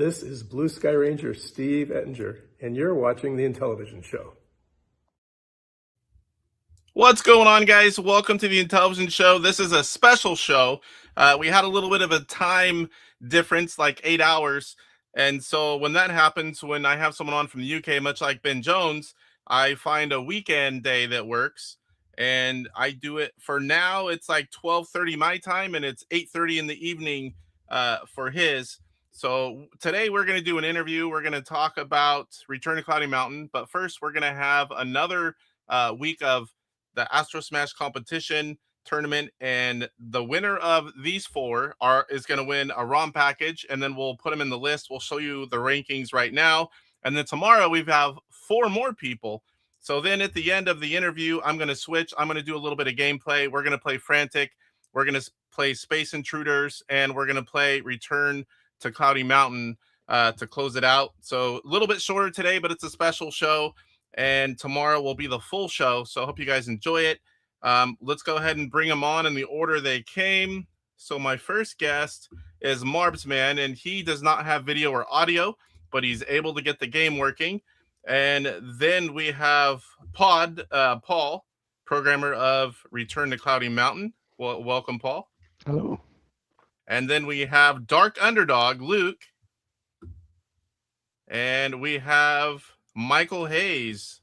This is Blue Sky Ranger Steve Ettinger, and you're watching the Intellivision Show. What's going on, guys? Welcome to the Intellivision Show. This is a special show. We had a little bit of a time difference, like 8 hours. And so when that happens, when I have someone on from the UK, much like Ben Jones, I find a weekend day that works. And I do it for now. It's like 12:30 my time, and it's 8:30 in the evening for his. So today we're going to do an interview. We're going to talk about Return to Cloudy Mountain. But first, we're going to have another week of the Astro Smash competition tournament. And the winner of these four is going to win a ROM package. And then we'll put them in the list. We'll show you the rankings right now. And then tomorrow we have 4 more people. So then at the end of the interview, I'm going to switch. I'm going to do a little bit of gameplay. We're going to play Frantic. We're going to play Space Intruders. And we're going to play Return to Cloudy Mountain to close it out. So a little bit shorter today, but it's a special show. And tomorrow will be the full show. So I hope you guys enjoy it. Let's go ahead and bring them on in the order they came. So my first guest is Marbsman, and he does not have video or audio, but he's able to get the game working. And then we have Paul, programmer of Return to Cloudy Mountain. Well, welcome, Paul. Hello. And then we have Dark Underdog, Luke. And we have Michael Hayes.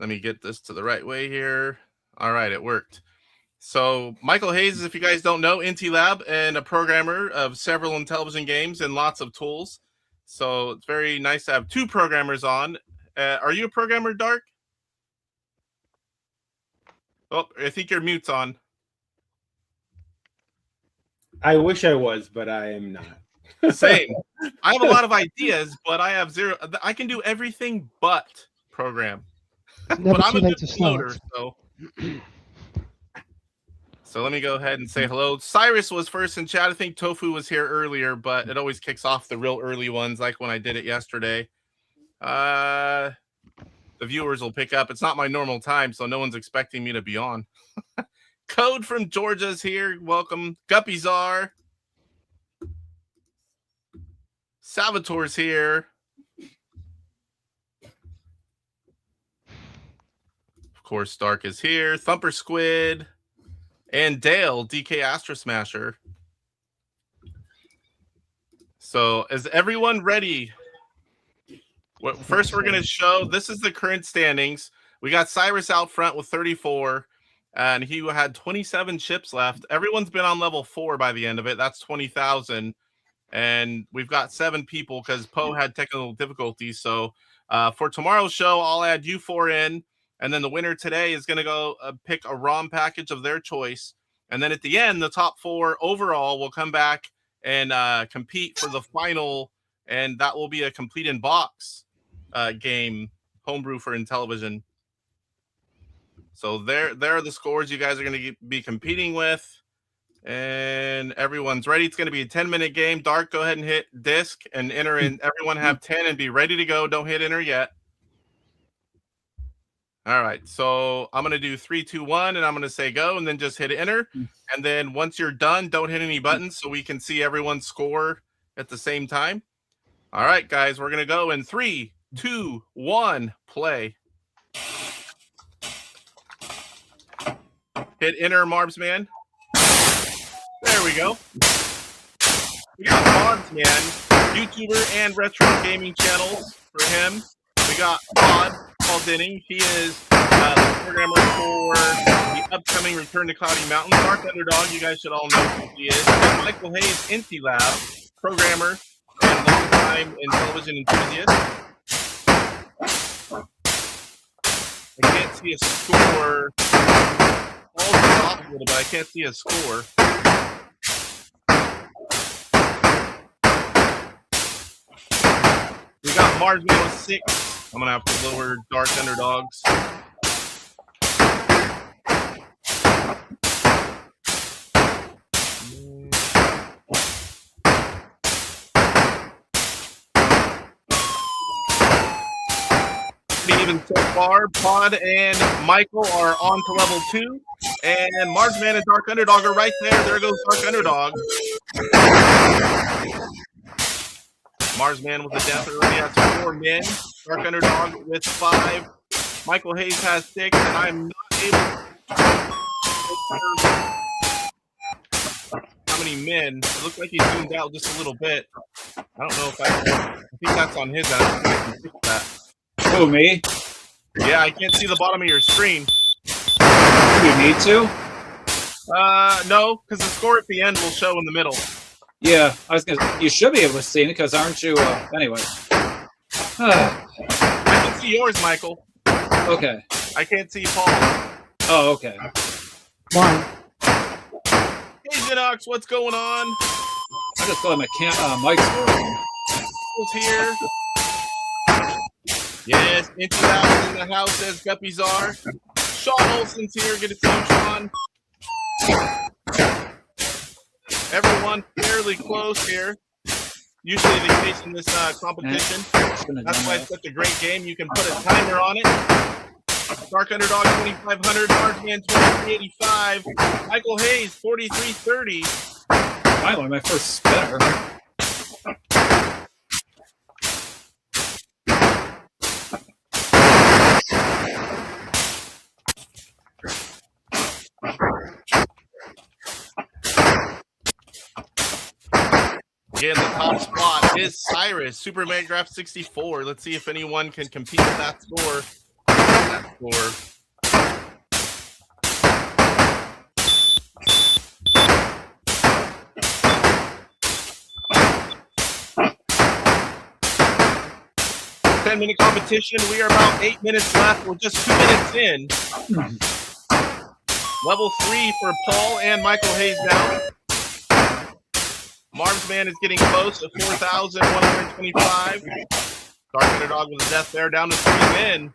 Let me get this to the right way here. All right, it worked. So Michael Hayes, if you guys don't know, Intelab, and a programmer of several Intellivision games and lots of tools. So it's very nice to have 2 programmers on. Are you a programmer, Dark? Oh, I think your mute's on. I wish I was, but I am not. Same. I have a lot of ideas, but I have 0. I can do everything but program. But I'm a good floater, so let me go ahead and say hello. Cyrus was first in chat. I think Tofu was here earlier, but it always kicks off the real early ones, like when I did it yesterday. The viewers will pick up. It's not my normal time, so no one's expecting me to be on. Code from Georgia's here. Welcome. Guppy Czar. Salvatore's here. Of course, Dark is here. Thumper Squid. And Dale, DK Astro Smasher. So, is everyone ready? Well, first, we're going to show, this is the current standings. We got Cyrus out front with 34. And he had 27 chips left. Everyone's been on level 4 by the end of it. That's 20,000. And we've got 7 people because Poe had technical difficulties. So for tomorrow's show, I'll add you 4 in. And then the winner today is going to go pick a ROM package of their choice. And then at the end, the top 4 overall will come back and compete for the final. And that will be a complete in box game, homebrew for Intellivision. So there are the scores you guys are going to be competing with. And everyone's ready. It's going to be a 10-minute game. Dark, go ahead and hit disc and enter in. Everyone have 10 and be ready to go. Don't hit enter yet. All right. So I'm going to do 3, 2, 1, and I'm going to say go, and then just hit enter. And then once you're done, don't hit any buttons so we can see everyone's score at the same time. All right, guys, we're going to go in 3, 2, 1, play. Hit enter, Marbsman. There we go. We got Marbsman, YouTuber and retro gaming channels for him. We got Paul Denning. He is the programmer for the upcoming Return to Cloudy Mountain. Dark Underdog, you guys should all know who he is. And Michael Hayes, Intelab, programmer and long-time Intellivision enthusiast. I can't see a score. Off a little bit. I can't see a score. We got Marbsman with 6. I'm gonna have to lower Dark Underdogs. Even so far, Pod and Michael are on to level 2, and Marbsman and Dark Underdog are right there. There goes Dark Underdog. Marsman with a death already has 4 men. Dark Underdog with 5. Michael Hayes has 6, and I'm not able to how many men. It looks like he's zoomed out just a little bit. I don't know if I think that's on his end. I think I can fix that. Who, me? Yeah, I can't see the bottom of your screen. You need to? No, because the score at the end will show in the middle. Yeah, I was gonna. You should be able to see it because aren't you? Anyway. I can see yours, Michael. Okay. I can't see Paul. Oh, okay. One. Hey, Genox, what's going on? I just thought my mic's working. Who's here? Yes, into that in the house as Guppies are. Sean Olsen's here. Good to see you, Sean. Everyone fairly close here. Usually the case in this competition. That's why it's such a great game. You can put a timer on it. Dark Underdog 2,500, Marksman 2385, Michael Hayes 4330. Finally, my first spinner. Again, the top spot is Cyrus, Super Megagraph 64. Let's see if anyone can compete with that score. That score. Ten-minute competition. We are about 8 minutes left. We're just 2 minutes in. Level 3 for Paul and Michael Hayes now. Marvsman is getting close at 4,125. Dark Underdog with a death there, down to 3 men.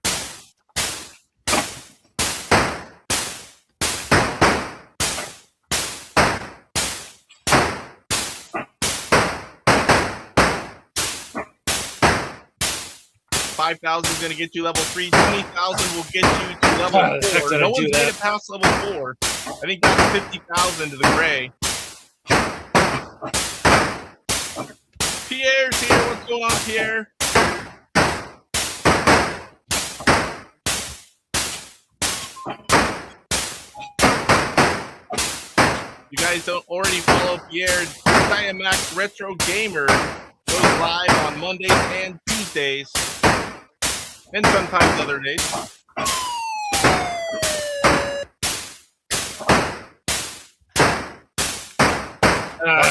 $5,000 is going to get you level 3. $20,000 will get you to level 4. No one's made it past level 4. I think that's 50,000 to the gray. Pierre's here. What's going on, Pierre? You guys don't already follow Pierre. Diamax Retro Gamer goes live on Mondays and Tuesdays, and sometimes other days.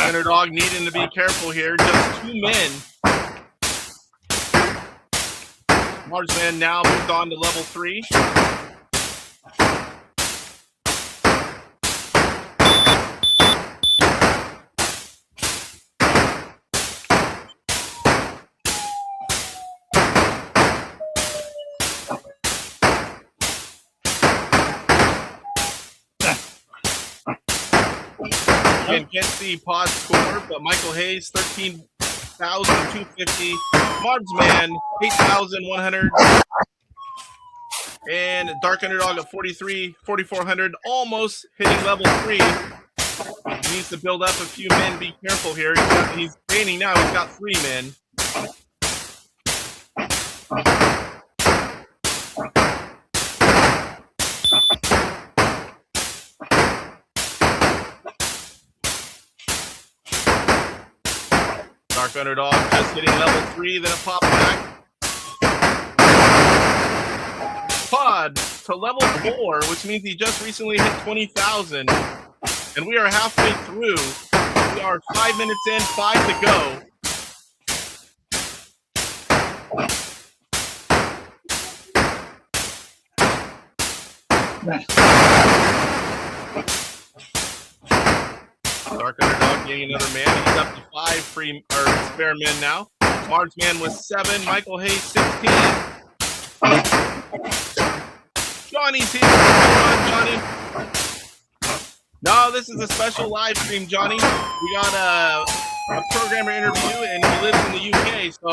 Underdog needing to be careful here. Just 2 men. Marsman now moved on to level 3. And can't see pod score, but Michael Hayes 13,250, Marksman 8,100, and Dark Underdog at 4,400, almost hitting level 3. He needs to build up a few men. Be careful here. He's gaining now. He's got 3 men. Dark Underdog just hitting level 3, then a pop back. Pod to level 4, which means he just recently hit 20,000. And we are halfway through. We are 5 minutes in, 5 to go. Dark Underdog getting another man. He's up to 5 free or spare men now. Marksman with 7. Michael Hayes 16. Johnny's here. Come on, Johnny. No, this is a special live stream, Johnny. We got a programmer interview, and he lives in the UK, so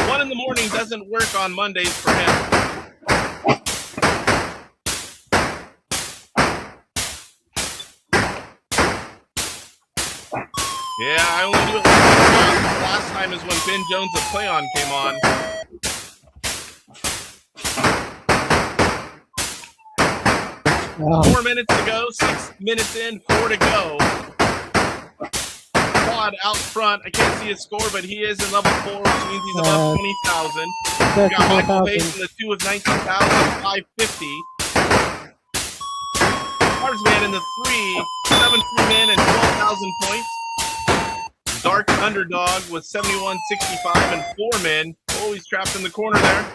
1 in the morning doesn't work on Mondays for him. Yeah, I only do it once. The last time is when Ben Jones of Play On came on. Oh, 4 minutes to go, 6 minutes in, 4 to go. Quad out front. I can't see his score, but he is in level 4, which means he's above 20,000. We got Michael Hayes in the 2 with 19,550. Marsman in the 3, 7 free men and 12,000 points. Dark Underdog with 71,65 and 4 men. Oh, he's trapped in the corner there.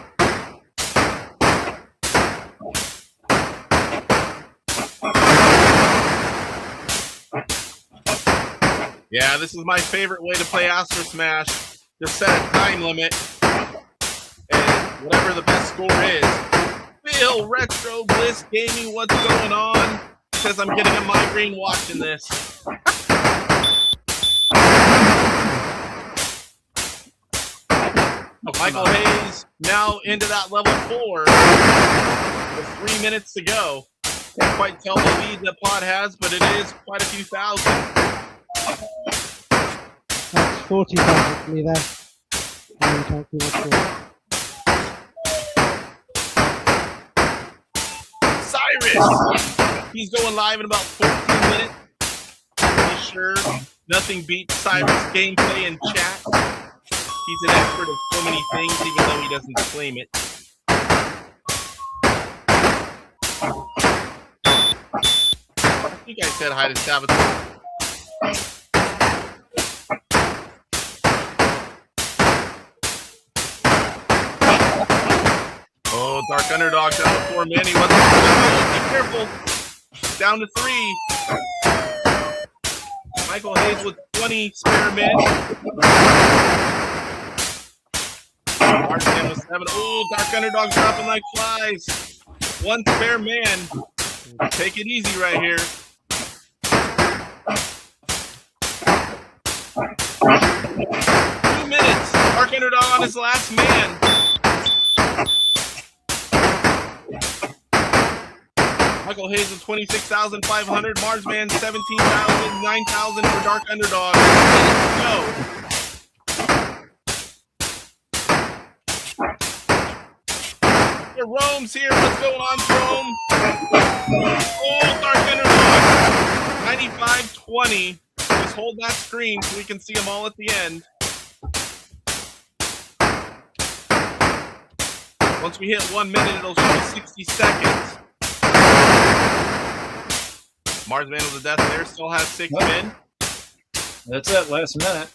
Yeah, this is my favorite way to play Astro Smash. Just set a time limit, and whatever the best score is. Phil, Retro, Bliss, Gaming, what's going on? Because I'm getting a migraine watching this. Michael Hayes now into that level 4 with 3 minutes to go. Can't quite tell the lead that Pod has, but it is quite a few thousand. that's 40,000 for me there. I can't see what's going on. Cyrus! He's going live in about 14 minutes. Pretty sure nothing beats Cyrus gameplay and chat. He's an expert of so many things, even though he doesn't claim it. I think I said hi to Saboteur. Oh, Dark Underdog down to 4 men. He wasn't. Be careful. Down to 3. Michael Hayes with 20 spare men. Marsman with 7. Oh, Dark Underdog dropping like flies. 1 spare man. Take it easy right here. 2 minutes. Dark Underdog on his last man. Michael Hayes with 26,500. Marsman 17,000. 9,000 for Dark Underdog. Go. Rome's here. What's going on, Rome? Oh, Dark Underdog. 95-20. Just hold that screen so we can see them all at the end. Once we hit 1 minute, it'll show 60 seconds. Marsman with a death there. Still has 6 men. That's it. Last minute.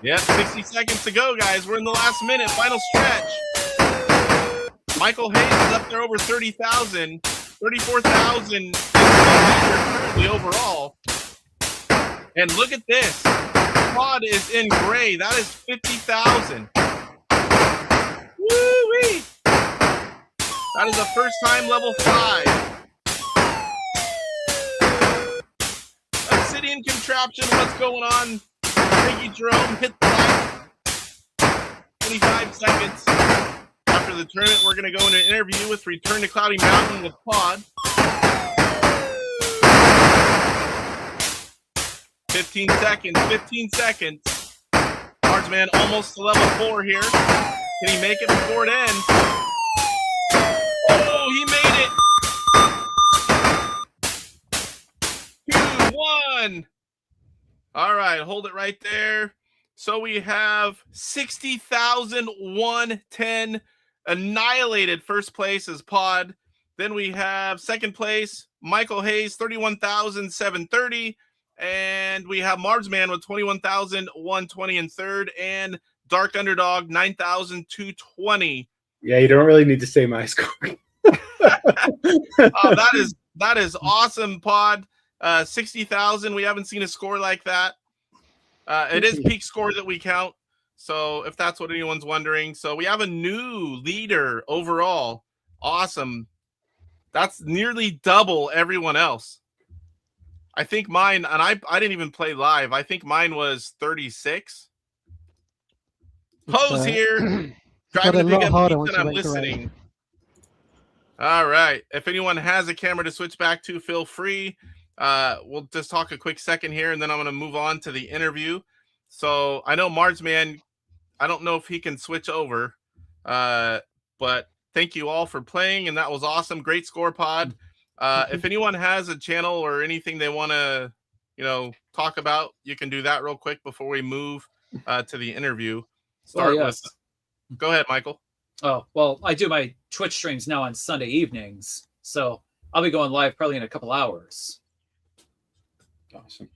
Yeah, 60 seconds to go, guys. We're in the last minute. Final stretch. Michael Hayes is up there over 30,000. 34,000 currently overall. And look at this. Pod is in gray. That is 50,000. Woo-wee! That is a first-time level 5. Obsidian Contraption, what's going on? Piggy Jerome, hit the like. 25 seconds. After the tournament, we're going to go into an interview with Return to Cloudy Mountain with Pod. 15 seconds, 15 seconds. Marsman almost to level 4 here. Can he make it before it ends? Oh, he made it! 2-1. All right, hold it right there. So we have 60,110 annihilated. First place is Pod. Then we have second place, Michael Hayes, 31,730. And we have Marsman with 21,120 in third. And Dark Underdog, 9,220. Yeah, you don't really need to say my score. That is awesome, Pod. 60,000. We haven't seen a score like that. It is peak score that we count. So if that's what anyone's wondering. So we have a new leader overall. Awesome. That's nearly double everyone else. I think mine, and I didn't even play live. I think mine was 36. Pose here. Driving the big MP and I'm listening. All right. If anyone has a camera to switch back to, feel free. we'll just talk a quick second here, and then I'm going to move on to the interview. So I know Marsman, I don't know if he can switch over, but thank you all for playing, and that was awesome. Great score, Pod. If anyone has a channel or anything they want to, talk about, you can do that real quick before we move to the interview. With. Go ahead, Michael. Oh, well, I do my Twitch streams now on Sunday evenings, so I'll be going live probably in a couple hours. Awesome.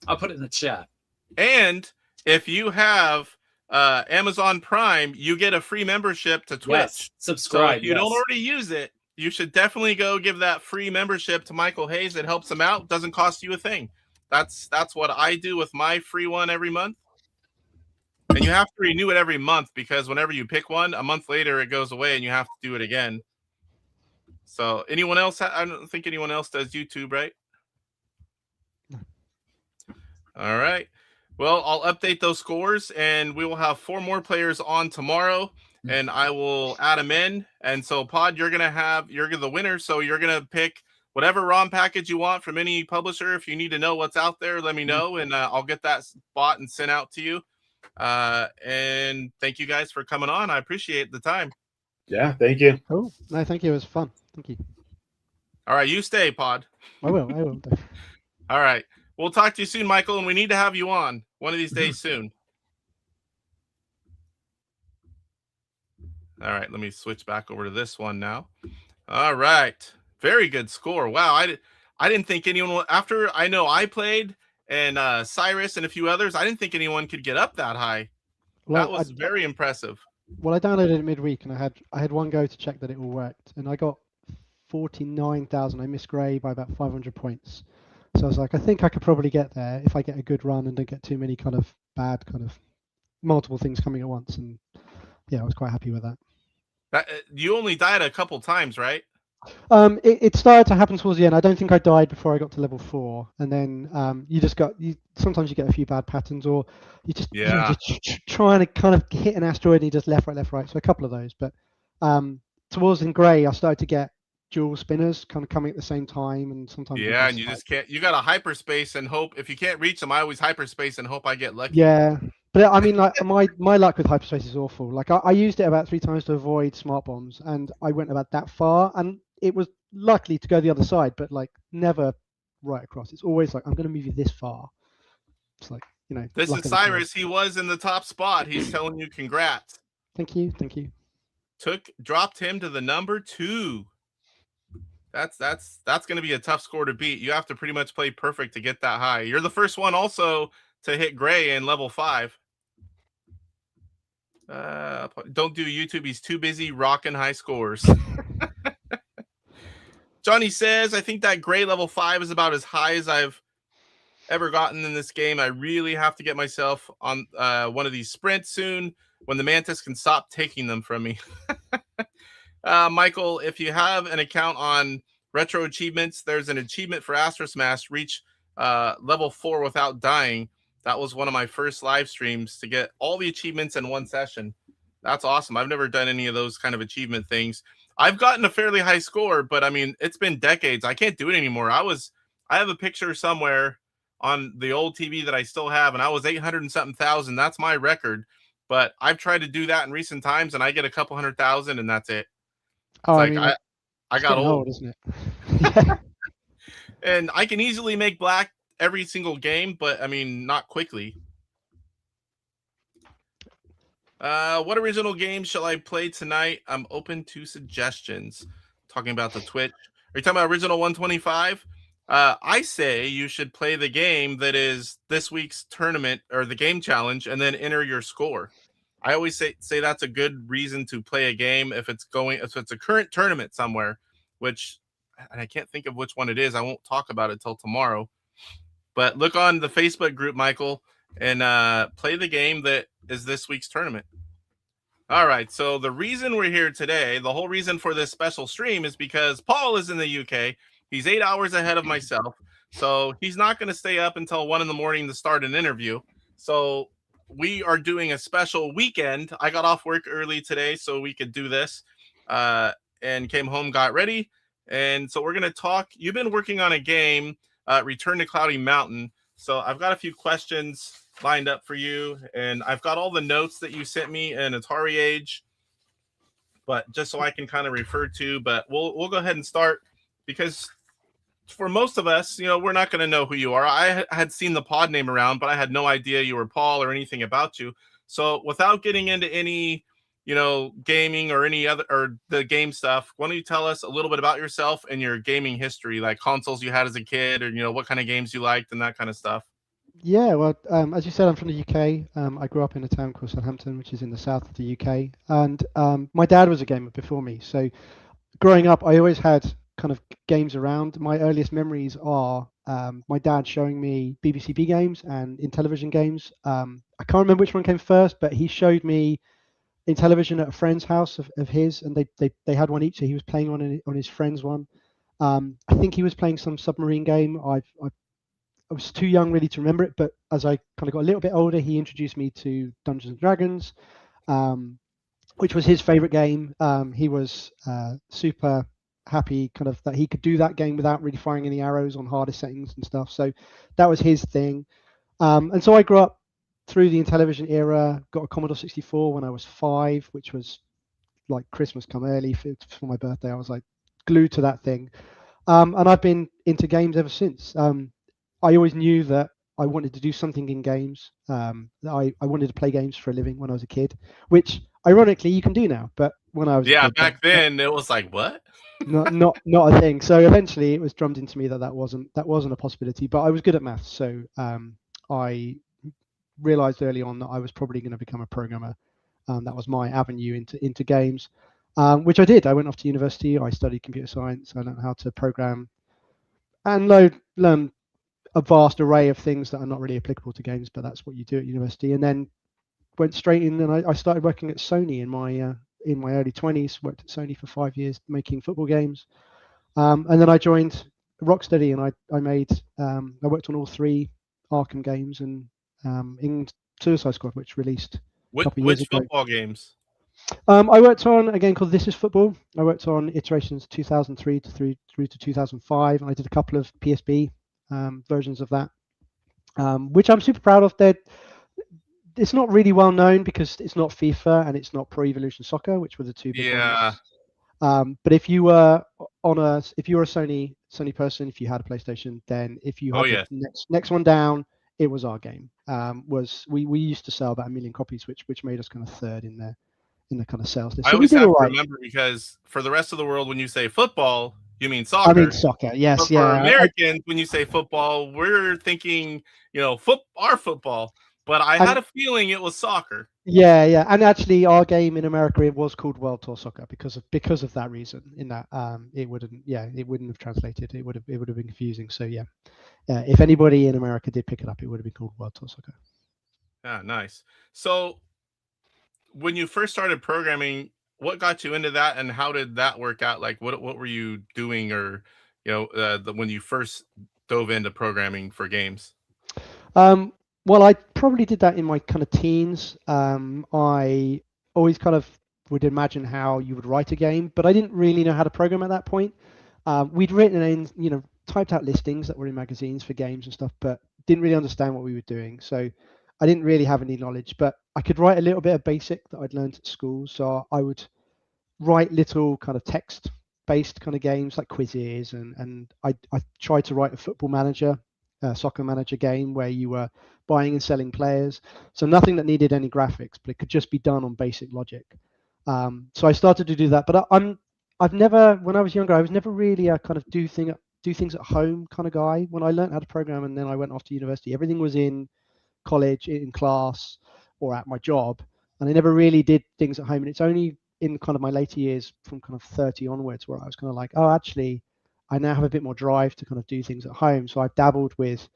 I'll put it in the chat. And if you have Amazon Prime, you get a free membership to Twitch. Yes, subscribe. So if you don't already use it, you should definitely go give that free membership to Michael Hayes. It helps him out. Doesn't cost you a thing. That's what I do with my free one every month. And you have to renew it every month because whenever you pick one, a month later it goes away and you have to do it again. So anyone else? I don't think anyone else does YouTube, right? All right. Well, I'll update those scores, and we will have 4 more players on tomorrow, and I will add them in. And so, Pod, you're the winner, so you're going to pick whatever ROM package you want from any publisher. If you need to know what's out there, let me know, and I'll get that bought and sent out to you. And thank you guys for coming on. I appreciate the time. Yeah, thank you. Oh, no, thank you. It was fun. Thank you. All right, you stay, Pod. I will. All right. We'll talk to you soon, Michael, and we need to have you on one of these days soon. All right, let me switch back over to this one now. All right. Very good score. Wow, I didn't think anyone, after I know I played and Cyrus and a few others, I didn't think anyone could get up that high. Well, that was very impressive. Well, I downloaded it midweek, and I had one go to check that it all worked, and I got 49,000. I missed Gray by about 500 points. So I was like, I think I could probably get there if I get a good run and don't get too many kind of bad kind of multiple things coming at once. And yeah, I was quite happy with that. You only died a couple times, right? It started to happen towards the end. I don't think I died before I got to level 4, and then sometimes you get a few bad patterns, or you just trying to kind of hit an asteroid and you just left, right. So a couple of those, but towards in Grey, I started to get dual spinners kind of coming at the same time, and sometimes and you just can't. You got to hyperspace and hope. If you can't reach them, I always hyperspace and hope I get lucky. Yeah. But I mean, like my luck with hyperspace is awful. Like I used it about 3 times to avoid smart bombs, and I went about that far, and it was likely to go the other side, but like never right across. It's always like, I'm going to move you this far. It's like, This is Cyrus. He was in the top spot. He's telling you congrats. Thank you. Dropped him to the number 2. That's going to be a tough score to beat. You have to pretty much play perfect to get that high. You're the first one also to hit Gray in level 5. Don't do YouTube. He's too busy rocking high scores. Johnny says, I think that Gray level 5 is about as high as I've ever gotten in this game. I really have to get myself on one of these sprints soon when the Mantis can stop taking them from me. Michael, if you have an account on Retro Achievements, there's an achievement for Astro Smash, reach level 4 without dying. That was one of my first live streams to get all the achievements in one session. That's awesome. I've never done any of those kind of achievement things. I've gotten a fairly high score, but I mean, it's been decades. I can't do it anymore. I have a picture somewhere on the old TV that I still have, and I was 800 and something thousand. That's my record. But I've tried to do that in recent times, and I get a couple 100,000, and that's it. Oh, I got old, isn't it? And I can easily make black every single game, but I mean, not quickly. What original game shall I play tonight? I'm open to suggestions. Talking about the Twitch. Are you talking about original 125? I say you should play the game that is this week's tournament or the game challenge, and then enter your score. I always say that's a good reason to play a game if it's a current tournament somewhere, which I can't think of which one it is. I won't talk about it till tomorrow. But look on the Facebook group, Michael, and play the game that is this week's tournament. All right, so the reason we're here today, the whole reason for this special stream is because Paul is in the UK. He's 8 hours ahead of myself, so he's not going to stay up until 1 a.m. to start an interview. So we are doing a special weekend. I got off work early today so we could do this, and came home, got ready. And so we're going to talk. You've been working on a game Return to Cloudy Mountain. So I've got a few questions lined up for you, and I've got all the notes that you sent me in AtariAge, but just so I can kind of refer to. But we'll go ahead and start, because for most of us, we're not going to know who you are. I had seen the pod name around, but I had no idea you were Paul or anything about you. So without getting into any, gaming or any other, or the game stuff, why don't you tell us a little bit about yourself and your gaming history, like consoles you had as a kid, or, what kind of games you liked and that kind of stuff. Yeah, well, as you said, I'm from the UK. I grew up in a town called Southampton, which is in the south of the UK. And my dad was a gamer before me. So growing up, I always had kind of games around. My earliest memories are my dad showing me BBC games and Intellivision games. I can't remember which one came first, but he showed me Intellivision at a friend's house of his, and they had one each. So he was playing on his friend's one. I think he was playing some submarine game. I was too young really to remember it, but as I kind of got a little bit older, he introduced me to Dungeons and Dragons, which was his favorite game. He was super happy kind of that he could do that game without really firing any arrows on harder settings and stuff. So that was his thing. And so I grew up through the Intellivision era, got a Commodore 64 when I was 5, which was like Christmas come early for my birthday. I was like glued to that thing. And I've been into games ever since. I always knew that I wanted to do something in games. I wanted to play games for a living when I was a kid, which ironically you can do now. But when I was a kid, back then it was like, what? not a thing. So eventually it was drummed into me that wasn't a possibility. But I was good at maths, so I realized early on that I was probably going to become a programmer. That was my avenue into games, which I did. I went off to university. I studied computer science. I learned how to program and learn a vast array of things that are not really applicable to games, but that's what you do at university. And then went straight in, and I started working at Sony in my early 20s. Worked at Sony for 5 years making football games, and then I joined Rocksteady, and I worked on all 3 Arkham games and in Suicide Squad, which released a couple of years ago. Which football games? I worked on a game called This Is Football. I worked on iterations 2003 through to 2005, and I did a couple of PSB versions of that, which I'm super proud of. It's not really well known because it's not FIFA and it's not Pro Evolution Soccer, which were the 2 big ones. But if you were a Sony person, if you had a PlayStation, then if you had the next one down, it was our game. We used to sell about 1 million copies, which made us kind of third in the kind of sales list. I always have to remember, because for the rest of the world, when you say football, you mean soccer. I mean soccer, yes. But for Americans, when you say football, we're thinking, our football. But I had a feeling it was soccer. Yeah. And actually, our game in America, it was called World Tour Soccer because of that reason. In that, it wouldn't have translated. It would have been confusing. So yeah, if anybody in America did pick it up, it would have been called World Tour Soccer. Ah, nice. So when you first started programming, what got you into that, and how did that work out? Like, what were you doing, or when you first dove into programming for games? Well, I probably did that in my kind of teens. I always kind of would imagine how you would write a game, but I didn't really know how to program at that point. We'd written in, typed out listings that were in magazines for games and stuff, but didn't really understand what we were doing. So I didn't really have any knowledge, but I could write a little bit of BASIC that I'd learned at school. So I would write little kind of text-based kind of games like quizzes, and I tried to write a football manager, soccer manager game where you were buying and selling players. So nothing that needed any graphics, but it could just be done on basic logic. So I started to do that, but I've never, when I was younger, I was never really a kind of do things at home kind of guy. When I learned how to program and then I went off to university, everything was in college, in class, or at my job, and I never really did things at home. And it's only in kind of my later years, from kind of 30 onwards, where I was kind of like, oh, actually, I now have a bit more drive to kind of do things at home. So I've dabbled with,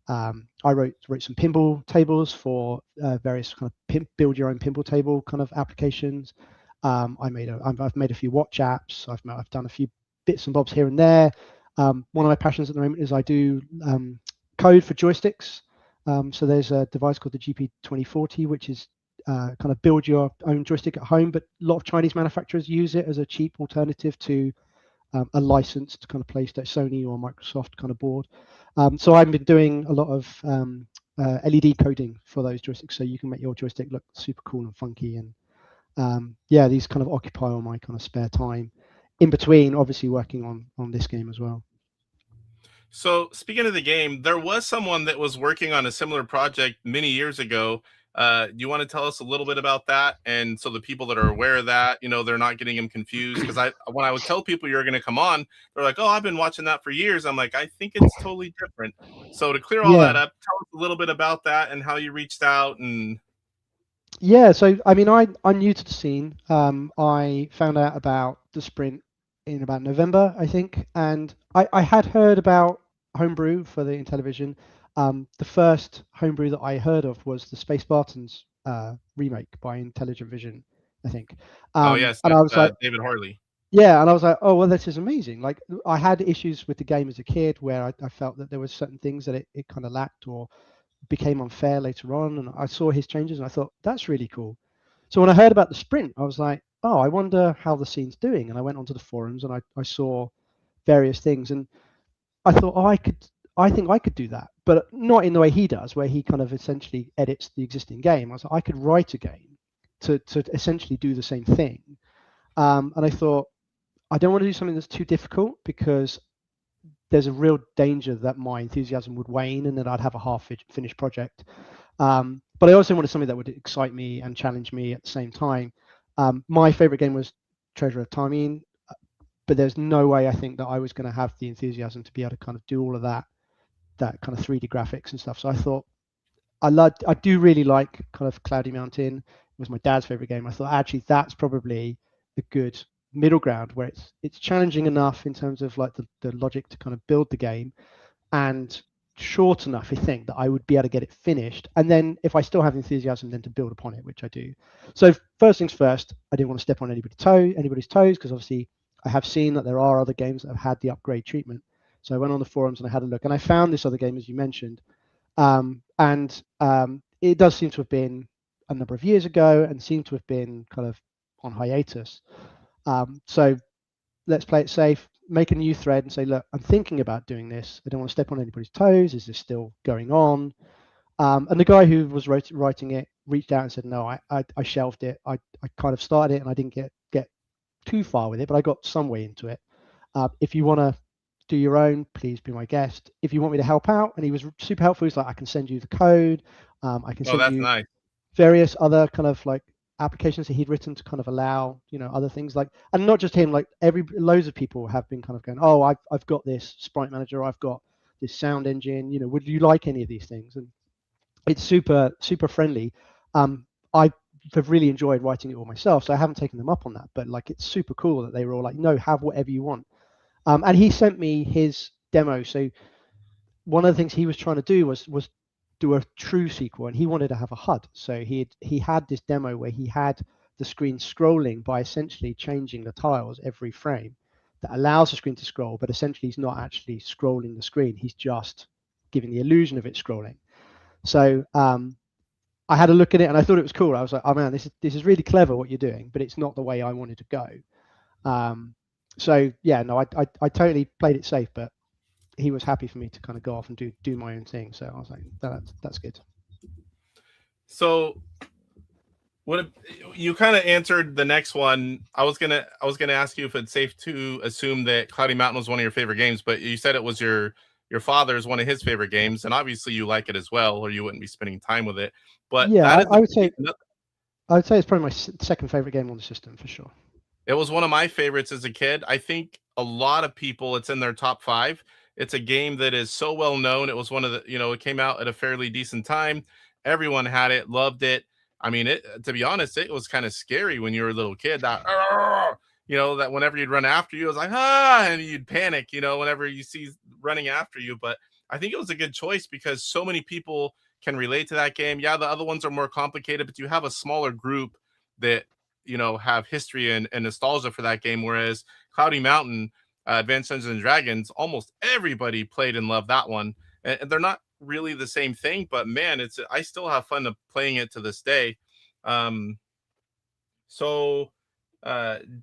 I wrote some pinball tables for various kind of build your own pinball table kind of applications. I've made a few watch apps. I've done a few bits and bobs here and there. One of my passions at the moment is I do code for joysticks. So there's a device called the GP2040, which is kind of build your own joystick at home, but a lot of Chinese manufacturers use it as a cheap alternative to a licensed kind of PlayStation, Sony or Microsoft kind of board. So I've been doing a lot of LED coding for those joysticks, so you can make your joystick look super cool and funky. And yeah, these kind of occupy all my kind of spare time in between, obviously working on this game as well. So speaking of the game, there was someone that was working on a similar project many years ago. Do you want to tell us a little bit about that? And so the people that are aware of that, they're not getting them confused. Because when I would tell people you're going to come on, they're like, "Oh, I've been watching that for years." I'm like, I think it's totally different. So to clear all that up, tell us a little bit about that and how you reached out. And yeah, so I mean, I'm new to the scene. I found out about the sprint in about November, I think, and I had heard about Homebrew for the Intellivision. The first Homebrew that I heard of was the Space Spartans remake by Intellivision, I think. oh yes, and I was like, David Harley. yeah, and I was like, oh well, this is amazing. Like, I had issues with the game as a kid where I felt that there was certain things that it kind of lacked or became unfair later on, and I saw his changes and I thought that's really cool. So when I heard about the sprint, I was like, oh, I wonder how the scene's doing, and I went onto the forums and I saw various things, and I thought, oh, I think I could do that, but not in the way he does, where he kind of essentially edits the existing game. I was like, I could write a game to essentially do the same thing. And I thought, I don't want to do something that's too difficult because there's a real danger that my enthusiasm would wane and that I'd have a half-finished project. But I also wanted something that would excite me and challenge me at the same time. My favorite game was Treasure of Time, but there's no way I think that I was going to have the enthusiasm to be able to kind of do all of that kind of 3D graphics and stuff. So I thought, I do really like kind of Cloudy Mountain. It was my dad's favorite game. I thought actually that's probably a good middle ground where it's challenging enough in terms of like the logic to kind of build the game, and short enough, I think, that I would be able to get it finished. And then if I still have enthusiasm, then to build upon it, which I do. So first things first, I didn't want to step on anybody's toes, because obviously I have seen that there are other games that have had the upgrade treatment. So I went on the forums and I had a look, and I found this other game, as you mentioned, and it does seem to have been a number of years ago and seemed to have been kind of on hiatus. So let's play it safe, make a new thread and say, look, I'm thinking about doing this. I don't want to step on anybody's toes. Is this still going on? And the guy who was writing it reached out and said, no, I shelved it. I kind of started it and I didn't get too far with it, but I got some way into it. If you want to do your own, please be my guest. If you want me to help out, and he was super helpful. He's like, I can send you the code. I can send you nice. various other kind of like applications that he'd written to kind of allow, other things like, and not just him, like loads of people have been kind of going, oh, I've got this sprite manager, I've got this sound engine, would you like any of these things? And it's super, super friendly. I have really enjoyed writing it all myself, so I haven't taken them up on that, but like, it's super cool that they were all like, no, have whatever you want. And he sent me his demo. So one of the things he was trying to do was do a true sequel, and he wanted to have a HUD. So he had this demo where he had the screen scrolling by essentially changing the tiles every frame that allows the screen to scroll, but essentially he's not actually scrolling the screen. He's just giving the illusion of it scrolling. So I had a look at it and I thought it was cool. I was like, oh man, this is really clever what you're doing, but it's not the way I wanted to go. So yeah, no, I totally played it safe, but he was happy for me to kind of go off and do my own thing. So I was like, that's good. So what you kind of answered the next one. I was gonna ask you if it's safe to assume that Cloudy Mountain was one of your favorite games, but you said it was your father's one of his favorite games, and obviously you like it as well, or you wouldn't be spending time with it. But yeah, I would say it's probably my second favorite game on the system for sure. It was one of my favorites as a kid. I think a lot of people, it's in their top 5. It's a game that is so well known. It was one of the, it came out at a fairly decent time. Everyone had it, loved it. I mean, to be honest, it was kind of scary when you were a little kid. That, that whenever you'd run after you, it was like, and you'd panic, whenever you see running after you. But I think it was a good choice because so many people can relate to that game. Yeah, the other ones are more complicated, but you have a smaller group that, have history and nostalgia for that game. Whereas Cloudy Mountain, Advanced Dungeons and Dragons, almost everybody played and loved that one. And they're not really the same thing, but man, I still have fun playing it to this day. So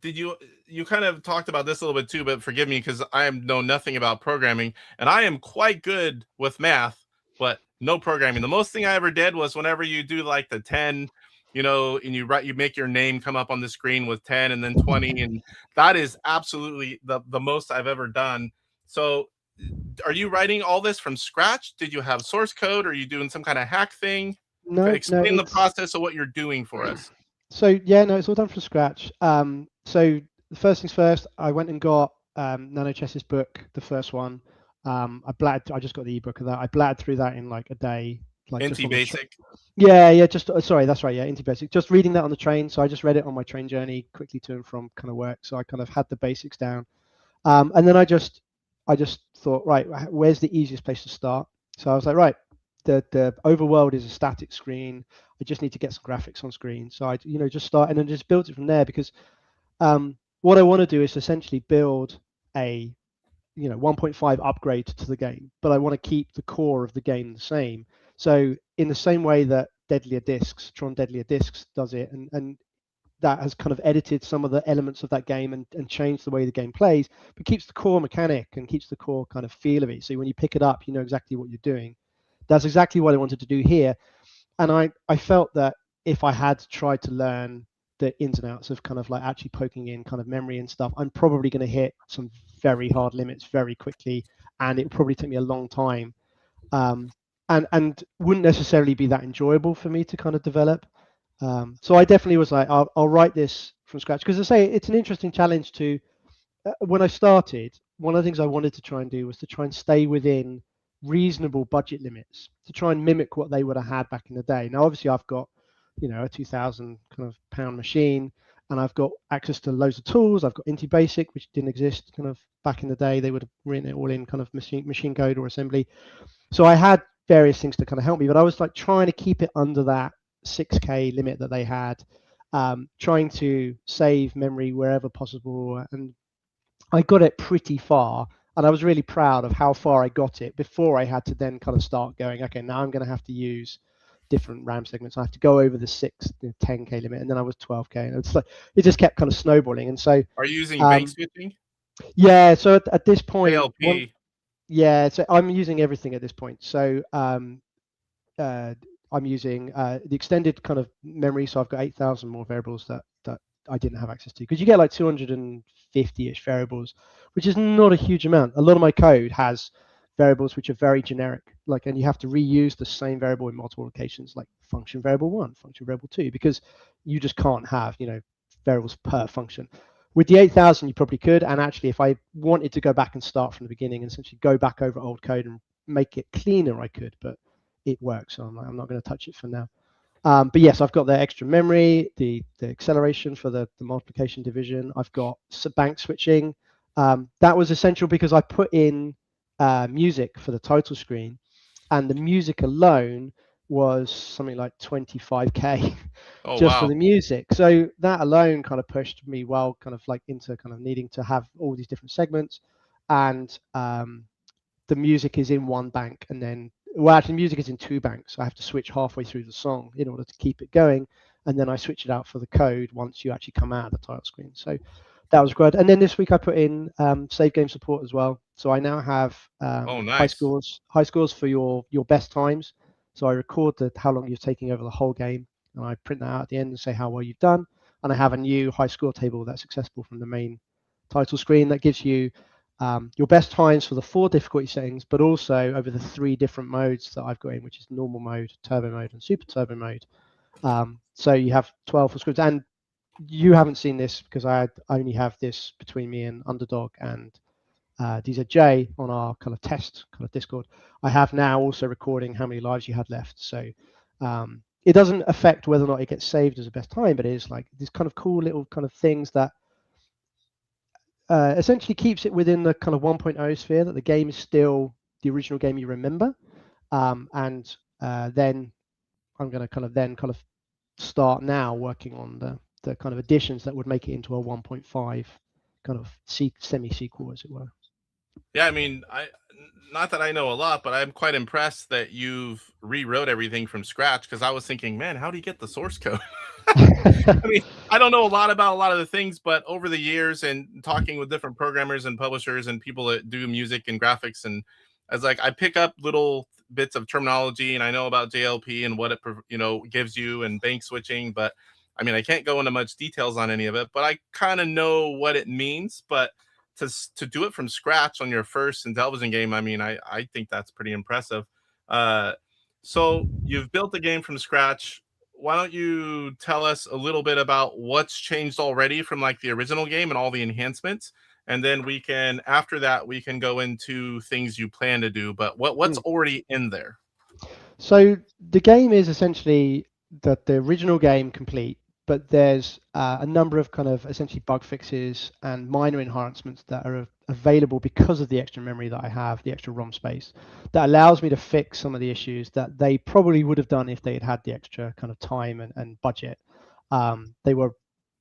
did you kind of talked about this a little bit too, but forgive me because I know nothing about programming, and I am quite good with math, but no programming. The most thing I ever did was whenever you do like the 10, and you make your name come up on the screen with 10 and then 20, and that is absolutely the most I've ever done. So are you writing all this from scratch? Did you have source code? Or are you doing some kind of hack thing? No, Explain the process of what you're doing for us. So yeah, no, it's all done from scratch. So the first things first, I went and got NanoChess's book, the first one. I just got the ebook of that. I blatted through that in like a day. Like Basic. Yeah. Sorry, that's right. Yeah, Basic. Just reading that on the train. So I just read it on my train journey quickly to and from kind of work. So I kind of had the basics down. And then I just thought, right, where's the easiest place to start? So I was like, right, the overworld is a static screen. I just need to get some graphics on screen. So I, just start and then just build it from there, because what I want to do is essentially build a 1.5 upgrade to the game, but I want to keep the core of the game the same. So in the same way that Tron Deadlier Discs does it, and that has kind of edited some of the elements of that game and changed the way the game plays, but keeps the core mechanic and keeps the core kind of feel of it. So when you pick it up, you know exactly what you're doing. That's exactly what I wanted to do here. And I felt that if I had tried to learn the ins and outs of kind of like actually poking in kind of memory and stuff, I'm probably going to hit some very hard limits very quickly, and it would probably take me a long time, and wouldn't necessarily be that enjoyable for me to kind of develop. So I definitely was like, I'll write this from scratch, because I say it's an interesting challenge to. When I started, one of the things I wanted to try and do was to try and stay within reasonable budget limits, to try and mimic what they would have had back in the day. Now, obviously, I've got a 2,000 kind of pound machine, and I've got access to loads of tools. I've got IntelliBasic, which didn't exist kind of back in the day. They would have written it all in kind of machine code or assembly. So I had various things to kind of help me, but I was like trying to keep it under that 6K limit that they had, trying to save memory wherever possible, and I got it pretty far, and I was really proud of how far I got it before I had to then kind of start going, okay, now I'm going to have to use different RAM segments. I have to go over the 10K limit, and then I was 12K, and it's like it just kept kind of snowballing. And so, are you using bank switching? Yeah. So at this point, ALP. So I'm using everything at this point. So I'm using the extended kind of memory. So I've got 8,000 more variables that I didn't have access to, because you get like 250-ish variables, which is not a huge amount. A lot of my code has variables which are very generic, and you have to reuse the same variable in multiple locations, like function variable 1, function variable 2, because you just can't have variables per function. With the 8,000, you probably could, and actually, if I wanted to go back and start from the beginning and essentially go back over old code and make it cleaner, I could, but it works, so I'm not going to touch it for now. But yes, I've got the extra memory, the acceleration for the multiplication division. I've got bank switching. That was essential because I put in music for the title screen, and the music alone was something like 25K for the music. So that alone kind of pushed me into kind of needing to have all these different segments, and the music is in one bank, and then actually music is in two banks. I have to switch halfway through the song in order to keep it going, and then I switch it out for the code once you actually come out of the title screen. So that was great. And then this week I put in save game support as well. So I now have nice. high scores for your best times. So I record how long you're taking over the whole game, and I print that out at the end and say how well you've done. And I have a new high score table that's accessible from the main title screen that gives you your best times for the 4 difficulty settings, but also over the 3 different modes that I've got in, which is normal mode, turbo mode, and super turbo mode. So you have 12 for scripts, and you haven't seen this because I only have this between me and Underdog and DZJ on our kind of test kind of Discord. I have now also recording how many lives you had left. So it doesn't affect whether or not it gets saved as a best time, but it is like these kind of cool little kind of things that essentially keeps it within the kind of 1.0 sphere, that the game is still the original game you remember. And then I'm going to kind of start now working on the kind of additions that would make it into a 1.5 kind of semi-sequel, as it were. Yeah, I mean, not that I know a lot, but I'm quite impressed that you've rewrote everything from scratch, because I was thinking, man, how do you get the source code? I mean, I don't know a lot about a lot of the things, but over the years and talking with different programmers and publishers and people that do music and graphics, and as like I pick up little bits of terminology, and I know about JLP and what it gives you and bank switching, but I mean I can't go into much details on any of it, but I kind of know what it means. But to do it from scratch on your first Intellivision game, I mean I think that's pretty impressive. So you've built the game from scratch. Why don't you tell us a little bit about what's changed already from like the original game and all the enhancements, and then after that we can go into things you plan to do. But what's already in there? So the game is essentially the original game complete, but there's a number of kind of essentially bug fixes and minor enhancements that are available because of the extra memory that I have, the extra ROM space, that allows me to fix some of the issues that they probably would have done if they had the extra kind of time and budget. They were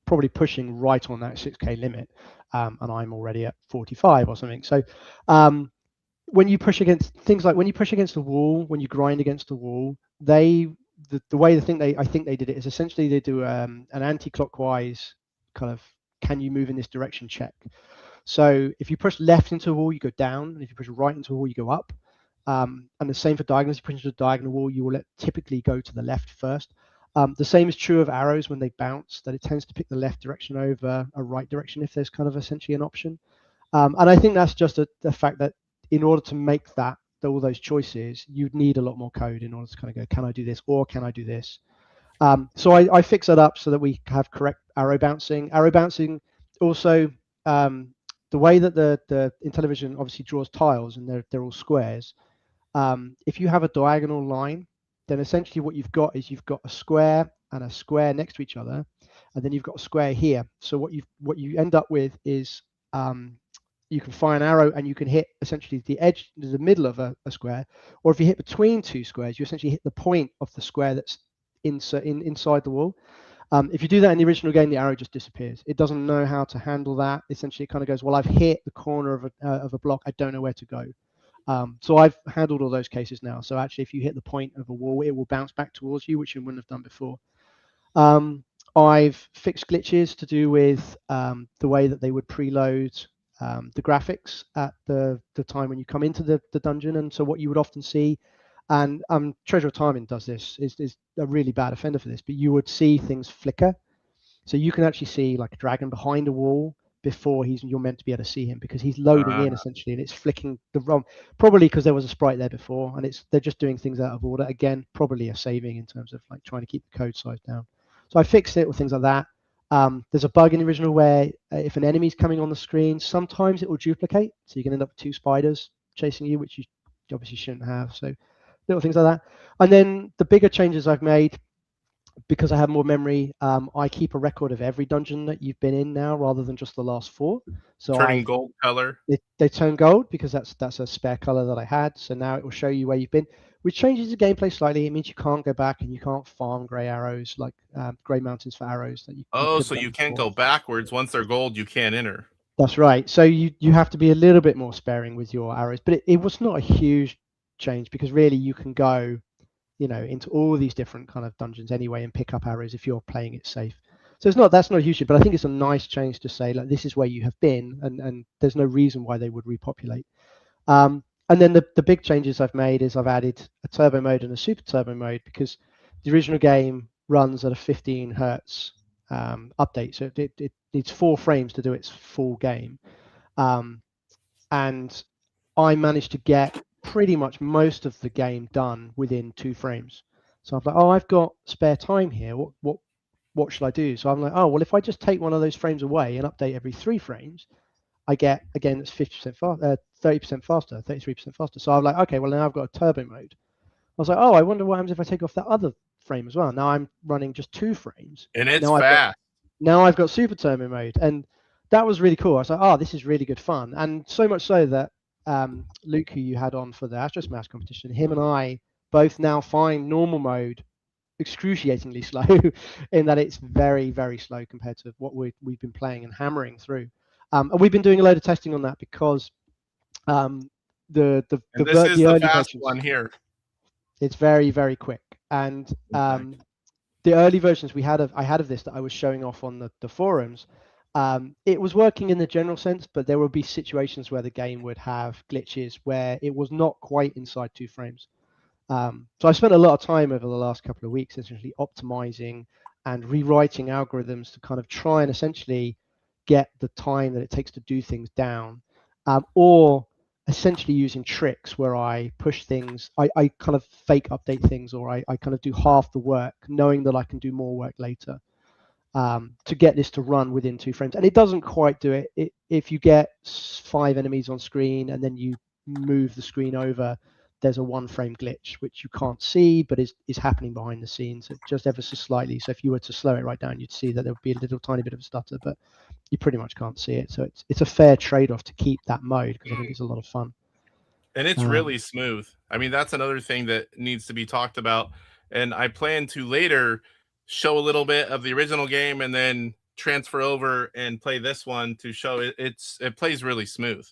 probably pushing right on that 6K limit, and I'm already at 45 or something. So when you push against things like when you push against the wall, when you grind against the wall, the way I think they did it is essentially they do an anti-clockwise kind of can you move in this direction check. So if you push left into a wall, you go down, and if you push right into a wall, you go up. And the same for diagonals. If you push into a diagonal wall, you will typically go to the left first. The same is true of arrows when they bounce, that it tends to pick the left direction over a right direction if there's kind of essentially an option. And I think that's just the fact that in order to make all those choices, you'd need a lot more code in order to kind of go, can I do this or can I do this? So I fix that up so that we have correct arrow bouncing. Arrow bouncing also, the way that the Intellivision obviously draws tiles and they're all squares. If you have a diagonal line, then essentially what you've got is you've got a square and a square next to each other, and then you've got a square here. So what you end up with is you can fire an arrow and you can hit essentially the edge, the middle of a square, or if you hit between two squares, you essentially hit the point of the square that's inside the wall. If you do that in the original game, the arrow just disappears. It doesn't know how to handle that. Essentially, it kind of goes, well, I've hit the corner of a block. I don't know where to go. So I've handled all those cases now. So actually, if you hit the point of a wall, it will bounce back towards you, which you wouldn't have done before. I've fixed glitches to do with the way that they would preload the graphics at the time when you come into the dungeon. And so what you would often see, and Treasure of Timing does this, is a really bad offender for this, but you would see things flicker. So you can actually see like a dragon behind a wall before you're meant to be able to see him, because he's loading in essentially, and it's flicking the ROM, probably because there was a sprite there before, and they're just doing things out of order. Again, probably a saving in terms of like trying to keep the code size down. So I fixed it with things like that. There's a bug in the original where if an enemy's coming on the screen, sometimes it will duplicate, so you can end up with two spiders chasing you, which you obviously shouldn't have. So little things like that. And then the bigger changes I've made, because I have more memory, I keep a record of every dungeon that you've been in now, rather than just the last 4. So Turning gold color. They turn gold because that's a spare color that I had. So now it will show you where you've been, which changes the gameplay slightly. It means you can't go back and you can't farm gray arrows, like gray mountains for arrows that you. So you can't go backwards. Once they're gold, you can't enter. That's right. So you have to be a little bit more sparing with your arrows, but it was not a huge change, because really you can go into all these different kind of dungeons anyway and pick up arrows if you're playing it safe. So that's not a huge, but I think it's a nice change to say, like, this is where you have been, and there's no reason why they would repopulate. And then the big changes I've made is I've added a turbo mode and a super turbo mode, because the original game runs at a 15 hertz update, so it needs 4 frames to do its full game. And I managed to get pretty much most of the game done within 2 frames. So I'm like, I've got spare time here. What should I do? So I'm like, well, if I just take one of those frames away and update every 3 frames, I get, again, it's 50% faster, 30% faster, 33% faster. So I'm like, okay, well, now I've got a turbo mode. I was like, I wonder what happens if I take off that other frame as well. Now I'm running just 2 frames. And it's fast. Now I've got super turbo mode. And that was really cool. I was like, this is really good fun. And so much so that Luke, who you had on for the Astro Smash competition, him and I both now find normal mode excruciatingly slow, in that it's very, very slow compared to what we've been playing and hammering through. And we've been doing a load of testing on that, because the early fast one here. It's very, very quick, and the early versions I had of this that I was showing off on the forums, it was working in the general sense, but there would be situations where the game would have glitches where it was not quite inside 2 frames. So I spent a lot of time over the last couple of weeks essentially optimizing and rewriting algorithms to kind of try and essentially get the time that it takes to do things down, or essentially using tricks where I push things, I kind of fake update things, or I kind of do half the work knowing that I can do more work later, to get this to run within 2 frames. And it doesn't quite do it. If you get 5 enemies on screen and then you move the screen over, there's a 1 frame glitch which you can't see but is happening behind the scenes just ever so slightly. So if you were to slow it right down, you'd see that there would be a little tiny bit of a stutter, but you pretty much can't see it. So it's a fair trade-off to keep that mode, because I think it's a lot of fun. And it's really smooth. I mean, that's another thing that needs to be talked about. And I plan to later show a little bit of the original game and then transfer over and play this one to show it plays really smooth.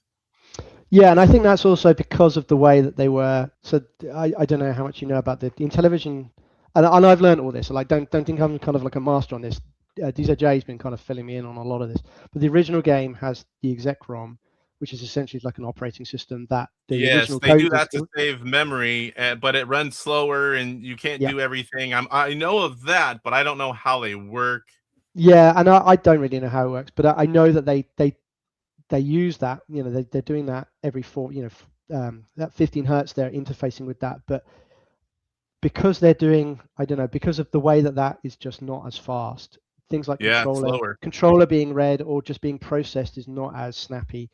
Yeah, and I think that's also because of the way that they were. So I don't know how much you know about the Intellivision, and I've learned all this. So like, don't think I'm kind of like a master on this. DZJ's been kind of filling me in on a lot of this. But the original game has the exec ROM, which is essentially like an operating system that the original they do that to save memory, but it runs slower and you can't do everything. I know of that, but I don't know how they work. Yeah, and I don't really know how it works, but I know that they use that. You know, they're doing that every 4. You know, that 15 hertz. They're interfacing with that, but because they're doing, I don't know, because of the way that is just not as fast. Things like controller being read or just being processed is not as snappy.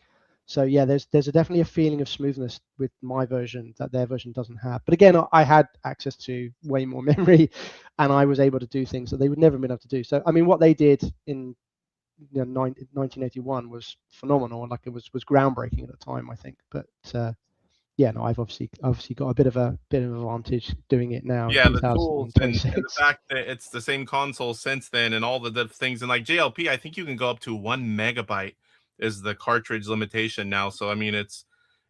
So yeah, there's definitely a feeling of smoothness with my version that their version doesn't have. But again, I had access to way more memory, and I was able to do things that they would never have been able to do. So I mean, what they did in 1981 was phenomenal, and like it was groundbreaking at the time, I think. But yeah, no, I've obviously got a bit of an advantage doing it now. Yeah, the tools and the fact that it's the same console since then, and all the things, and like JLP, I think you can go up to 1 megabyte is the cartridge limitation now. So I mean,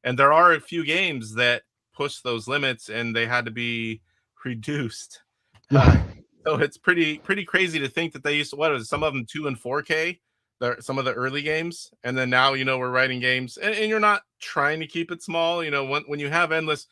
and there are a few games that push those limits, and they had to be reduced. So it's pretty crazy to think that they used to, some of them 2 and 4K. Some of the early games, and then now we're writing games, and you're not trying to keep it small. When you have endless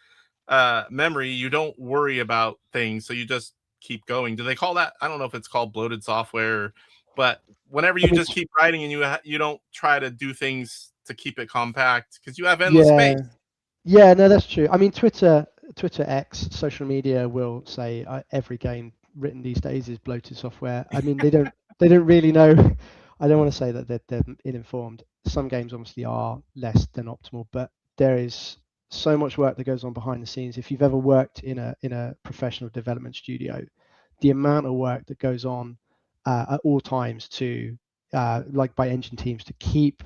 memory, you don't worry about things, so you just keep going. Do they call that? I don't know if it's called bloated software, but whenever you just keep writing and you don't try to do things to keep it compact because you have endless space. Yeah, no, that's true. I mean, Twitter X, social media will say every game written these days is bloated software. I mean, they don't really know. I don't want to say that they're uninformed. Some games obviously are less than optimal, but there is so much work that goes on behind the scenes. If you've ever worked in a professional development studio, the amount of work that goes on at all times to like by engine teams to keep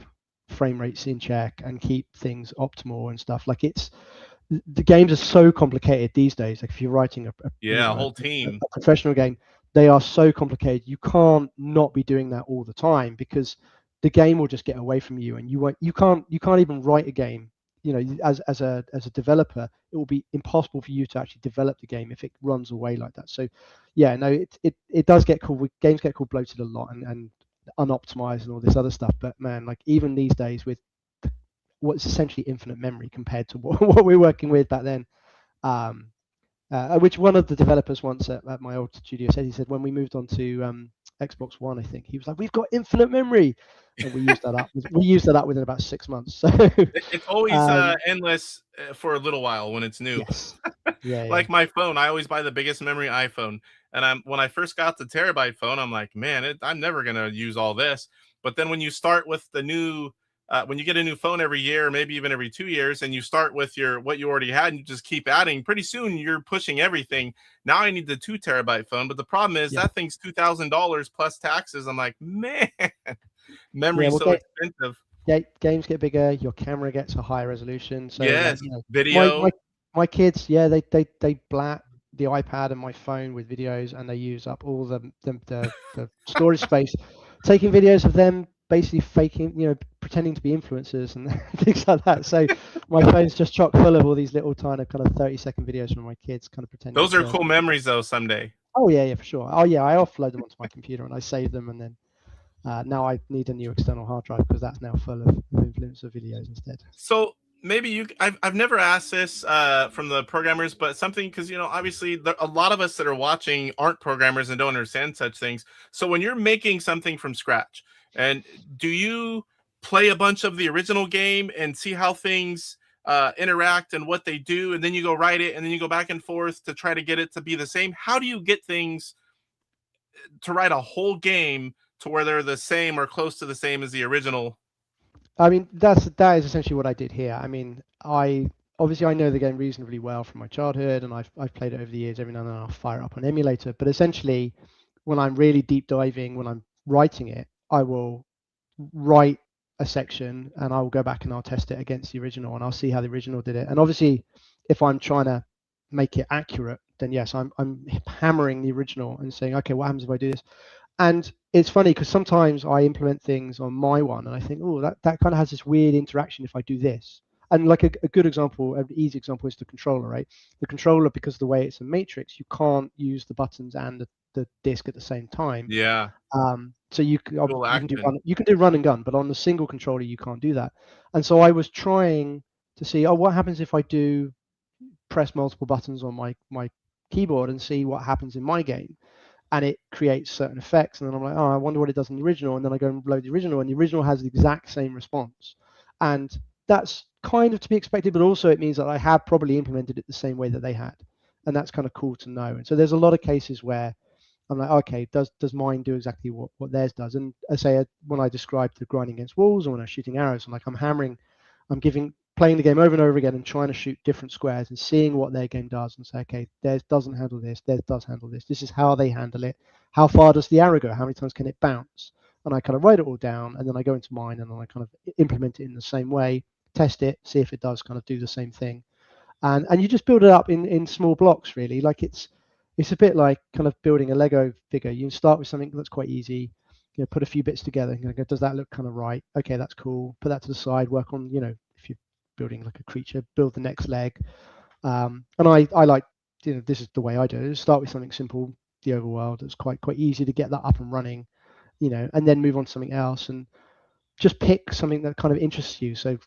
frame rates in check and keep things optimal and stuff. Like the games are so complicated these days. Like if you're writing a whole team, a professional game, they are so complicated. You can't not be doing that all the time because the game will just get away from you, and you can't even write a game. As a developer, it will be impossible for you to actually develop the game if it runs away like that. So, yeah, no, it does get called, games get called bloated a lot and unoptimized and all this other stuff. But man, like even these days with what's essentially infinite memory compared to what we were working with back then. Which one of the developers once at my old studio said, he said when we moved on to Xbox One, I think he was like, "We've got infinite memory," and we used that up. We used that up within about 6 months. So it's always endless for a little while when it's new. Yes. Yeah, like my phone, I always buy the biggest memory iPhone, and when I first got the terabyte phone, I'm like, man, I'm never gonna use all this. But then when you start with the new when you get a new phone every year, maybe even every 2 years, and you start with what you already had and you just keep adding, pretty soon you're pushing everything. Now I need the 2 terabyte phone, but the problem is that thing's $2,000 plus taxes. I'm like, man, memory's so expensive. Yeah, games get bigger, your camera gets a higher resolution. So video. My kids, they blat the iPad and my phone with videos, and they use up all the storage space, taking videos of them basically faking, pretending to be influencers and things like that. So my phone's just chock full of all these little tiny kind of 30-second videos from my kids kind of pretending. Those are cool memories though someday. Oh yeah, for sure. Oh yeah, I offload them onto my computer and I save them, and then now I need a new external hard drive because that's now full of influencer videos instead. So maybe I've never asked this from the programmers, but something, because obviously a lot of us that are watching aren't programmers and don't understand such things. So when you're making something from scratch, and do you play a bunch of the original game and see how things interact and what they do, and then you go write it, and then you go back and forth to try to get it to be the same? How do you get things to write a whole game to where they're the same or close to the same as the original? I mean, that is essentially what I did here. I mean, I know the game reasonably well from my childhood, and I've played it over the years. Every now and then I'll fire it up on emulator. But essentially, when I'm really deep diving, when I'm writing it, I will write a section and I will go back and I'll test it against the original, and I'll see how the original did it. And obviously, if I'm trying to make it accurate, then yes, I'm hammering the original and saying, okay, what happens if I do this? And it's funny because sometimes I implement things on my one and I think, oh, that kind of has this weird interaction if I do this. And like a good example, an easy example is the controller, right? The controller, because of the way it's a matrix, you can't use the buttons and the disk at the same time. Yeah. So you can do run and gun, but on the single controller you can't do that. And so I was trying to see, what happens if I do press multiple buttons on my keyboard and see what happens in my game. And it creates certain effects, and then I'm like, I wonder what it does in the original, and then I go and load the original, and the original has the exact same response. And that's kind of to be expected, but also it means that I have probably implemented it the same way that they had, and that's kind of cool to know. And so there's a lot of cases where I'm like, okay, does mine do exactly what theirs does? And I say when I described the grinding against walls, or when I'm shooting arrows, I'm like, playing the game over and over again and trying to shoot different squares and seeing what their game does and say, okay, theirs doesn't handle this, theirs does handle this. This is how they handle it. How far does the arrow go? How many times can it bounce? And I kind of write it all down, and then I go into mine and then I kind of implement it in the same way, test it, see if it does kind of do the same thing. And you just build it up in small blocks, really. Like it's a bit like kind of building a Lego figure. You start with something that's quite easy, put a few bits together. Go, does that look kind of right? Okay, that's cool. Put that to the side, work on, if you building like a creature, build the next leg. And I like, this is the way I do it. Start with something simple, the overworld. It's quite easy to get that up and running, and then move on to something else and just pick something that kind of interests you. So,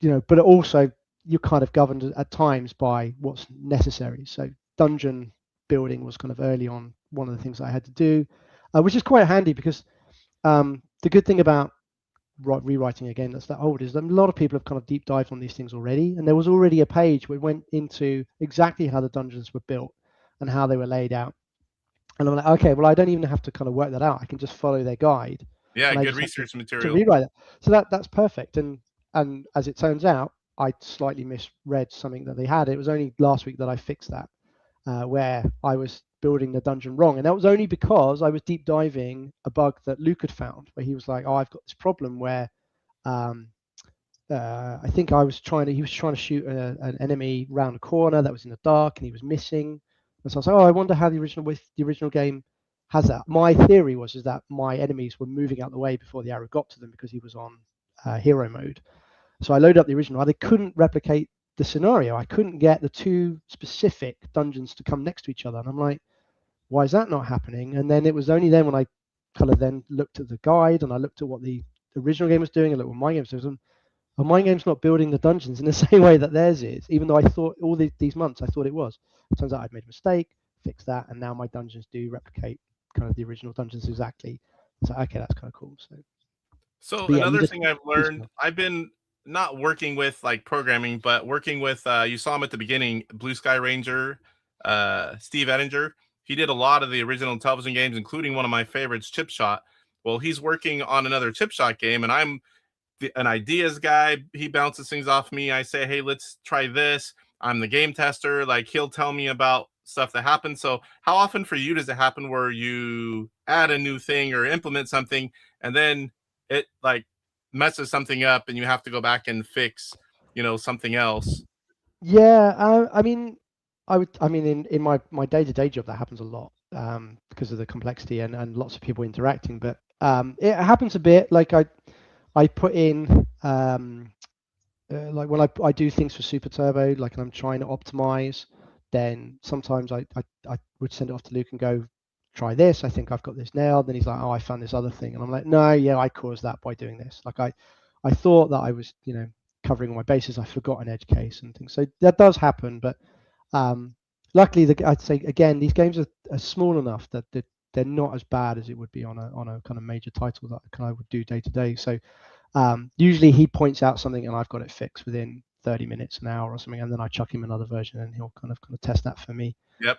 but also you're kind of governed at times by what's necessary. So dungeon building was kind of early on one of the things I had to do, which is quite handy because the good thing about rewriting again that's that old is that a lot of people have kind of deep dived on these things already, and there was already a page where it went into exactly how the dungeons were built and how they were laid out, and I'm like, okay, well, I don't even have to kind of work that out. I can just follow their guide. Yeah, good research material to rewrite it. So that's perfect. And as it turns out, I slightly misread something that they had. It was only last week that I fixed that, where I was building the dungeon wrong, and that was only because I was deep diving a bug that Luke had found, where he was like, I've got this problem where I think he was trying to shoot an enemy round a corner that was in the dark, and he was missing. And so I was like, I wonder how the original game has that. My theory is that my enemies were moving out the way before the arrow got to them because he was on hero mode. So I loaded up the original. I couldn't replicate the scenario. I couldn't get the two specific dungeons to come next to each other, and I'm like, why is that not happening? And then it was only then when I kind of then looked at the guide and I looked at what the original game was doing and looked at what my game was doing. And my game's not building the dungeons in the same way that theirs is, even though I thought all these months I thought it was. It turns out I'd made a mistake, fixed that, and now my dungeons do replicate kind of the original dungeons exactly. So okay, that's kind of cool. So another thing I've learned, I've been not working with like programming, but working with you saw him at the beginning, Blue Sky Ranger, Steve Ettinger. He did a lot of the original Intellivision games, including one of my favorites, Chip Shot. Well, he's working on another Chip Shot game, and I'm an ideas guy. He bounces things off me. I say, hey, let's try this. I'm the game tester. Like, he'll tell me about stuff that happens. So how often for you does it happen where you add a new thing or implement something, and then it like messes something up and you have to go back and fix, something else? Yeah, I mean, in my day-to-day job, that happens a lot because of the complexity and lots of people interacting. But it happens a bit. Like I put in like when I do things for Super Turbo, like I'm trying to optimize then sometimes I would send it off to Luke and go, try this. I think I've got this nailed. Then he's like, oh, I found this other thing, and I'm like, no, yeah, I caused that by doing this. Like I thought that I was, covering all my bases. I forgot an edge case and things. So that does happen, but luckily, I'd say again, these games are small enough that they're not as bad as it would be on a kind of major title that I would do day to day. So usually he points out something and I've got it fixed within 30 minutes, an hour or something, and then I chuck him another version and he'll kind of test that for me. Yep.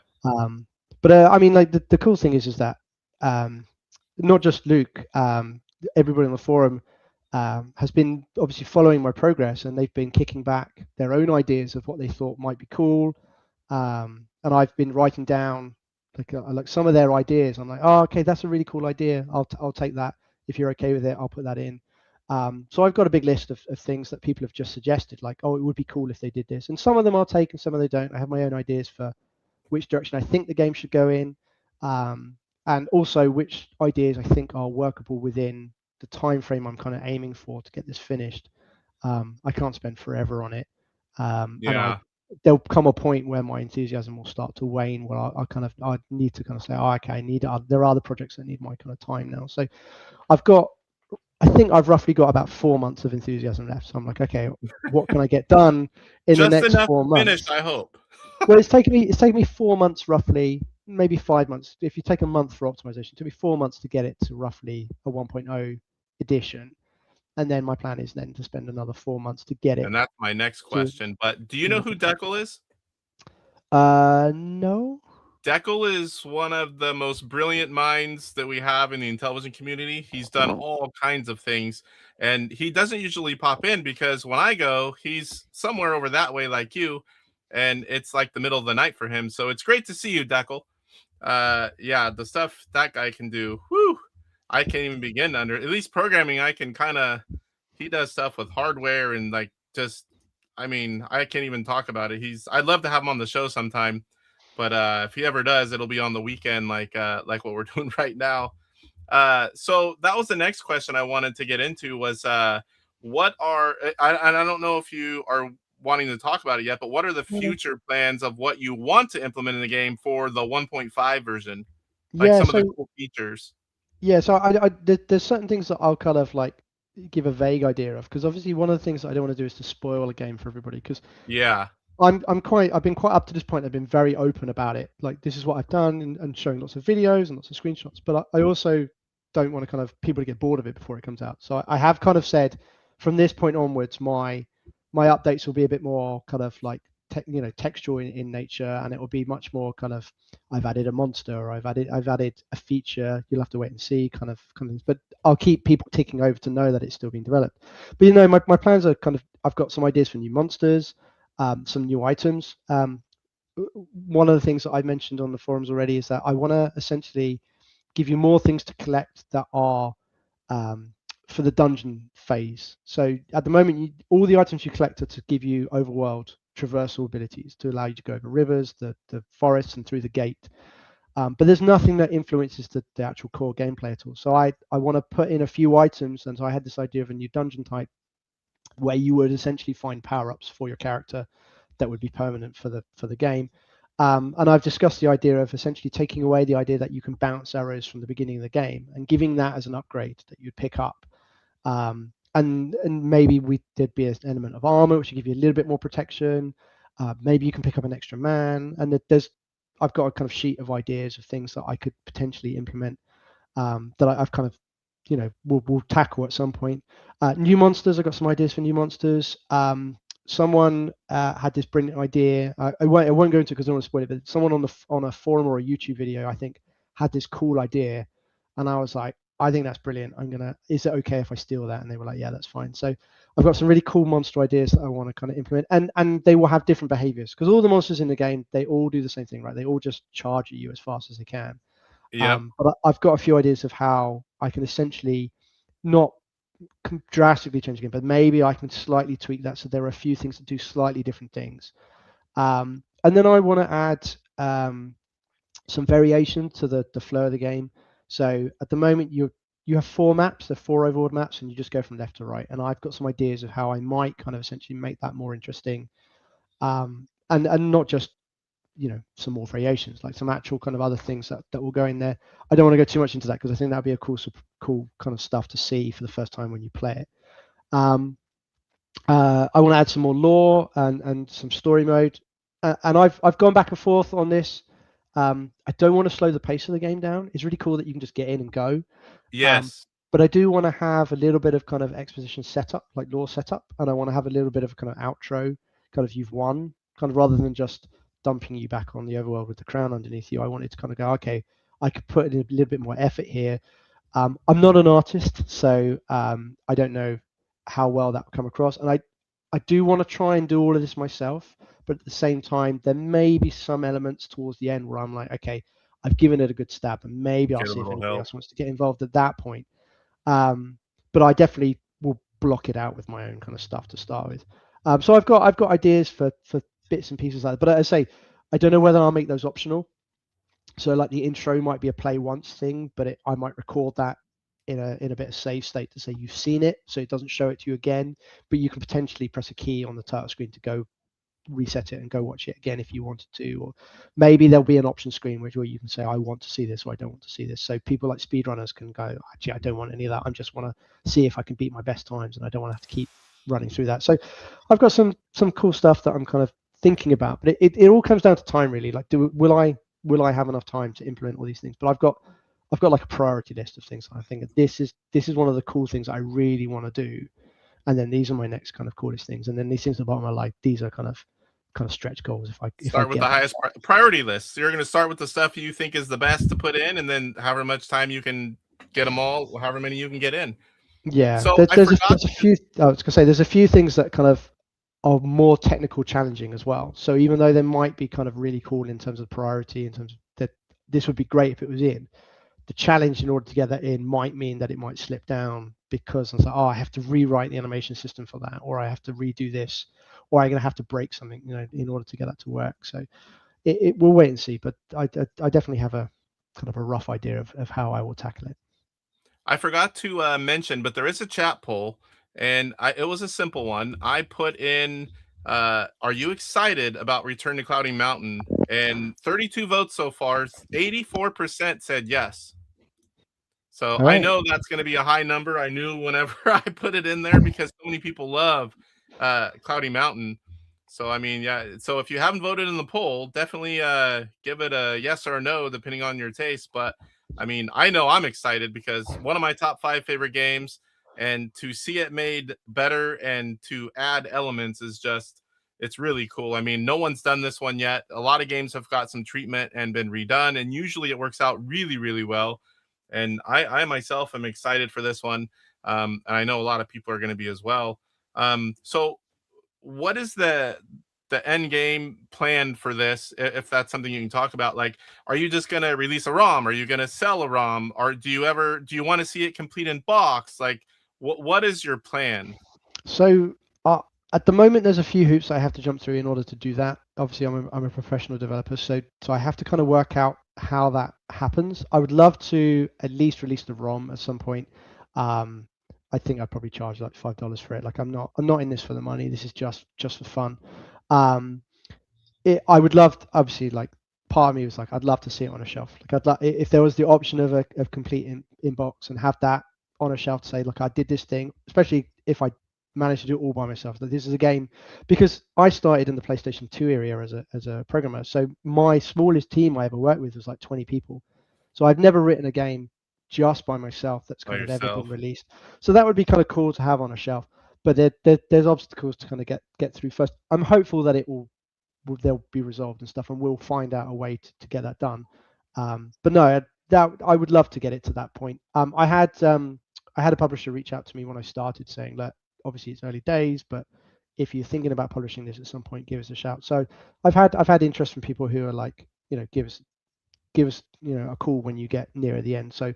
But I mean, like the cool thing is that not just Luke, everybody on the forum has been obviously following my progress, and they've been kicking back their own ideas of what they thought might be cool. And I've been writing down like some of their ideas. I'm like, oh, okay, that's a really cool idea. I'll take that. If you're okay with it, I'll put that in. So I've got a big list of things that people have just suggested, like, oh, it would be cool if they did this. And some of them I'll take and some of them don't. I have my own ideas for which direction I think the game should go in, and also which ideas I think are workable within the time frame I'm kind of aiming for to get this finished. I can't spend forever on it. And there'll come a point where my enthusiasm will start to wane, where I need to kind of say, oh, okay, there are other projects that need my kind of time now. So I think I've roughly got about 4 months of enthusiasm left. So I'm like, okay, what can I get done in the next 4 months? Finished, I hope. Well, it's taken me 4 months roughly, maybe 5 months. If you take a month for optimization, it took me 4 months to get it to roughly a 1.0 edition. And then my plan is then to spend another 4 months to get it. And that's my next question. But do you know who Deckel is? No. Deckel is one of the most brilliant minds that we have in the Intellivision community. He's done all kinds of things, and he doesn't usually pop in because when I go, he's somewhere over that way like you, and it's like the middle of the night for him. So it's great to see you, Deckel. Yeah, the stuff that guy can do, whew, I can't even begin to at least programming. I can he does stuff with hardware and I can't even talk about it. I'd love to have him on the show sometime. But if he ever does, it'll be on the weekend, like what we're doing right now. So that was the next question I wanted to get into was what are I don't know if you are wanting to talk about it yet, but what are the future plans of what you want to implement in the game for the 1.5 version? Like some of the cool features. Yeah, so there's certain things that I'll kind of like give a vague idea of, because obviously one of the things that I don't want to do is to spoil a game for everybody, because I've been quite up to this point. I've been very open about it. Like, this is what I've done, and showing lots of videos and lots of screenshots. But I also don't want to kind of people to get bored of it before it comes out. So I have kind of said from this point onwards, my updates will be a bit more kind of like textual in nature, and it will be much more kind of, I've added a monster, or I've added a feature. You'll have to wait and see kind of things. But I'll keep people ticking over to know that it's still being developed. But my plans are kind of, I've got some ideas for new monsters. Some new items. One of the things that I mentioned on the forums already is that I want to essentially give you more things to collect that are for the dungeon phase. So at the moment, all the items you collect are to give you overworld traversal abilities, to allow you to go over rivers, the forests, and through the gate. But there's nothing that influences the actual core gameplay at all. So I want to put in a few items, and so I had this idea of a new dungeon type where you would essentially find power-ups for your character that would be permanent for the game. And I've discussed the idea of essentially taking away the idea that you can bounce arrows from the beginning of the game and giving that as an upgrade that you'd pick up. And maybe there'd be an element of armor, which would give you a little bit more protection. Maybe you can pick up an extra man. And I've got a kind of sheet of ideas of things that I could potentially implement that I've kind of, we'll tackle at some point. New monsters, I've got some ideas for new monsters. Someone had this brilliant idea. I won't go into it because I don't want to spoil it, but someone on a forum or a YouTube video, I think, had this cool idea. And I was like, I think that's brilliant. Is it okay if I steal that? And they were like, yeah, that's fine. So I've got some really cool monster ideas that I want to kind of implement. And they will have different behaviors, because all the monsters in the game, they all do the same thing, right? They all just charge at you as fast as they can. Yeah. But I've got a few ideas of how I can essentially not drastically change the game, but maybe I can slightly tweak that so there are a few things that do slightly different things. And then I want to add some variation to the flow of the game. So at the moment you have 4 maps, they're 4 overworld maps, and you just go from left to right. And I've got some ideas of how I might kind of essentially make that more interesting, and not just some more variations, like some actual kind of other things that will go in there. I don't want to go too much into that because I think that'd be a cool kind of stuff to see for the first time when you play it. I want to add some more lore and some story mode, and I've gone back and forth on this. I don't want to slow the pace of the game down. It's really cool that you can just get in and go. Yes. But I do want to have a little bit of kind of exposition setup, like lore setup, and I want to have a little bit of a kind of outro, kind of you've won, kind of rather than just dumping you back on the overworld with the crown underneath you. I wanted to kind of go, okay, I could put in a little bit more effort here. I'm not an artist, so I don't know how well that will come across, and I do want to try and do all of this myself, but at the same time, there may be some elements towards the end where I'm like, okay, I've given it a good stab, and maybe I'll see if anybody else wants to get involved at that point. But I definitely will block it out with my own kind of stuff to start with. So I've got ideas for bits and pieces like that. But as I say, I don't know whether I'll make those optional. So like the intro might be a play once thing, but I might record that in a bit of save state to say you've seen it, so it doesn't show it to you again. But you can potentially press a key on the title screen to go reset it and go watch it again if you wanted to, or maybe there'll be an option screen where you can say I want to see this or I don't want to see this, so people like speedrunners can go, actually I don't want any of that, I just want to see if I can beat my best times and I don't want to have to keep running through that. So I've got some cool stuff that I'm kind of thinking about, but it all comes down to time really, like will I have enough time to implement all these things. But I've got like a priority list of things. I think that this is one of the cool things I really want to do, and then these are my next kind of coolest things, and then these things at the bottom are like, these are kind of stretch goals. If I start with the highest priority list, so you're going to start with the stuff you think is the best to put in, and then however much time you can get them all, however many you can get in. Yeah, so there's a few. I was going to say there's a few things that kind of are more technical challenging as well. So even though they might be kind of really cool in terms of priority, in terms of that this would be great if it was in, the challenge in order to get that in might mean that it might slip down because it's like, oh, I have to rewrite the animation system for that, or I have to redo this, or I'm going to have to break something, in order to get that to work. So we'll wait and see, but I definitely have a kind of a rough idea of how I will tackle it. I forgot to mention, but there is a chat poll, and it was a simple one. I put in, are you excited about Return to Cloudy Mountain? And 32 votes so far, 84% said yes. So right. I know that's going to be a high number. I knew whenever I put it in there because so many people love Cloudy Mountain. So, I mean, yeah. So if you haven't voted in the poll, definitely give it a yes or a no, depending on your taste. But I mean, I know I'm excited because one of my top 5 favorite games, and to see it made better and to add elements is just, it's really cool. I mean, no one's done this one yet. A lot of games have got some treatment and been redone, and usually it works out really, really well. And I myself am excited for this one. And I know a lot of people are going to be as well. So what is the end game plan for this, if that's something you can talk about? Like, are you just going to release a ROM? Are you going to sell a ROM? Or do you want to see it complete in box? Like, what is your plan? So at the moment, there's a few hoops I have to jump through in order to do that. Obviously, I'm a professional developer, so I have to kind of work out how that happens. I would love to at least release the ROM at some point. I think I'd probably charge like $5 for it. Like I'm not in this for the money. This is just for fun. I would love to, obviously, like part of me was like, I'd love to see it on a shelf. Like I'd like if there was the option of a complete inbox and have that on a shelf to say, look, I did this thing, especially if I managed to do it all by myself. That this is a game, because I started in the PlayStation 2 area as a programmer. So my smallest team I ever worked with was like 20 people. So I've never written a game just by myself that's kind of ever been released. So that would be kind of cool to have on a shelf. But there's obstacles to kind of get through first. I'm hopeful that they'll be resolved and stuff, and we'll find out a way to get that done. But no, that I would love to get it to that point. I had a publisher reach out to me when I started saying that obviously it's early days, but if you're thinking about publishing this at some point, give us a shout. So I've had interest from people who are like, give us a call when you get nearer the end. So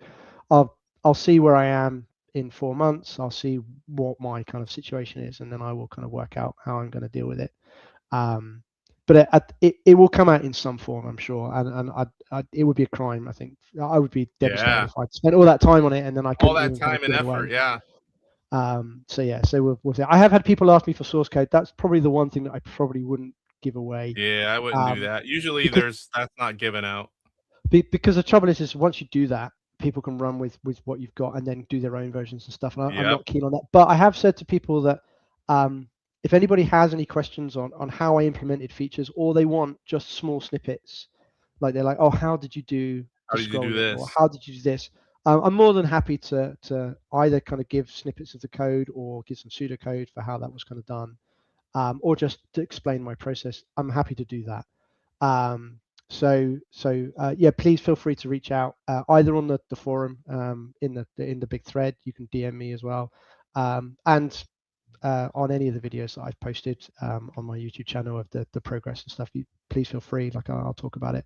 I'll see where I am in 4 months. I'll see what my kind of situation is, and then I will kind of work out how I'm going to deal with it. But it will come out in some form, I'm sure, and it would be a crime. I think I would be devastated if I'd spent all that time on it and then I couldn't. All that time and effort, yeah. So we'll see. I have had people ask me for source code. That's probably the one thing that I probably wouldn't give away. Yeah, I wouldn't do that. Usually that's not given out. Because the trouble is once you do that, people can run with what you've got and then do their own versions and stuff. And I'm not keen on that. But I have said to people that if anybody has any questions on how I implemented features, or they want just small snippets, like they're like, oh, how did you do this? Or how did you do this? I'm more than happy to either kind of give snippets of the code or give some pseudocode for how that was kind of done, or just to explain my process. I'm happy to do that. Yeah, please feel free to reach out either on the forum in the big thread. You can DM me as well, and on any of the videos that I've posted on my YouTube channel of the progress and stuff. Please feel free. Like I'll talk about it.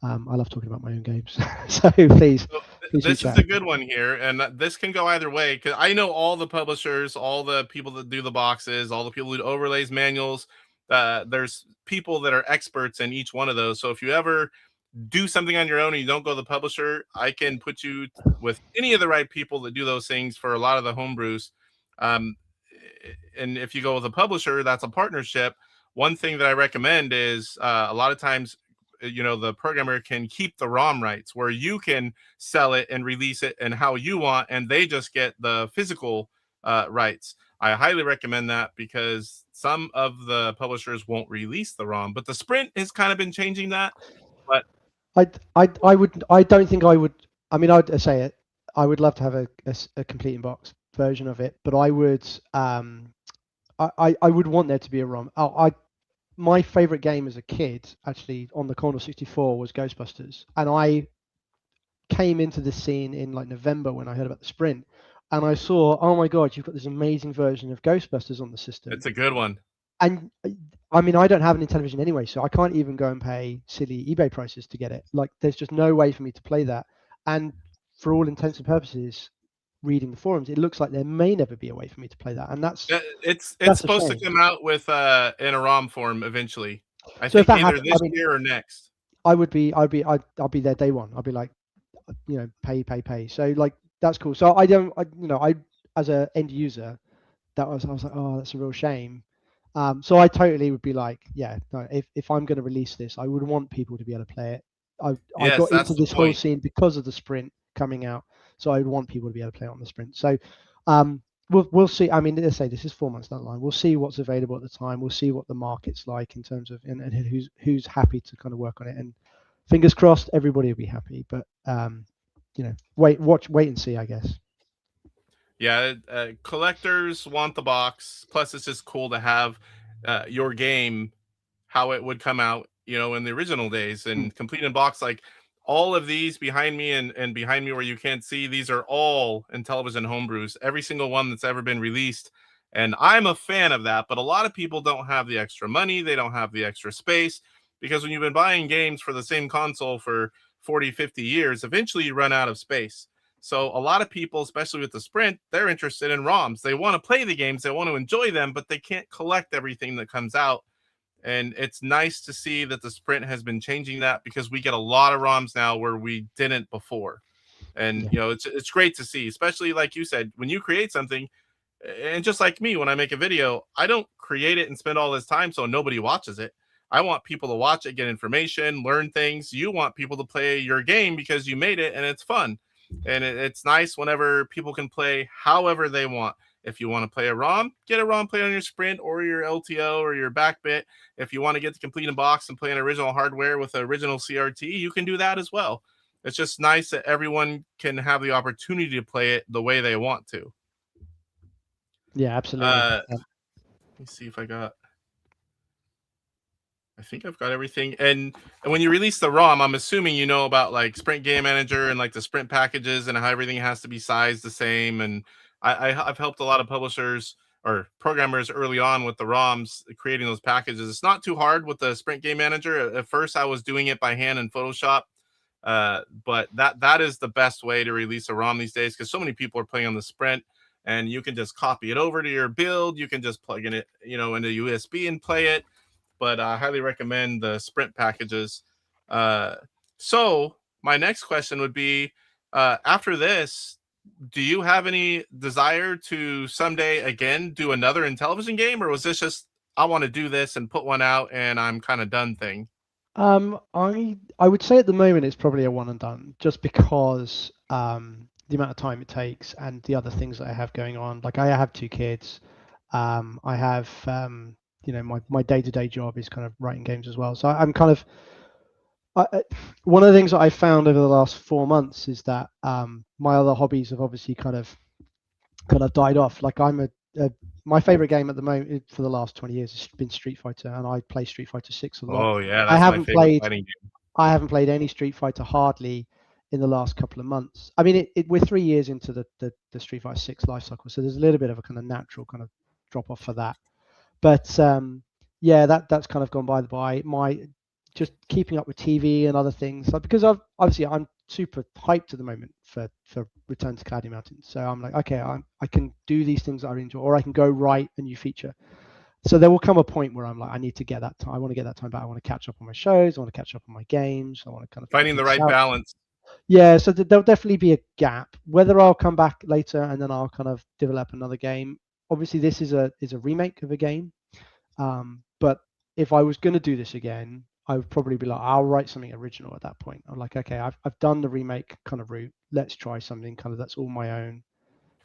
I love talking about my own games, so please. This is a good one here, and this can go either way, because I know all the publishers, all the people that do the boxes, all the people who do overlays, manuals. There's people that are experts in each one of those. So if you ever do something on your own and you don't go to the publisher, I can put you with any of the right people that do those things for a lot of the homebrews. And if you go with a publisher, that's a partnership. One thing that I recommend is a lot of times, the programmer can keep the ROM rights where you can sell it and release it and how you want, and they just get the physical rights. I highly recommend that because some of the publishers won't release the ROM, but the Sprint has kind of been changing that. But I don't think I would. I mean, I'd say it. I would love to have a complete in-box version of it, but I would I would want there to be a ROM. My favorite game as a kid, actually, on the Commodore 64 was Ghostbusters, and I came into the scene in like November when I heard about the Sprint, and I saw, oh my god, you've got this amazing version of Ghostbusters on the system. It's a good one. And I mean, I don't have an Intellivision anyway, so I can't even go and pay silly eBay prices to get it. Like, there's just no way for me to play that. And for all intents and purposes, reading the forums, it looks like there may never be a way for me to play that, and that's supposed to come out with in a ROM form eventually. I think either this year or next. I'll be there day one. I'll be like, pay. So like that's cool. So I as a end user, I was like, oh, that's a real shame. So I totally would be like, yeah, no, if I'm going to release this, I would want people to be able to play it. I got into this whole scene because of the Sprint coming out. So I would want people to be able to play on the Sprint. So we'll see. I mean, let's say this is 4 months down the line. We'll see what's available at the time. We'll see what the market's like in terms of and who's happy to kind of work on it. And fingers crossed, everybody will be happy. But wait and see, I guess. Yeah, collectors want the box. Plus, it's just cool to have your game how it would come out, in the original days and complete in box like. All of these behind me and behind me where you can't see, these are all Intellivision homebrews, every single one that's ever been released. And I'm a fan of that, but a lot of people don't have the extra money. They don't have the extra space because when you've been buying games for the same console for 40, 50 years, eventually you run out of space. So a lot of people, especially with the Sprint, they're interested in ROMs. They want to play the games, they want to enjoy them, but they can't collect everything that comes out. And it's nice to see that the Sprint has been changing that because we get a lot of ROMs now where we didn't before. And, it's great to see, especially like you said, when you create something, and just like me, when I make a video, I don't create it and spend all this time so nobody watches it. I want people to watch it, get information, learn things. You want people to play your game because you made it and it's fun. And it's nice whenever people can play however they want. If you want to play a ROM, get a ROM play on your Sprint or your LTO or your backbit. If you want to get the complete in box and play an original hardware with the original CRT, you can do that as well. It's just nice that everyone can have the opportunity to play it the way they want to. Yeah, absolutely. Let me see if I think I've got everything. And when you release the ROM, I'm assuming you know about like Sprint Game Manager and like the Sprint packages and how everything has to be sized the same. And I've helped a lot of publishers or programmers early on with the ROMs, creating those packages. It's not too hard with the Sprint Game Manager. At first, I was doing it by hand in Photoshop, but that is the best way to release a ROM these days because so many people are playing on the Sprint, and you can just copy it over to your build. You can just plug in it, into USB and play it. But I highly recommend the Sprint packages. So my next question would be, after this, do you have any desire to someday again do another Intellivision game, or was this just I want to do this and put one out and I'm kind of done thing? I would say at the moment it's probably a one and done, just because the amount of time it takes and the other things that I have going on. Like I have 2 kids. I have my day-to-day job is kind of writing games as well. So I'm kind of one of the things that I found over the last 4 months is that my other hobbies have obviously kind of died off. Like my favorite game at the moment for the last 20 years has been Street Fighter, and I play Street Fighter 6 a lot. Oh yeah, I that's haven't my favorite played fighting game. I haven't played any Street Fighter hardly in the last couple of months. I mean, we're 3 years into the Street Fighter 6 life cycle, so there's a little bit of a kind of natural kind of drop off for that. But yeah, that's kind of gone by the by. My just keeping up with TV and other things, like, because I'm super hyped at the moment for Return to Cloudy Mountains. So I'm like, okay, I can do these things that I enjoy, or I can go write a new feature. So there will come a point where I'm like, I need to get that time. I want to get that time back. I want to catch up on my shows. I want to catch up on my games. I want to kind of Finding the right balance. Yeah, so there'll definitely be a gap. Whether I'll come back later and then I'll kind of develop another game. Obviously, this is a remake of a game. But if I was going to do this again, I would probably be like, I'll write something original at that point. I'm like, okay, I've done the remake kind of route. Let's try something kind of that's all my own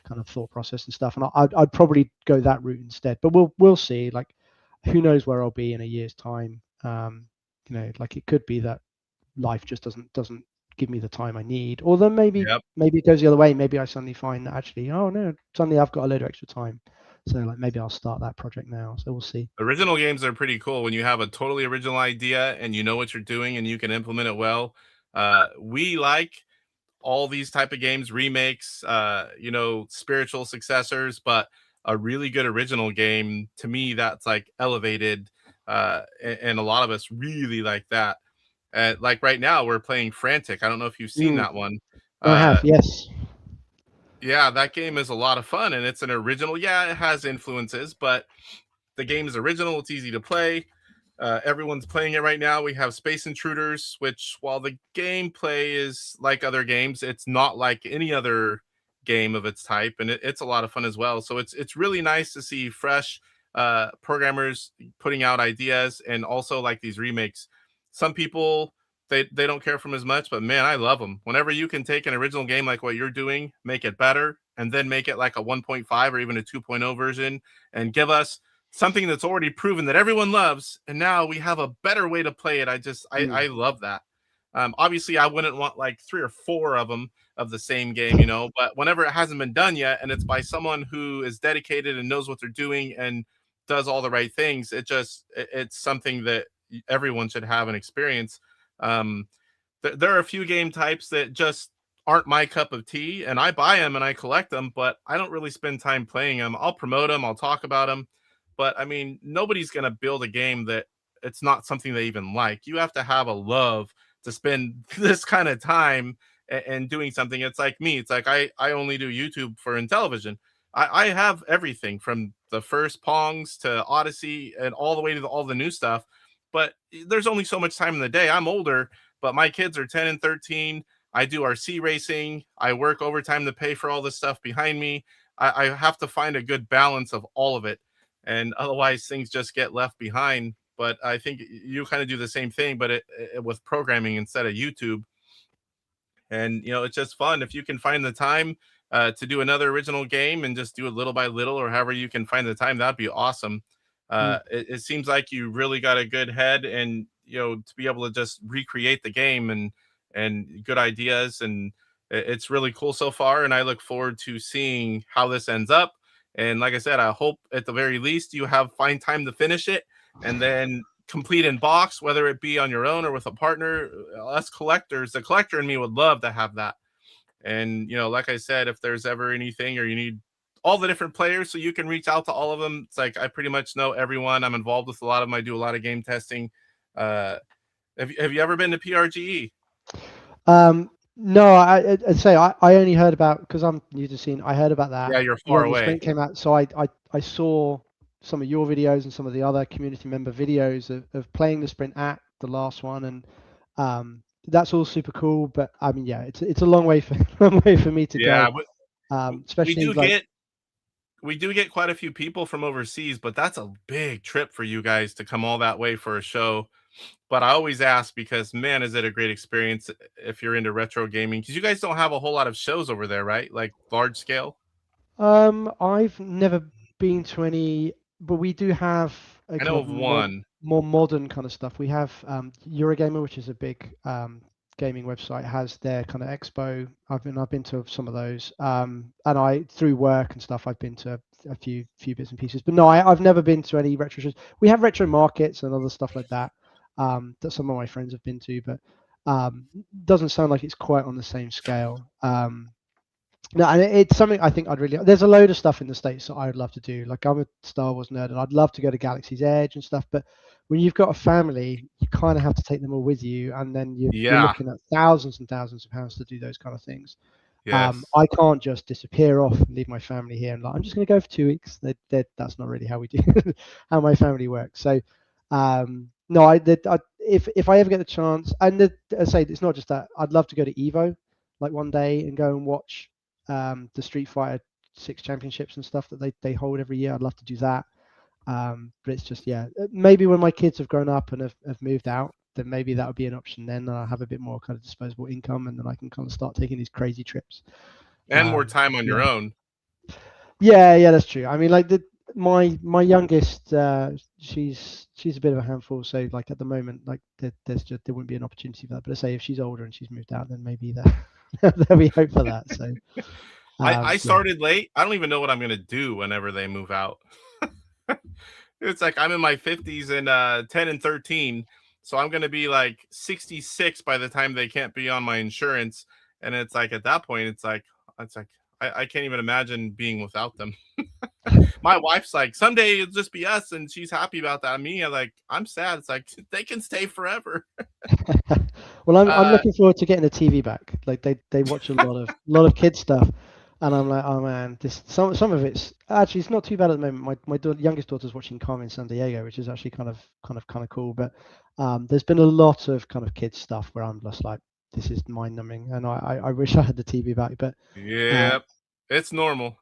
kind of thought process and stuff. And I'd probably go that route instead. But we'll see. Like, who knows where I'll be in a year's time? Like it could be that life just doesn't give me the time I need, or then maybe it goes the other way. Maybe I suddenly find that actually, oh no, suddenly I've got a load of extra time. So like maybe I'll start that project now. So we'll see. Original games are pretty cool when you have a totally original idea and you know what you're doing and you can implement it well. We like all these type of games, remakes, spiritual successors, but a really good original game, to me, that's like elevated. And a lot of us really like that. Like right now, we're playing Frantic. I don't know if you've seen that one. I have, yes. Yeah, that game is a lot of fun, and it's an original. Yeah, it has influences, but the game is original. It's easy to play. Everyone's playing it right now. We have Space Intruders, which, while the gameplay is like other games, it's not like any other game of its type, and it's a lot of fun as well. So it's really nice to see fresh programmers putting out ideas, and also like these remakes. Some people they don't care for them as much, but man, I love them. Whenever you can take an original game like what you're doing, make it better, and then make it like a 1.5 or even a 2.0 version, and give us something that's already proven that everyone loves, and now we have a better way to play it. I love that. Obviously, I wouldn't want like 3 or 4 of them of the same game, but whenever it hasn't been done yet, and it's by someone who is dedicated and knows what they're doing and does all the right things, it's something that everyone should have an experience. There are a few game types that just aren't my cup of tea, and I buy them and I collect them, but I don't really spend time playing them. I'll promote them, I'll talk about them, but I mean, nobody's going to build a game that it's not something they even like. You have to have a love to spend this kind of time and doing something. It's like me. It's like I only do YouTube for Intellivision. I have everything from the first Pongs to Odyssey and all the way to all the new stuff. But there's only so much time in the day. I'm older, but my kids are 10 and 13. I do RC racing. I work overtime to pay for all this stuff behind me. I have to find a good balance of all of it. And otherwise things just get left behind. But I think you kind of do the same thing, but it with programming instead of YouTube. And, it's just fun. If you can find the time to do another original game and just do it little by little, or however you can find the time, that'd be awesome. It seems like you really got a good head, and to be able to just recreate the game and good ideas, and it's really cool so far. And I look forward to seeing how this ends up. And like I said, I hope at the very least you find time to finish it and then complete in box, whether it be on your own or with a partner. Us collectors, the collector in me would love to have that. And like I said, if there's ever anything, or you need all the different players so you can reach out to all of them. It's like I pretty much know everyone. I'm involved with a lot of them. I do a lot of game testing. Have you ever been to PRGE? No, I'd say I only heard about, because I'm new to scene. I heard about that. Yeah, you're far away. Sprint came out, so I saw some of your videos and some of the other community member videos of playing the sprint at the last one, and that's all super cool. But I mean, yeah, it's a long way for me to go. But Especially we do get quite a few people from overseas, but that's a big trip for you guys to come all that way for a show. But I always ask because, man, is it a great experience if you're into retro gaming? Because you guys don't have a whole lot of shows over there, right? Like large scale. I've never been to any, but we do have a I kind know of of one. more modern kind of stuff. We have Eurogamer, which is a big gaming website, has their kind of expo. I've been to some of those, and I through work and stuff I've been to a few bits and pieces. But no, I've never been to any retro shows. We have retro markets and other stuff like that that some of my friends have been to, but doesn't sound like it's quite on the same scale. No, and it's something I think I'd really. There's a load of stuff in the States that I would love to do. Like, I'm a Star Wars nerd, and I'd love to go to Galaxy's Edge and stuff. But when you've got a family, you kind of have to take them all with you, and then you're looking at thousands and thousands of pounds to do those kind of things. Yes. I can't just disappear off and leave my family here and like, I'm just going to go for 2 weeks. That's not really how we do how my family works. So no, if I ever get the chance, and I say it's not just that. I'd love to go to Evo like one day and go and watch the Street Fighter 6 championships and stuff that they hold every year. I'd love to do that. But it's just, maybe when my kids have grown up and have moved out, then maybe that would be an option then. I'll have a bit more kind of disposable income, and then I can kind of start taking these crazy trips. And more time on your own. Yeah, that's true. I mean, like my youngest, she's a bit of a handful. So like at the moment, like there wouldn't be an opportunity for that. But I say if she's older and she's moved out, then maybe there'll be hope for that. So I started late. I don't even know what I'm gonna do whenever they move out. It's like I'm in my 50s and 10 and 13, so I'm gonna be like 66 by the time they can't be on my insurance. And it's like at that point, it's like I can't even imagine being without them. My wife's like, someday it'll just be us, and she's happy about that. Me, I'm sad. It's like they can stay forever. Well, I'm looking forward to getting the TV back. Like they watch a lot of kids stuff, and I'm like, oh man, this some of it's actually it's not too bad at the moment. My youngest daughter's watching Carmen Sandiego, which is actually kind of cool. But there's been a lot of kind of kids stuff where I'm just like, this is mind numbing, and I wish I had the TV back. But yeah, it's normal.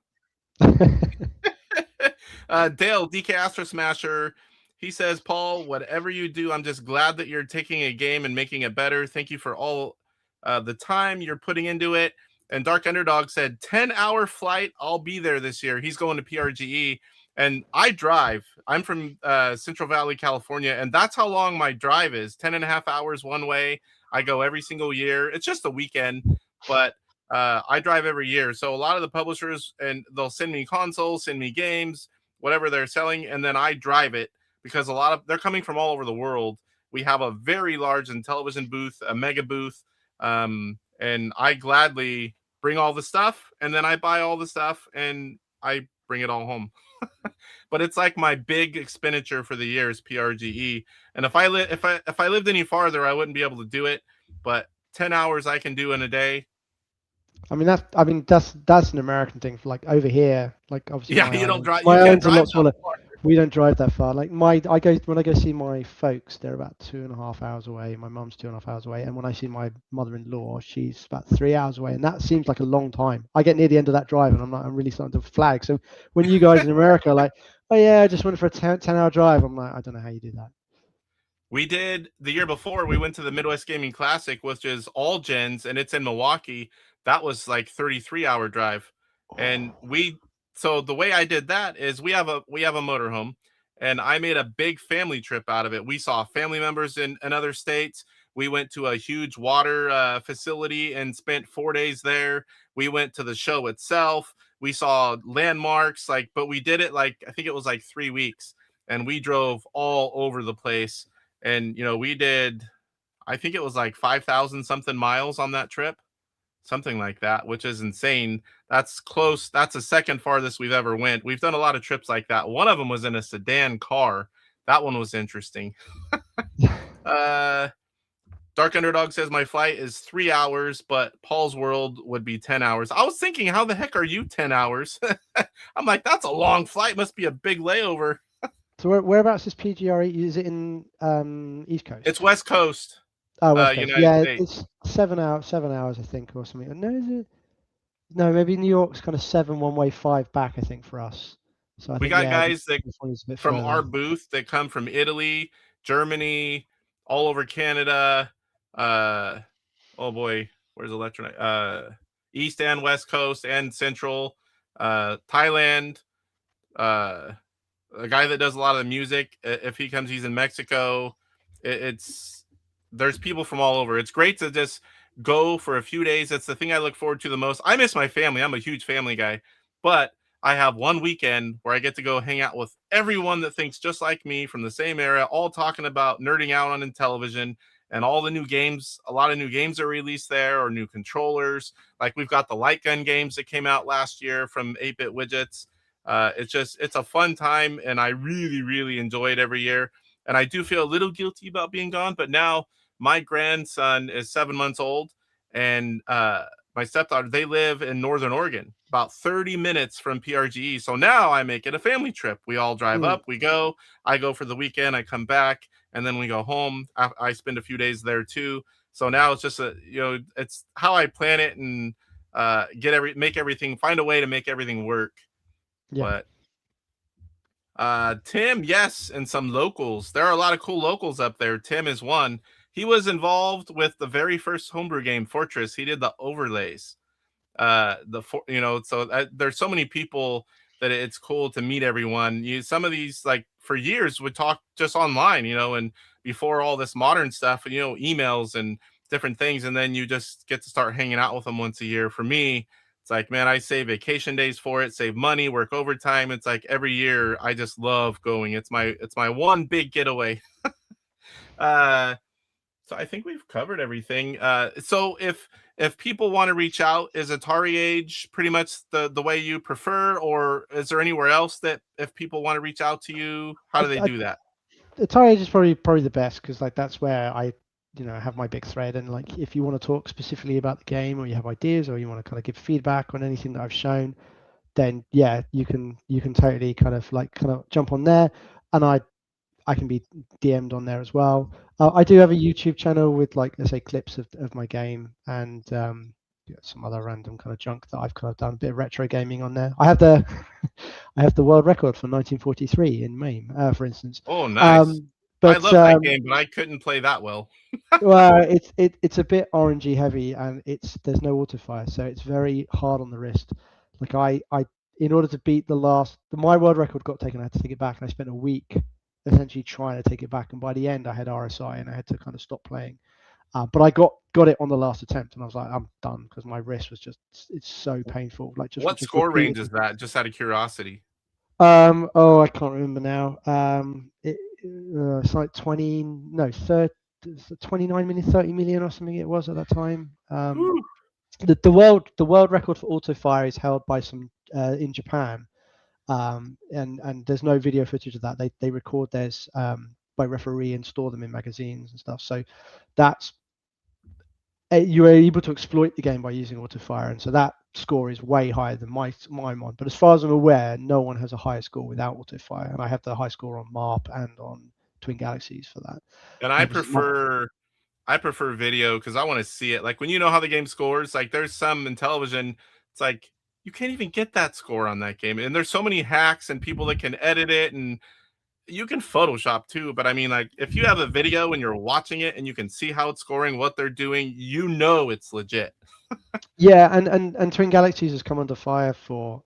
Dale, DK Astro Smasher, he says, Paul, whatever you do, I'm just glad that you're taking a game and making it better. Thank you for all the time you're putting into it. And Dark Underdog said, 10-hour flight. I'll be there this year. He's going to PRGE. And I drive. I'm from Central Valley, California. And that's how long my drive is. 10.5 hours one way. I go every single year. It's just a weekend. But I drive every year. So a lot of the publishers, and they'll send me consoles, send me games, whatever they're selling, and then I drive it because they're coming from all over the world. We have a very large Intellivision booth, a mega booth, and I gladly bring all the stuff, and then I buy all the stuff, and I bring it all home. But it's like my big expenditure for the year is PRGE, and if I lived any farther, I wouldn't be able to do it. But 10 hours I can do in a day. I mean that's an American thing. For like over here, like obviously. Yeah, you don't drive. My island's a lot smaller. We don't drive that far. Like when I go see my folks, they're about 2.5 hours away. My mum's 2.5 hours away, and when I see my mother-in-law, she's about 3 hours away, and that seems like a long time. I get near the end of that drive, and I'm really starting to flag. So when you guys in America are like, oh yeah, I just went for a 10-hour drive, I'm like, I don't know how you do that. We did the year before. We went to the Midwest Gaming Classic, which is all gens, and it's in Milwaukee. That was like 33-hour drive, and so the way I did that is we have a motorhome, and I made a big family trip out of it. We saw family members in other states. We went to a huge water facility and spent 4 days there. We went to the show itself. We saw landmarks, but we did it I think it was 3 weeks, and we drove all over the place. And we did, I think it was 5,000 something miles on that trip. Something like that, which is insane. That's close. That's the second farthest we've ever went. We've done a lot of trips like that. One of them was in a sedan car. That one was interesting. Dark Underdog says my flight is 3 hours, but Paul's World would be 10 hours. I was thinking, how the heck are you 10 hours? I'm like, that's a long flight. Must be a big layover. So whereabouts is PGRE? Is it in East Coast? It's West Coast. Oh, West Coast. United Yeah, States. it's 7 hours, I think, or something. No, is it? No, maybe New York's kind of 7 one way, 5 back. I think for us. So I We think got guys that California's a bit from further. our booth that come from Italy, Germany, all over Canada. Oh boy, where's Electronite? East and West Coast and Central. Thailand. A guy that does a lot of the music. If he comes, he's in Mexico. There's people from all over. It's great to just go for a few days. That's the thing I look forward to the most. I miss my family. I'm a huge family guy, but I have one weekend where I get to go hang out with everyone that thinks just like me from the same era, all talking about nerding out on Intellivision and all the new games. A lot of new games are released there, or new controllers. Like we've got the light gun games that came out last year from 8-Bit Widgets. It's a fun time, and I really, really enjoy it every year. And I do feel a little guilty about being gone, but now my grandson is 7 months old, and my stepdaughter, they live in Northern Oregon, about 30 minutes from PRGE. So now I make it a family trip. We all drive up, we go, I go for the weekend, I come back, and then we go home. I spend a few days there too. So now it's just it's how I plan it, and find a way to make everything work. Yeah. But Tim, yes, and some locals. There are a lot of cool locals up there. Tim is one. He was involved with the very first homebrew game, Fortress. He did the overlays. There's so many people that it's cool to meet everyone. Some of these, like for years, would talk just online, and before all this modern stuff, emails and different things, and then you just get to start hanging out with them once a year. For me, it's like, man, I save vacation days for it, save money, work overtime. It's like every year I just love going. It's my one big getaway. So I think we've covered everything. So if people want to reach out, is AtariAge pretty much the way you prefer, or is there anywhere else that if people want to reach out to you, how do they do that? AtariAge is probably the best, because like that's where I have my big thread, and like if you want to talk specifically about the game, or you have ideas, or you want to kind of give feedback on anything that I've shown, then yeah, you can totally kind of jump on there, and I can be DM'd on there as well. I do have a YouTube channel with, like, let's say, clips of my game, and some other random kind of junk that I've kind of done, a bit of retro gaming on there. I have the world record for 1943 in MAME, for instance. Oh, nice. But I love that game, but I couldn't play that well. Well, it's a bit orangey heavy, and there's no auto fire, so it's very hard on the wrist. Like I in order to beat my world record got taken, I had to take it back, and I spent a week essentially trying to take it back, and by the end I had RSI and I had to kind of stop playing. But I got it on the last attempt, and I was like, I'm done, because my wrist was it's so painful. Like what score range is that? Just out of curiosity. I can't remember now. It's like 29 million, 30 million or something it was at that time. The world record for auto fire is held by some in Japan. And there's no video footage of that. They record theirs by referee and store them in magazines and stuff. So that's you are able to exploit the game by using auto fire, and so that score is way higher than my one. But as far as I'm aware, no one has a higher score without auto fire, and I have the high score on MARP and on Twin Galaxies for that. And I prefer video, because I want to see it. Like when you know how the game scores, like there's some in television, it's like you can't even get that score on that game. And there's so many hacks and people that can edit it, and you can Photoshop too. But I mean, like if you have a video and you're watching it and you can see how it's scoring, what they're doing, it's legit. Yeah, and Twin Galaxies has come under fire for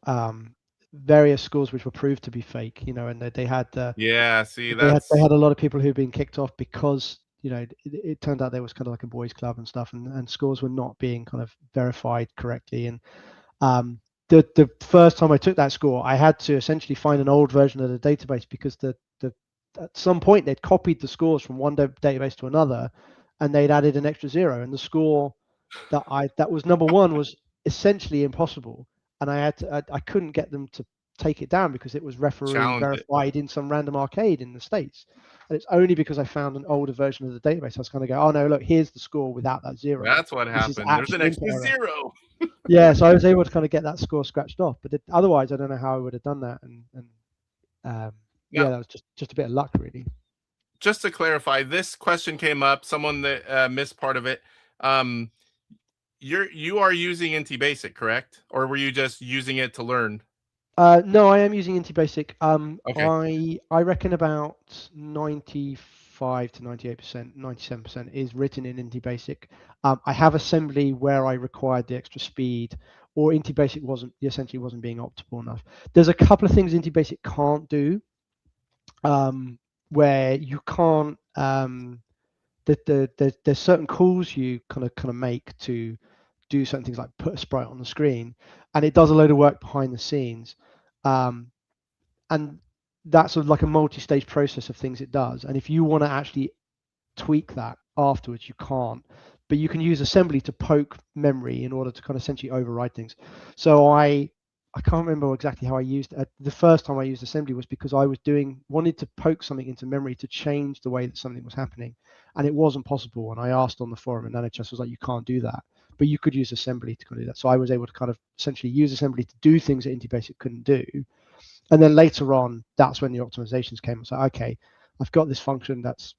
various scores which were proved to be fake, and they had they had a lot of people who've been kicked off because it turned out there was kind of like a boys club and stuff, and scores were not being kind of verified correctly. And the first time I took that score, I had to essentially find an old version of the database, because at some point they'd copied the scores from one database to another, and they'd added an extra 0, and the score that was number 1 was essentially impossible, and I couldn't get them to take it down because it was referee verified in some random arcade in the States. And it's only because I found an older version of the database I was kind of go, oh no, look, here's the score without that 0. That's what happened. There's an extra 0. Yeah, so I was able to kind of get that score scratched off, but otherwise I don't know how I would have done that. And that was just a bit of luck, really. Just to clarify, this question came up, someone that missed part of it. you are using NT Basic, correct? Or were you just using it to learn? No, I am using IntelliVisic. Okay. I reckon about 95 to 98%, 97% is written in IntelliVisic. I have assembly where I required the extra speed, or IntelliVisic essentially wasn't being optimal enough. There's a couple of things IntelliVisic can't do, where you can't. There's certain calls you kind of make to do certain things like put a sprite on the screen, and it does a load of work behind the scenes, and that's like a multi-stage process of things it does. And if you want to actually tweak that afterwards, you can't. But you can use assembly to poke memory in order to kind of essentially override things. So I can't remember exactly how I used it. The first time I used assembly was because I was wanted to poke something into memory to change the way that something was happening, and it wasn't possible. And I asked on the forum, and NHS was like, you can't do that, but you could use assembly to kind of do that. So I was able to kind of essentially use assembly to do things that IntelliVisic couldn't do. And then later on, that's when the optimizations came. I was like, okay, I've got this function that's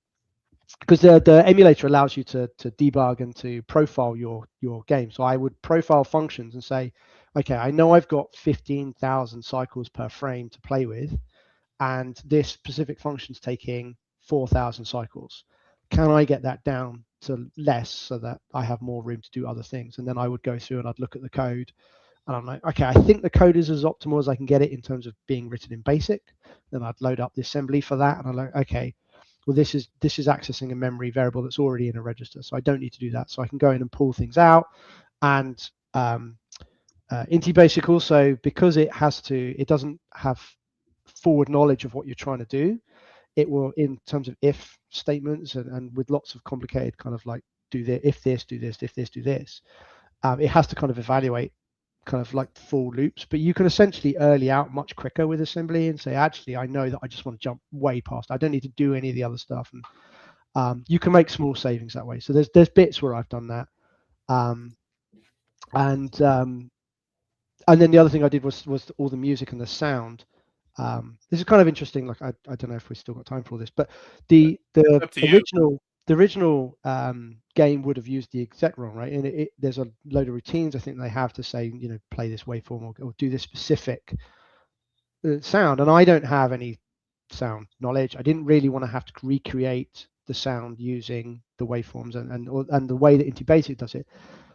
because the emulator allows you to debug and to profile your game. So I would profile functions and say, okay, I know I've got 15,000 cycles per frame to play with, and this specific function's taking 4,000 cycles. Can I get that down to less so that I have more room to do other things? And then I would go through and I'd look at the code, and I'm like, okay, I think the code is as optimal as I can get it in terms of being written in BASIC. Then I'd load up the assembly for that, and I'm like, okay, well, this is accessing a memory variable that's already in a register, so I don't need to do that. So I can go in and pull things out. And IntelliVisic also, because it doesn't have forward knowledge of what you're trying to do, it will, in terms of if statements and with lots of complicated kind of like do this, if this, do this, if this, do this, it has to kind of evaluate kind of like full loops. But you can essentially early out much quicker with assembly and say, actually, I know that I just want to jump way past. I don't need to do any of the other stuff. And you can make small savings that way. So there's bits where I've done that. And then the other thing I did was all the music and the sound. This is kind of interesting. Like I don't know if we've still got time for all this, but the original game would have used the exec wrong, right? And there's a load of routines I think they have to say, play this waveform or do this specific sound. And I don't have any sound knowledge. I didn't really want to have to recreate the sound using the waveforms and the way that IntelliVisic does it.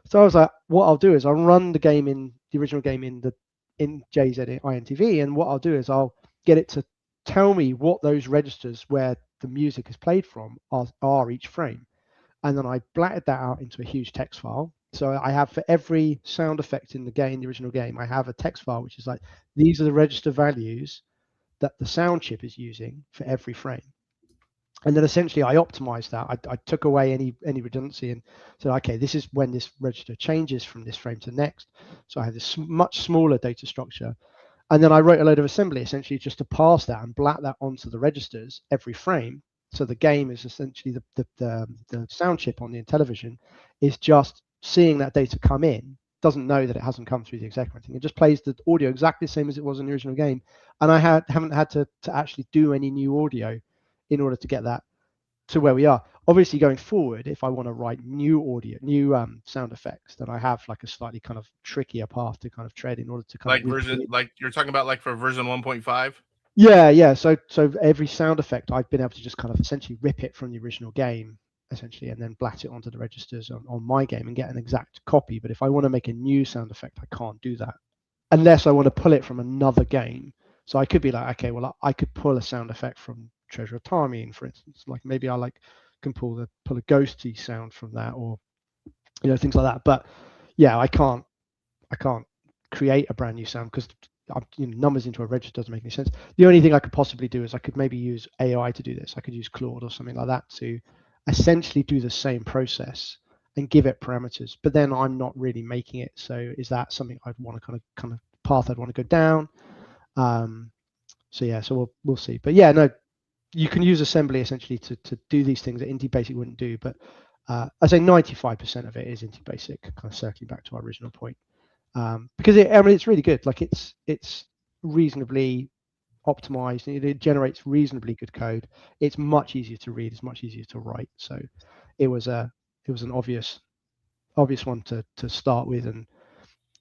So I was like, what I'll do is I'll run the original game in JZINTV, and what I'll do is I'll get it to tell me what those registers where the music is played from are each frame. And then I blatted that out into a huge text file. So I have, for every sound effect in the original game, I have a text file which is like, these are the register values that the sound chip is using for every frame. And then essentially I optimized that. I took away any redundancy and said, okay, this is when this register changes from this frame to next. So I have this much smaller data structure. And then I wrote a load of assembly essentially just to pass that and blat that onto the registers every frame. So the game is essentially the sound chip on the Intellivision is just seeing that data come in, doesn't know that it hasn't come through the exec or anything. It just plays the audio exactly the same as it was in the original game. And I haven't had to actually do any new audio in order to get that to where we are. Obviously, going forward, if I want to write new audio, new sound effects, then I have like a slightly kind of trickier path to kind of tread in order to kind of like you're talking about like for version 1.5. Yeah. So every sound effect, I've been able to just kind of essentially rip it from the original game, essentially, and then blat it onto the registers on my game and get an exact copy. But if I want to make a new sound effect, I can't do that unless I want to pull it from another game. So I could be like, okay, well, I could pull a sound effect from Treasure of Tarmine, for instance. Like maybe I can pull a ghosty sound from that, or things like that. But yeah, I can't create a brand new sound because numbers into a register doesn't make any sense. The only thing I could possibly do is I could maybe use AI to do this. I could use Claude or something like that to essentially do the same process and give it parameters. But then I'm not really making it. So is that something I'd want to kind of path I'd want to go down? So yeah, so we'll see. But yeah, no, you can use assembly essentially to do these things that IntelliVisic wouldn't do. But I say 95% of it is IntelliVisic, kind of circling back to our original point. Because it's really good. Like it's reasonably optimized. It generates reasonably good code. It's much easier to read. It's much easier to write. So it was an obvious obvious one to start with, and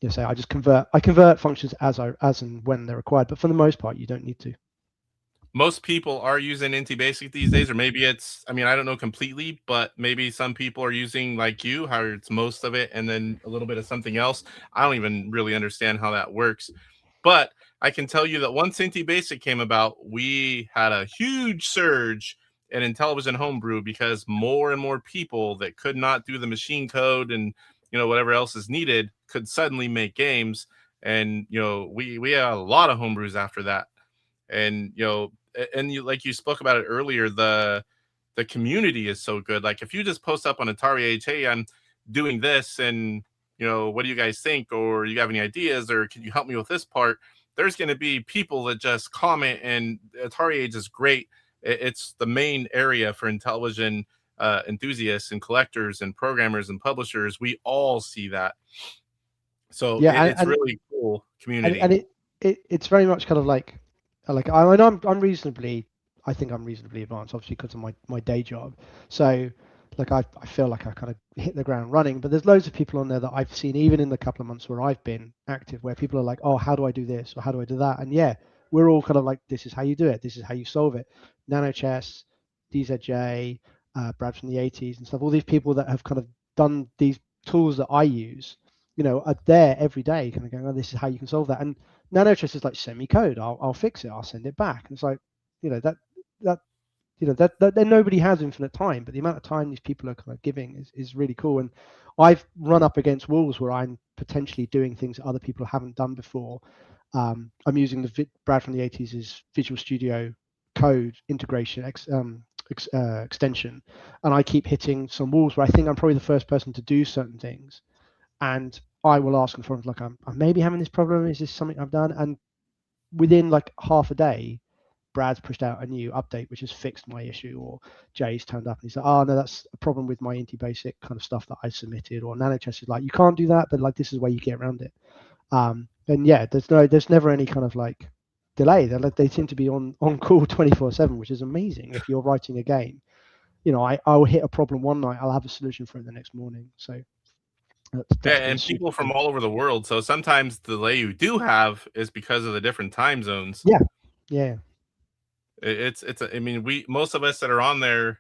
say I convert functions as and when they're required. But for the most part, you don't need to. Most people are using NT-Basic these days, or maybe it's, I don't know completely, but maybe some people are using like you, how it's most of it and then a little bit of something else. I don't even really understand how that works. But I can tell you that once NT-Basic came about, we had a huge surge in Intellivision Homebrew because more and more people that could not do the machine code and whatever else is needed could suddenly make games. And we had a lot of homebrews after that. And like you spoke about it earlier, the community is so good. Like if you just post up on AtariAge, hey, I'm doing this, and what do you guys think, or you have any ideas, or can you help me with this part? There's going to be people that just comment, and AtariAge is great. It's the main area for Intellivision enthusiasts and collectors and programmers and publishers. We all see that. So yeah, it's really cool community. And it's very much kind of like I'm reasonably advanced, obviously because of my day job. So like I feel like I kind of hit the ground running, but there's loads of people on there that I've seen even in the couple of months where I've been active, where people are like, oh, how do I do this, or how do I do that? And yeah, we're all kind of like, this is how you do it, this is how you solve it. NanoChess, DZJ, Brad from the 80s and stuff, all these people that have kind of done these tools that I use, are there every day kind of going, oh, this is how you can solve that. And NanoChess is like, send me code, I'll fix it, I'll send it back. And it's like, that nobody has infinite time, but the amount of time these people are kind of giving is really cool. And I've run up against walls where I'm potentially doing things that other people haven't done before. I'm using the Brad from the 80s' Visual Studio Code integration extension, and I keep hitting some walls where I think I'm probably the first person to do certain things, and I will ask in front of like, I'm maybe having this problem, is this something I've done? And within like half a day, Brad's pushed out a new update which has fixed my issue, or Jay's turned up and he's like, oh no, that's a problem with my NT-Basic kind of stuff that I submitted, or NanoChess is like, you can't do that, but like this is where you get around it. And yeah, there's never any kind of like delay. They seem to be on call 24/7, which is amazing. If you're writing a game, I will hit a problem one night, I'll have a solution for it the next morning. So and people from all over the world. So sometimes the delay you do have is because of the different time zones. Yeah. Most of us that are on there,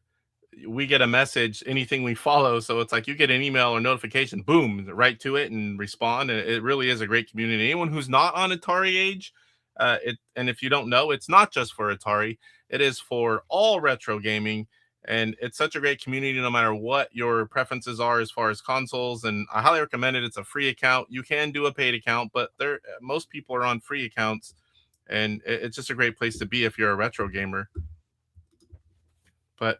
we get a message, anything we follow. So it's like you get an email or notification, boom, right to it and respond. And it really is a great community. Anyone who's not on AtariAge, and if you don't know, it's not just for Atari, it is for all retro gaming. And it's such a great community, no matter what your preferences are as far as consoles. And I highly recommend it. It's a free account. You can do a paid account, but most people are on free accounts. And it's just a great place to be if you're a retro gamer. But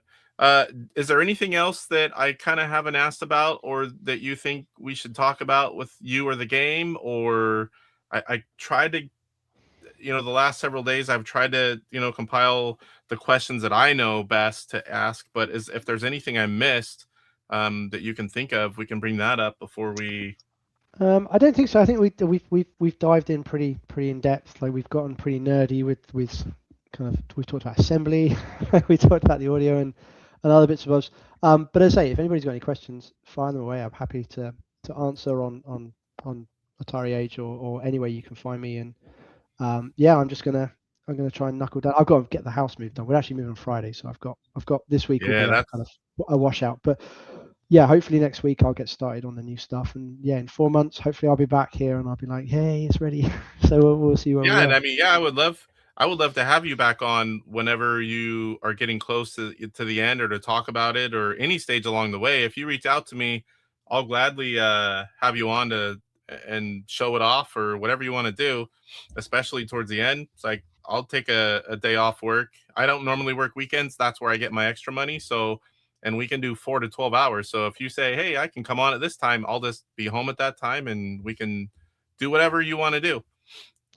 is there anything else that I kind of haven't asked about, or that you think we should talk about with you or the game? Or I tried to, the last several days I've tried to, compile the questions that I know best to ask. But if there's anything I missed that you can think of, we can bring that up before we. I don't think so. I think we've dived in pretty in depth. Like we've gotten pretty nerdy with kind of, we've talked about assembly, we talked about the audio and other bits of us. But as I say, if anybody's got any questions, fire them away. I'm happy to answer on AtariAge or anywhere you can find me. And I'm gonna try and knuckle down. I've got to get the house moved on. We're actually moving on Friday, so I've got this week will be kind of a washout. But yeah, hopefully next week I'll get started on the new stuff. And yeah, in 4 months, hopefully I'll be back here and I'll be like, hey, it's ready. So we'll see where we are. And I would love to have you back on whenever you are getting close to the end, or to talk about it, or any stage along the way. If you reach out to me, I'll gladly have you on and show it off, or whatever you want to do, especially towards the end. It's like, I'll take a day off work. I don't normally work weekends. That's where I get my extra money. So, and we can do 4 to 12 hours. So if you say, hey, I can come on at this time, I'll just be home at that time and we can do whatever you want to do.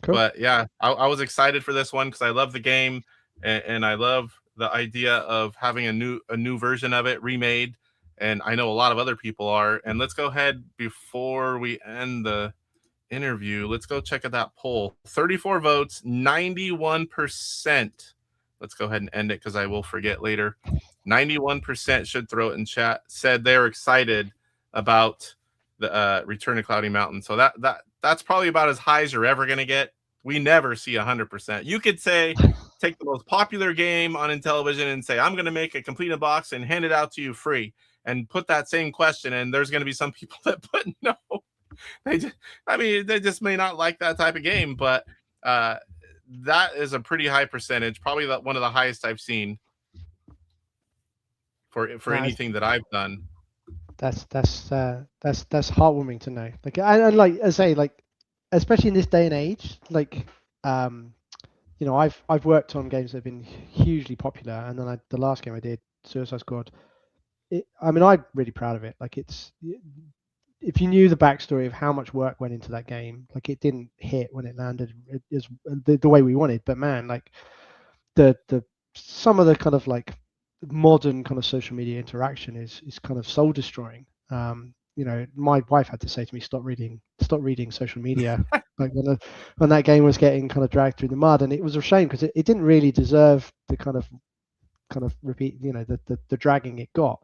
Cool. But yeah, I was excited for this one because I love the game, and I love the idea of having a new version of it remade. And I know a lot of other people are. And let's go ahead, before we end the interview, let's go check out that poll. 34 votes, 91%. Let's go ahead and end it because I will forget later. 91% should throw it in chat. Said they're excited about the Return to Cloudy Mountain. So that's probably about as high as you're ever going to get. We never see 100%. You could say, take the most popular game on Intellivision and say, I'm going to make a complete box and hand it out to you free, and put that same question. And there's going to be some people that put no. They just may not like that type of game, but that is a pretty high percentage, probably one of the highest I've seen for anything that I've done. That's heartwarming to know. Like, and like I say, like, especially in this day and age, like, you know, I've worked on games that have been hugely popular, and then the last game I did, Suicide Squad, I'm really proud of it. Like, if you knew the backstory of how much work went into that game, like, it didn't hit when it landed is the way we wanted. But man, like, the some of the kind of like modern kind of social media interaction is kind of soul destroying. You know, my wife had to say to me, stop reading social media, like when that game was getting kind of dragged through the mud, and it was a shame because it didn't really deserve the kind of repeat, you know, the dragging it got.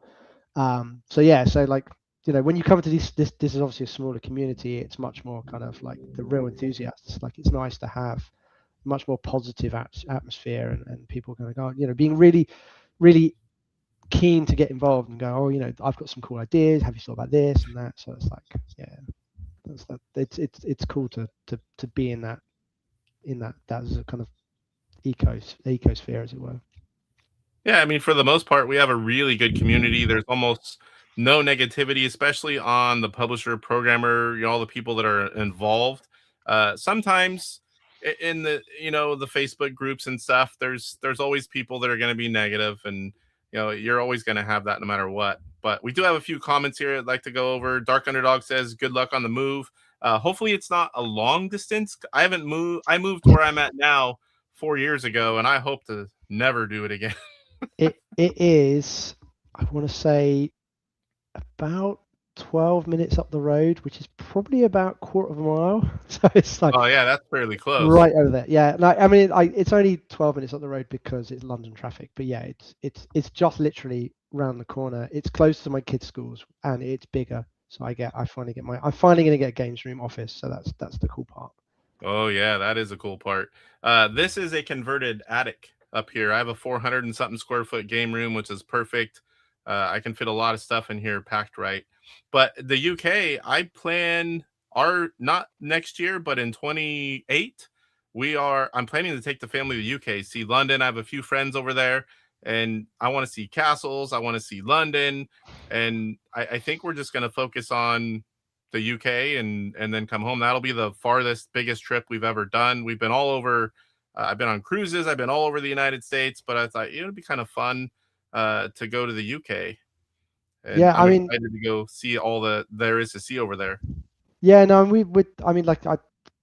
So yeah, so like, you know, when you come to this is obviously a smaller community. It's much more kind of like the real enthusiasts. Like, it's nice to have much more positive atmosphere and people kind of go, you know, being really, really keen to get involved and go, oh, you know, I've got some cool ideas. Have you thought about this and that? So it's like, yeah, it's cool to be in that as a kind of ecosphere, as it were. Yeah, I mean, for the most part, we have a really good community. There's almost no negativity, especially on the publisher, programmer, you know, all the people that are involved. Sometimes in the, you know, the Facebook groups and stuff, there's always people that are going to be negative, and you know, you're always going to have that no matter what. But we do have a few comments here I'd like to go over. Dark Underdog says, good luck on the move. Hopefully it's not a long distance. I haven't moved. I moved where I'm at now 4 years ago, and I hope to never do it again. It is, I want to say, about 12 minutes up the road, which is probably about a quarter of a mile. So it's like, oh yeah, that's fairly close. Right over there. Yeah, no, I mean, it's only 12 minutes up the road because it's London traffic. But yeah, it's just literally round the corner. It's close to my kids' schools, and it's bigger. So I'm finally going to get a games room office. So that's the cool part. Oh yeah, that is a cool part. This is a converted attic up here. I have a 400 and something square foot game room, which is perfect. I can fit a lot of stuff in here packed right. But the UK, I plan not next year, but in 28, I'm planning to take the family to the UK, see London. I have a few friends over there, and I want to see castles. I want to see London. And I think we're just going to focus on the UK and then come home. That'll be the farthest, biggest trip we've ever done. We've been all over. I've been on cruises. I've been all over the United States, but I thought it'd be kind of fun to go to the UK. And yeah, I'm excited to go see all there is to see over there. Yeah, no, I mean, like,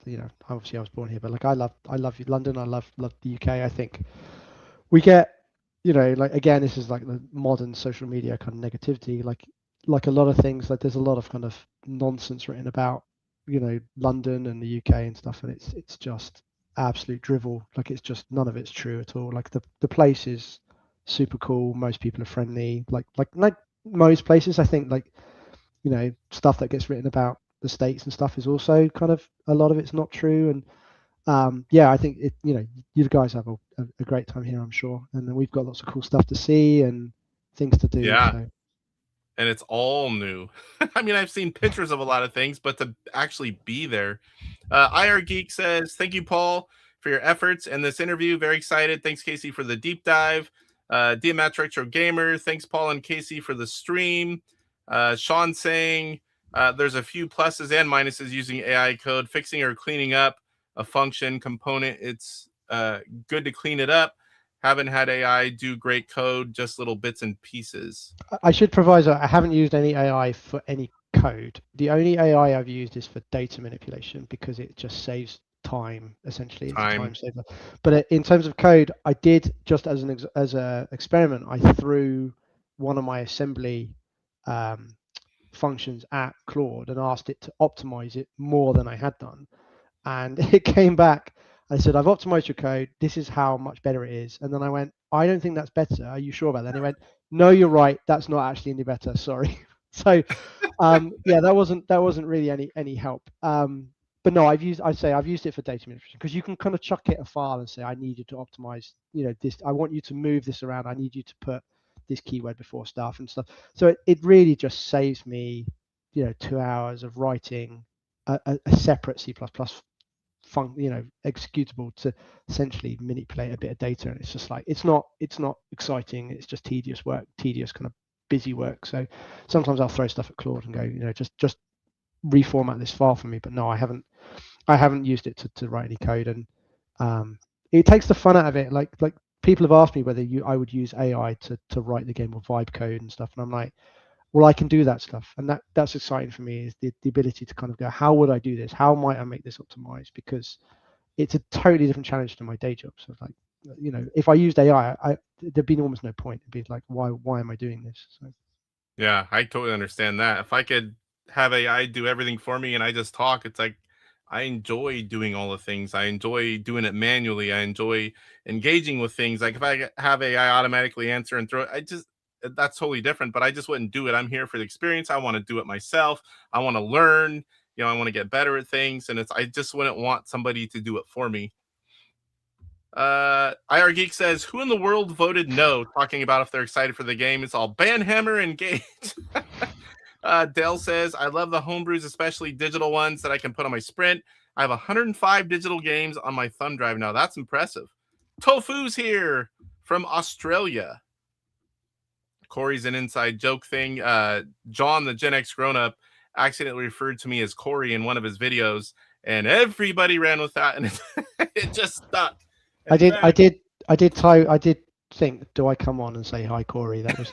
you know, obviously I was born here, but like, I love London. I love the UK. I think we get, you know, like, again, this is like the modern social media kind of negativity. Like a lot of things, like, there's a lot of kind of nonsense written about, you know, London and the UK and stuff, and it's just absolute drivel. Like, it's just, none of it's true at all. Like, the place is super cool. Most people are friendly. Like most places, I think, like, you know, stuff that gets written about the States and stuff is also kind of, a lot of it's not true. And yeah, I think you know, you guys have a great time here, I'm sure, and then we've got lots of cool stuff to see and things to do. Yeah. So. And it's all new. I mean, I've seen pictures of a lot of things, but to actually be there. IR Geek says, thank you, Paul, for your efforts in this interview. Very excited. Thanks, Casey, for the deep dive. DMAT Retro Gamer, thanks, Paul and Casey, for the stream. Sean saying there's a few pluses and minuses using AI code, fixing or cleaning up a function component. It's good to clean it up. Haven't had AI do great code, just little bits and pieces. I should provide, I haven't used any AI for any code. The only AI I've used is for data manipulation because it just saves time, essentially. It's a time saver. But in terms of code, I did, just as an experiment, I threw one of my assembly functions at Claude and asked it to optimize it more than I had done. And it came back. I said, I've optimized your code. This is how much better it is. And then I went, I don't think that's better. Are you sure about that? And he went, no, you're right. That's not actually any better. Sorry. So yeah, that wasn't really any help. But no, I've used it for data manipulation, because you can kind of chuck it a file and say, I need you to optimize, this, I want you to move this around, I need you to put this keyword before stuff and stuff. So it really just saves me 2 hours of writing a separate C++ executable to essentially manipulate a bit of data. And it's just like, it's not exciting, it's just tedious kind of busy work. So sometimes I'll throw stuff at Claude and go, just reformat this file for me. But no, I haven't used it to write any code. And it takes the fun out of it. Like people have asked me whether I would use AI to write the game or vibe code and stuff, and I'm like, well, I can do that stuff, and that's exciting for me, is the ability to kind of go, how would I do this? How might I make this optimized? Because it's a totally different challenge to my day job. So like, if I used AI, there'd be almost no point. It'd be like, why am I doing this? So. Yeah, I totally understand that. If I could have AI do everything for me and I just talk, it's like, I enjoy doing all the things. I enjoy doing it manually. I enjoy engaging with things. Like if I have AI automatically answer and throw it, that's totally different, but I just wouldn't do it. I'm here for the experience. I want to do it myself. I want to learn, I want to get better at things. And I just wouldn't want somebody to do it for me. IR Geek says, who in the world voted no, talking about if they're excited for the game? It's all Banhammer and Gage. Dale says, I love the homebrews, especially digital ones that I can put on my Sprint. I have 105 digital games on my thumb drive now. That's impressive. Tofu's here from Australia. Corey's an inside joke thing. John, the Gen X grown-up, accidentally referred to me as Corey in one of his videos, and everybody ran with that, and it just stuck. I did think, do I come on and say hi, Corey? That was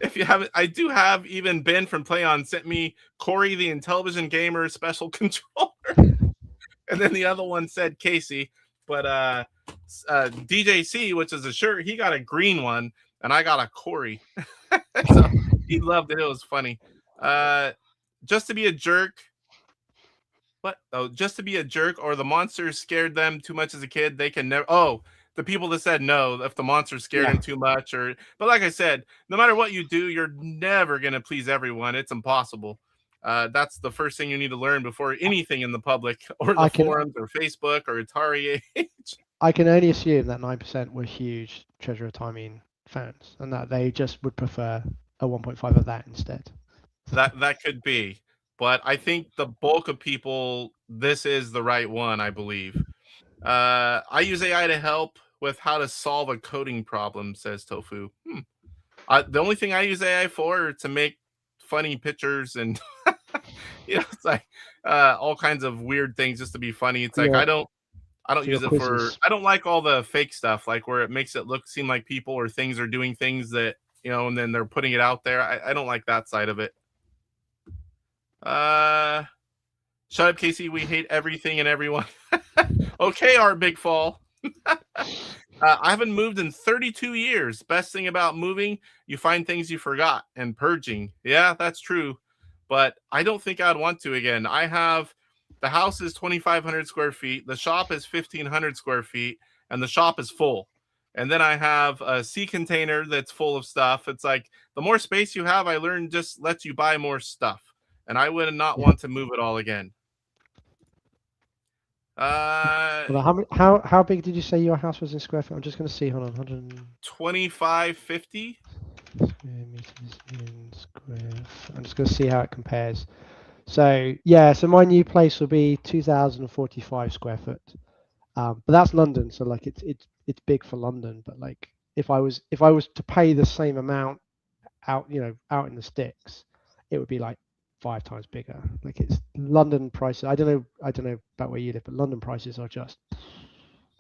If you haven't, I do have even Ben from PlayOn sent me Corey, the Intellivision special controller, and then the other one said Casey, but DJC, which is a shirt, he got a green one, and I got a Corey. So he loved it. It was funny. Just to be a jerk. What? Oh, just to be a jerk, or the monsters scared them too much as a kid. They can never. Oh, the people that said no, if the monsters scared them too much, but like I said, no matter what you do, you're never gonna please everyone. It's impossible. That's the first thing you need to learn before anything in the public or the forums or Facebook or AtariAge. I can only assume that 9% were huge Treasure of Timing fans, and that they just would prefer a 1.5 of that instead. That could be, but I think the bulk of people, this is the right one, I believe. I use AI to help with how to solve a coding problem, says Tofu. The only thing I use AI for is to make funny pictures and it's like all kinds of weird things just to be funny. It's like I don't use it for. I don't like all the fake stuff, like where it makes it seem like people or things are doing things that and then they're putting it out there. I don't like that side of it. Shut up, Casey. We hate everything and everyone. Okay, our big fall. I haven't moved in 32 years. Best thing about moving, you find things you forgot, and purging. Yeah, that's true. But I don't think I'd want to again. The house is 2,500 square feet. The shop is 1,500 square feet, and the shop is full. And then I have a sea container that's full of stuff. It's like the more space you have, I learned, just lets you buy more stuff. And I would not want to move it all again. Well, how big did you say your house was in square feet? I'm just going to see. Hold on, 2550 square meters in square. I'm just going to see how it compares. So yeah, so my new place will be 2,045 square foot. But that's London, so like it's big for London. But like if I was to pay the same amount out in the sticks, it would be like 5 times bigger. Like it's London prices. I don't know about where you live, but London prices are just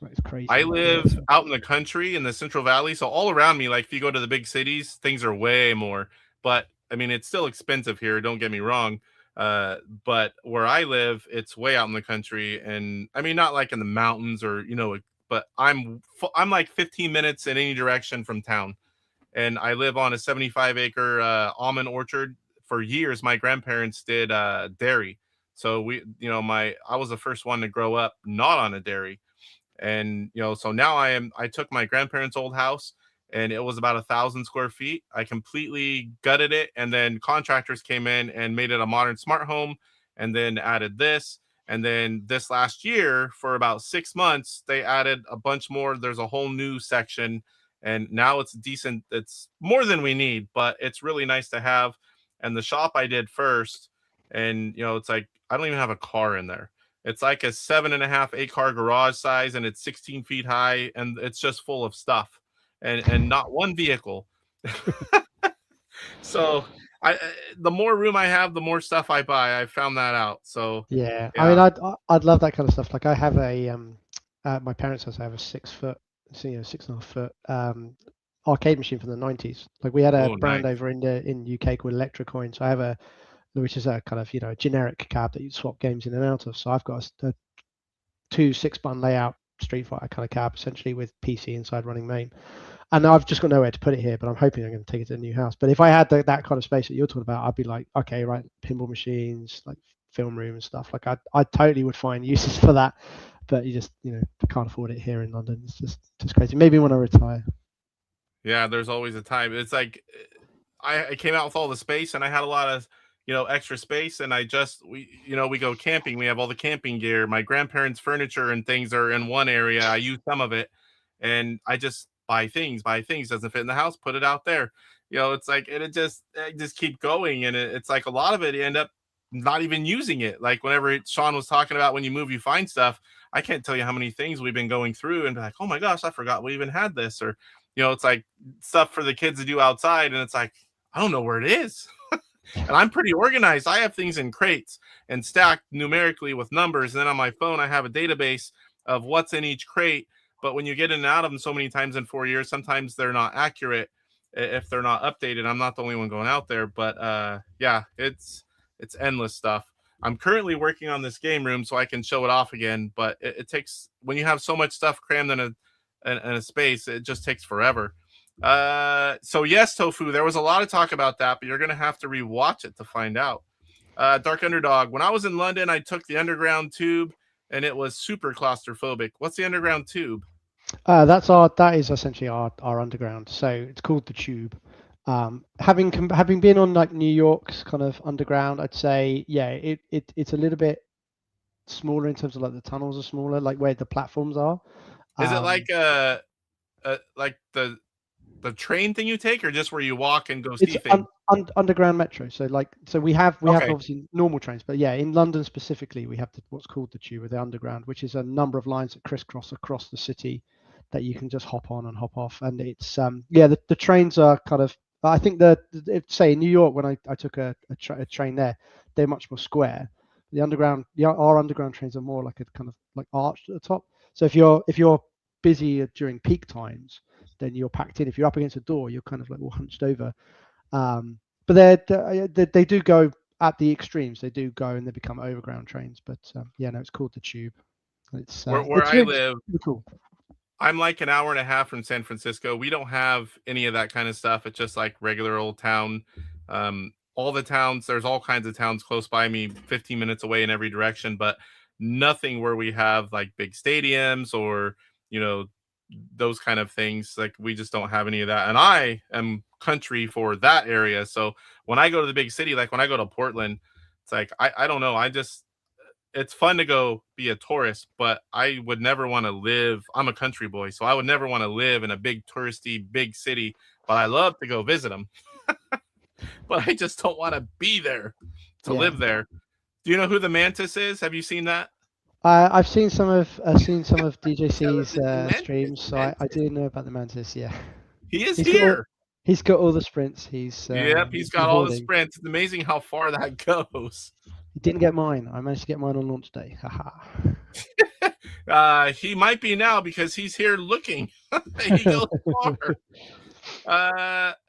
it's crazy. I live out in the country in the Central Valley, so all around me, like if you go to the big cities, things are way more. But I mean, it's still expensive here. Don't get me wrong. But where I live, it's way out in the country, and I mean, not like in the mountains or but I'm like 15 minutes in any direction from town, and I live on a 75-acre almond orchard. For years, my grandparents did dairy, so I was the first one to grow up not on a dairy, and so now I took my grandparents' old house and it was about 1,000 square feet. I completely gutted it, and then contractors came in and made it a modern smart home, and then added this. And then this last year, for about 6 months, they added a bunch more. There's a whole new section, and now it's decent. It's more than we need, but it's really nice to have. And the shop I did first, and it's like I don't even have a car in there. It's like a 7.5, 8-car garage size, and it's 16 feet high, and it's just full of stuff, and not one vehicle. So the more room I have, the more stuff I buy. I found that out. So yeah. I mean, I'd love that kind of stuff. Like I have a at my parents' house, I have a 6-foot, 6.5 foot arcade machine from the 90s. Like we had a brand nice. over in UK called Electrocoin. So I have which is a kind of a generic cab that you swap games in and out of. So I've got a 2 6-button layout Street Fighter kind of cab, essentially with PC inside running main. And I've just got nowhere to put it here, but I'm hoping I'm going to take it to a new house. But if I had that kind of space that you're talking about, I'd be like, okay, right, pinball machines, like film room and stuff. Like I totally would find uses for that, but you just can't afford it here in London. It's just crazy. Maybe when I retire. Yeah, there's always a time. It's like I came out with all the space, and I had a lot of extra space, and we go camping. We have all the camping gear. My grandparents' furniture and things are in one area. I use some of it, and I just buy things. Doesn't fit in the house, put it out there. It's like, and it just keep going, and it's like a lot of it you end up not even using it. Like whenever Sean was talking about when you move, you find stuff. I can't tell you how many things we've been going through and be like, oh my gosh, I forgot we even had this. Or it's like stuff for the kids to do outside, and it's like, I don't know where it is. And I'm pretty organized. I have things in crates and stacked numerically with numbers. And then on my phone, I have a database of what's in each crate. But when you get in and out of them so many times in 4 years, sometimes they're not accurate if they're not updated. I'm not the only one going out there. But yeah, it's endless stuff. I'm currently working on this game room so I can show it off again. But it takes, when you have so much stuff crammed in a space, it just takes forever. So yes, Tofu, there was a lot of talk about that, but you're gonna have to rewatch it to find out. Dark Underdog, when I was in London, I took the underground tube, and it was super claustrophobic. What's the underground tube? That is essentially our underground. So it's called the Tube. Having been on like New York's kind of underground, I'd say it's a little bit smaller in terms of like the tunnels are smaller, like where the platforms are. Is it like like the train thing you take, or just where you walk and go see things? Underground metro. So we have Okay. obviously normal trains, but yeah, in London specifically, we have what's called the Tube, or the underground, which is a number of lines that crisscross across the city that you can just hop on and hop off. And it's the trains are kind of, I think say in New York, when I took a train there, they're much more square. The underground, our underground trains are more like a kind of like arched at the top. So if you're busy during peak times, then you're packed in. If you're up against a door, you're kind of like all hunched over. But they do go at the extremes. They do go and they become overground trains. But it's called the Tube. It's where it's I really live. cool. I'm like an hour and a half from San Francisco. We don't have any of that kind of stuff. It's just like regular old town. All the towns, there's all kinds of towns close by me, 15 minutes away in every direction, but nothing where we have like big stadiums or those kind of things. Like we just don't have any of that, and I am country for that area. So when I go to the big city, like when I go to Portland, it's like I don't know, it's fun to go be a tourist, but I would never want to live. I'm a country boy, so I would never want to live in a big touristy big city, but I love to go visit them. But I just don't want to be there to live there. Do you know who the Mantis is? Have you seen that? I've seen some of DJC's streams, so I do know about the Mantis. Yeah, he is here. He's got all the sprints. He's got all the sprints. It's amazing how far that goes. He didn't get mine. I managed to get mine on launch day. Haha. He might be now because he's here looking. He goes far.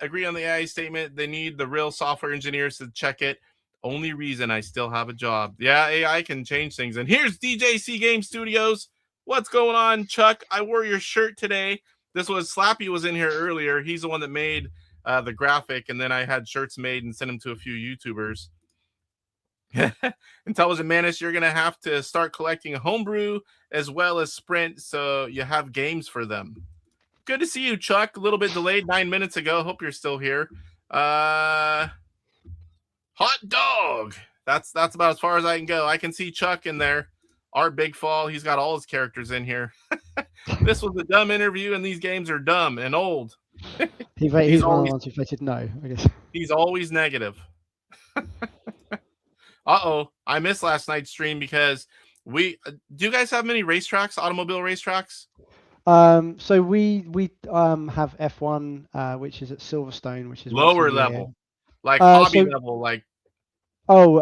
Agree on the AI statement. They need the real software engineers to check it. Only reason I still have a job. Yeah, AI can change things. And here's DJC Game Studios. What's going on, Chuck? I wore your shirt today. This was Slappy was in here earlier. He's the one that made the graphic, and then I had shirts made and sent them to a few YouTubers. Intelligent Manus, you're going to have to start collecting Homebrew as well as Sprint so you have games for them. Good to see you, Chuck. A little bit delayed 9 minutes ago. Hope you're still here. Hot dog. That's about as far as I can go. I can see Chuck in there. Art Big Fall. He's got all his characters in here. This was a dumb interview, and these games are dumb and old. He's one of the ones who voted no, I guess. He's always negative. Uh-oh. I missed last night's stream because do you guys have many racetracks, automobile racetracks? So we have F1, which is at Silverstone, which is lower level, like hobby level, like. Oh,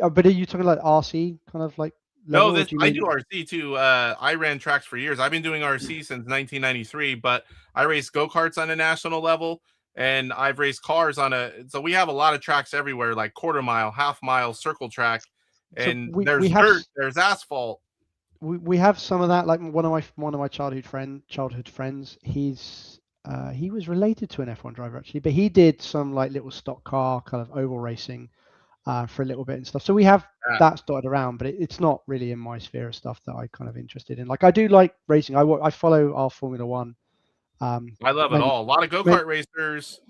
but are you talking like RC kind of like? No, I do RC too. I ran tracks for years. I've been doing RC since 1993, but I race go-karts on a national level, and I've raced cars so we have a lot of tracks everywhere, like quarter mile, half mile, circle track, and there's dirt, there's asphalt. We have some of that. Like one of my childhood friends. He was related to an F1 driver actually, but he did some like little stock car kind of oval racing for a little bit and stuff. So we have that dotted around, but it's not really in my sphere of stuff that I kind of interested in. Like I do like racing. I follow our Formula One. I love it all. A lot of go-kart racers,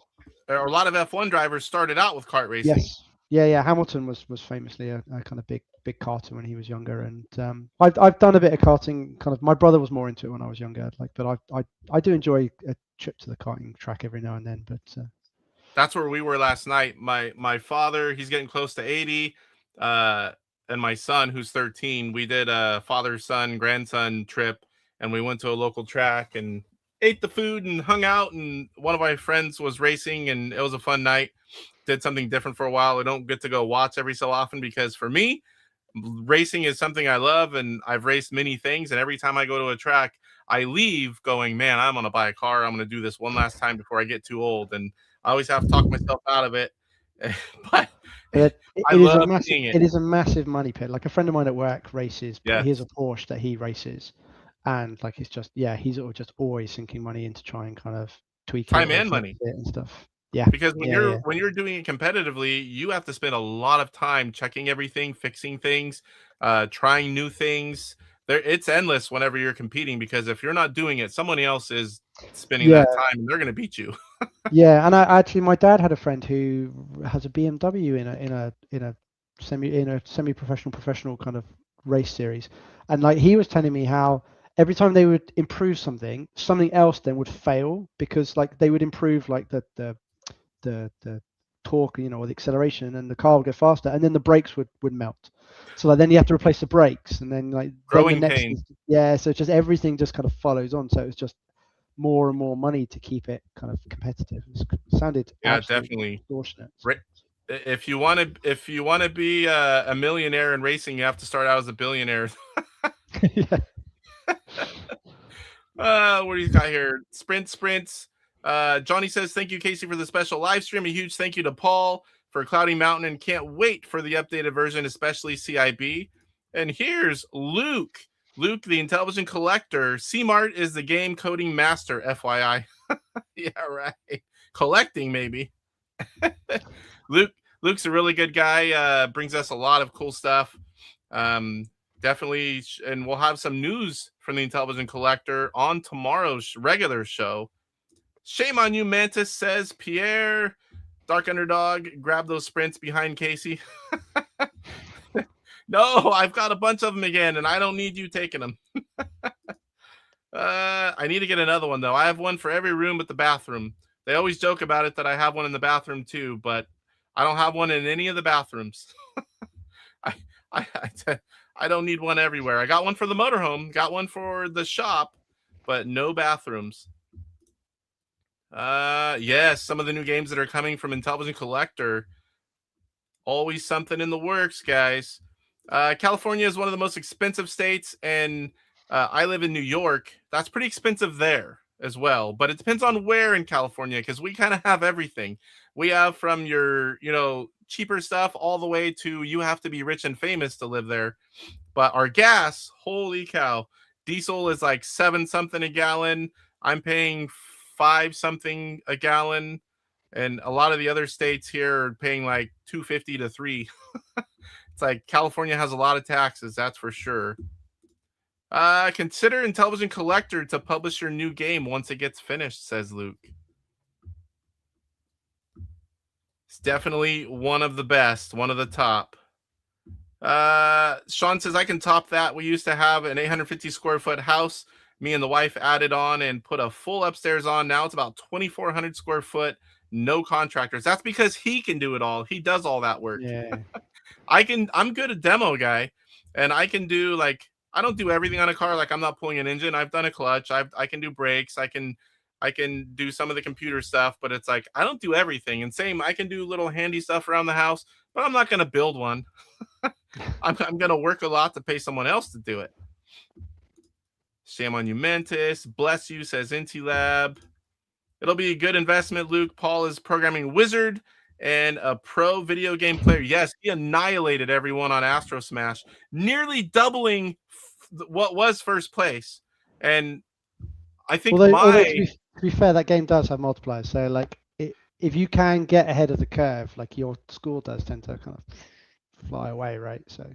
or a lot of F1 drivers started out with kart racing. Yes. Yeah. Hamilton was famously a kind of big karter when he was younger, and I've done a bit of karting. Kind of, my brother was more into it when I was younger. But I do enjoy a trip to the karting track every now and then. But that's where we were last night. My father, he's getting close to 80, and my son, who's 13, we did a father-son, grandson trip, and we went to a local track and ate the food and hung out. And one of my friends was racing, and it was a fun night. Did something different for a while. I don't get to go watch every so often because for me, racing is something I love, and I've raced many things. And every time I go to a track, I leave going, man, I'm going to buy a car. I'm going to do this one last time before I get too old. And I always have to talk myself out of it. But it is a massive money pit. Like a friend of mine at work races, but he has a Porsche that he races. And like, it's just, he's just always sinking money into try and kind of tweak time and money and stuff. Yeah. Because when you're doing it competitively, you have to spend a lot of time checking everything, fixing things, trying new things. It's endless whenever you're competing, because if you're not doing it, someone else is spending that time and they're going to beat you. Yeah, and my dad had a friend who has a BMW in a semi-professional kind of race series, and like he was telling me how every time they would improve something else then would fail, because like they would improve like the torque, or the acceleration, and the car would go faster, and then the brakes would melt. So like, then you have to replace the brakes, and then like growing pains. So just everything just kind of follows on. So it was just more and more money to keep it kind of competitive. It sounded definitely extortionate. If you want to be a millionaire in racing, you have to start out as a billionaire. Yeah. What do you got here? Sprints. Johnny says, thank you, Casey, for the special live stream. A huge thank you to Paul for Cloudy Mountain, and can't wait for the updated version, especially CIB. And here's Luke, the Intellivision collector. CMart is the game coding master, FYI. Yeah, right. Collecting, maybe. Luke's a really good guy. Brings us a lot of cool stuff. Definitely, and we'll have some news from the Intellivision collector on tomorrow's regular show. Shame on you, Mantis, says Pierre. Dark Underdog, grab those sprints behind Casey. No, I've got a bunch of them again, and I don't need you taking them. I need to get another one, though. I have one for every room but the bathroom. They always joke about it that I have one in the bathroom, too, but I don't have one in any of the bathrooms. I don't need one everywhere. I got one for the motorhome, got one for the shop, but no bathrooms. Yes, some of the new games that are coming from Intellivision Collector. Always something in the works, guys. California is one of the most expensive states, and I live in New York. That's pretty expensive there as well, but it depends on where in California, because we kind of have everything. We have from your, cheaper stuff all the way to you have to be rich and famous to live there. But our gas, holy cow, diesel is like 7 something a gallon. I'm paying 5 something a gallon, and a lot of the other states here are paying like $2.50 to $3. It's like California has a lot of taxes, that's for sure. Consider Intellivision Collector to publish your new game once it gets finished, says Luke. It's definitely one of the best, one of the top. Sean says, I can top that. We used to have an 850 square foot house. Me and the wife added on and put a full upstairs on. Now it's about 2,400 square foot. No contractors. That's because he can do it all. He does all that work. Yeah. I'm good at demo guy, and I can do I don't do everything on a car. Like I'm not pulling an engine. I've done a clutch. I can do brakes. I can do some of the computer stuff, but it's like I don't do everything. And same, I can do little handy stuff around the house, but I'm not going to build one. I'm going to work a lot to pay someone else to do it. Shame on you, Mentis. Bless you, says Intilab. It'll be a good investment, Luke. Paul is programming wizard and a pro video game player. Yes, he annihilated everyone on Astro Smash, nearly doubling what was first place. And I think although to be fair, that game does have multipliers. So if you can get ahead of the curve, like your score does tend to kind of fly away, right? So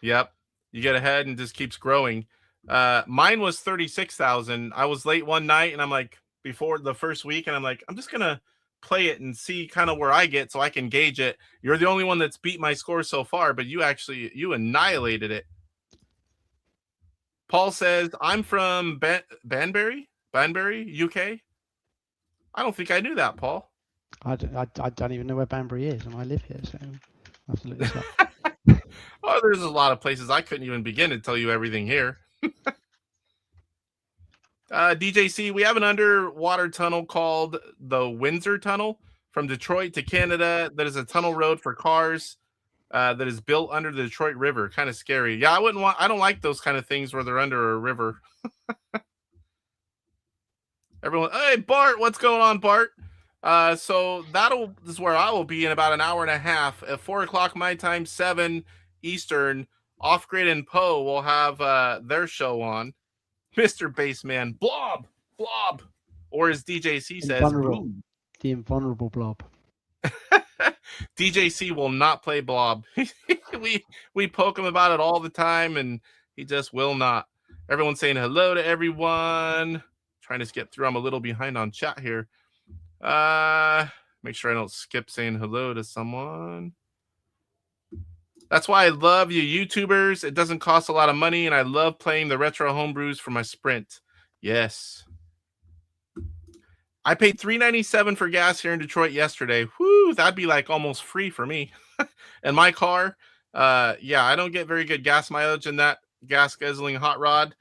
yep, you get ahead and just keeps growing. Mine was 36,000. I was late one night and I'm like, before the first week, and I'm like, I'm just gonna play it and see kind of where I get so I can gauge it. You're the only one that's beat my score so far, but you annihilated it. Paul says, I'm from Banbury, UK. I don't think I knew that, Paul. I don't even know where Banbury is, and I live here, so I have to look this up. Oh, there's a lot of places I couldn't even begin to tell you everything here. DJC, we have an underwater tunnel called the Windsor Tunnel from Detroit to Canada. That is a tunnel road for cars that is built under the Detroit River. Kind of scary. Yeah, I don't like those kind of things where they're under a river. Everyone, hey, Bart, what's going on, Bart? So this is where I will be in about an hour and a half. At 4 o'clock my time, 7 Eastern, Off Grid and Poe will have their show on. Mr. Bassman, Blob, or as DJC says, the invulnerable Blob. DJC will not play Blob. we poke him about it all the time, and he just will not. Everyone's saying hello to everyone. Trying to get through. I'm a little behind on chat here. Make sure I don't skip saying hello to someone. That's why I love you YouTubers. It doesn't cost a lot of money, and I love playing the retro homebrews for my sprint. Yes. I paid $3.97 for gas here in Detroit yesterday. Whoo, that'd be like almost free for me. And my car, yeah, I don't get very good gas mileage in that gas guzzling hot rod.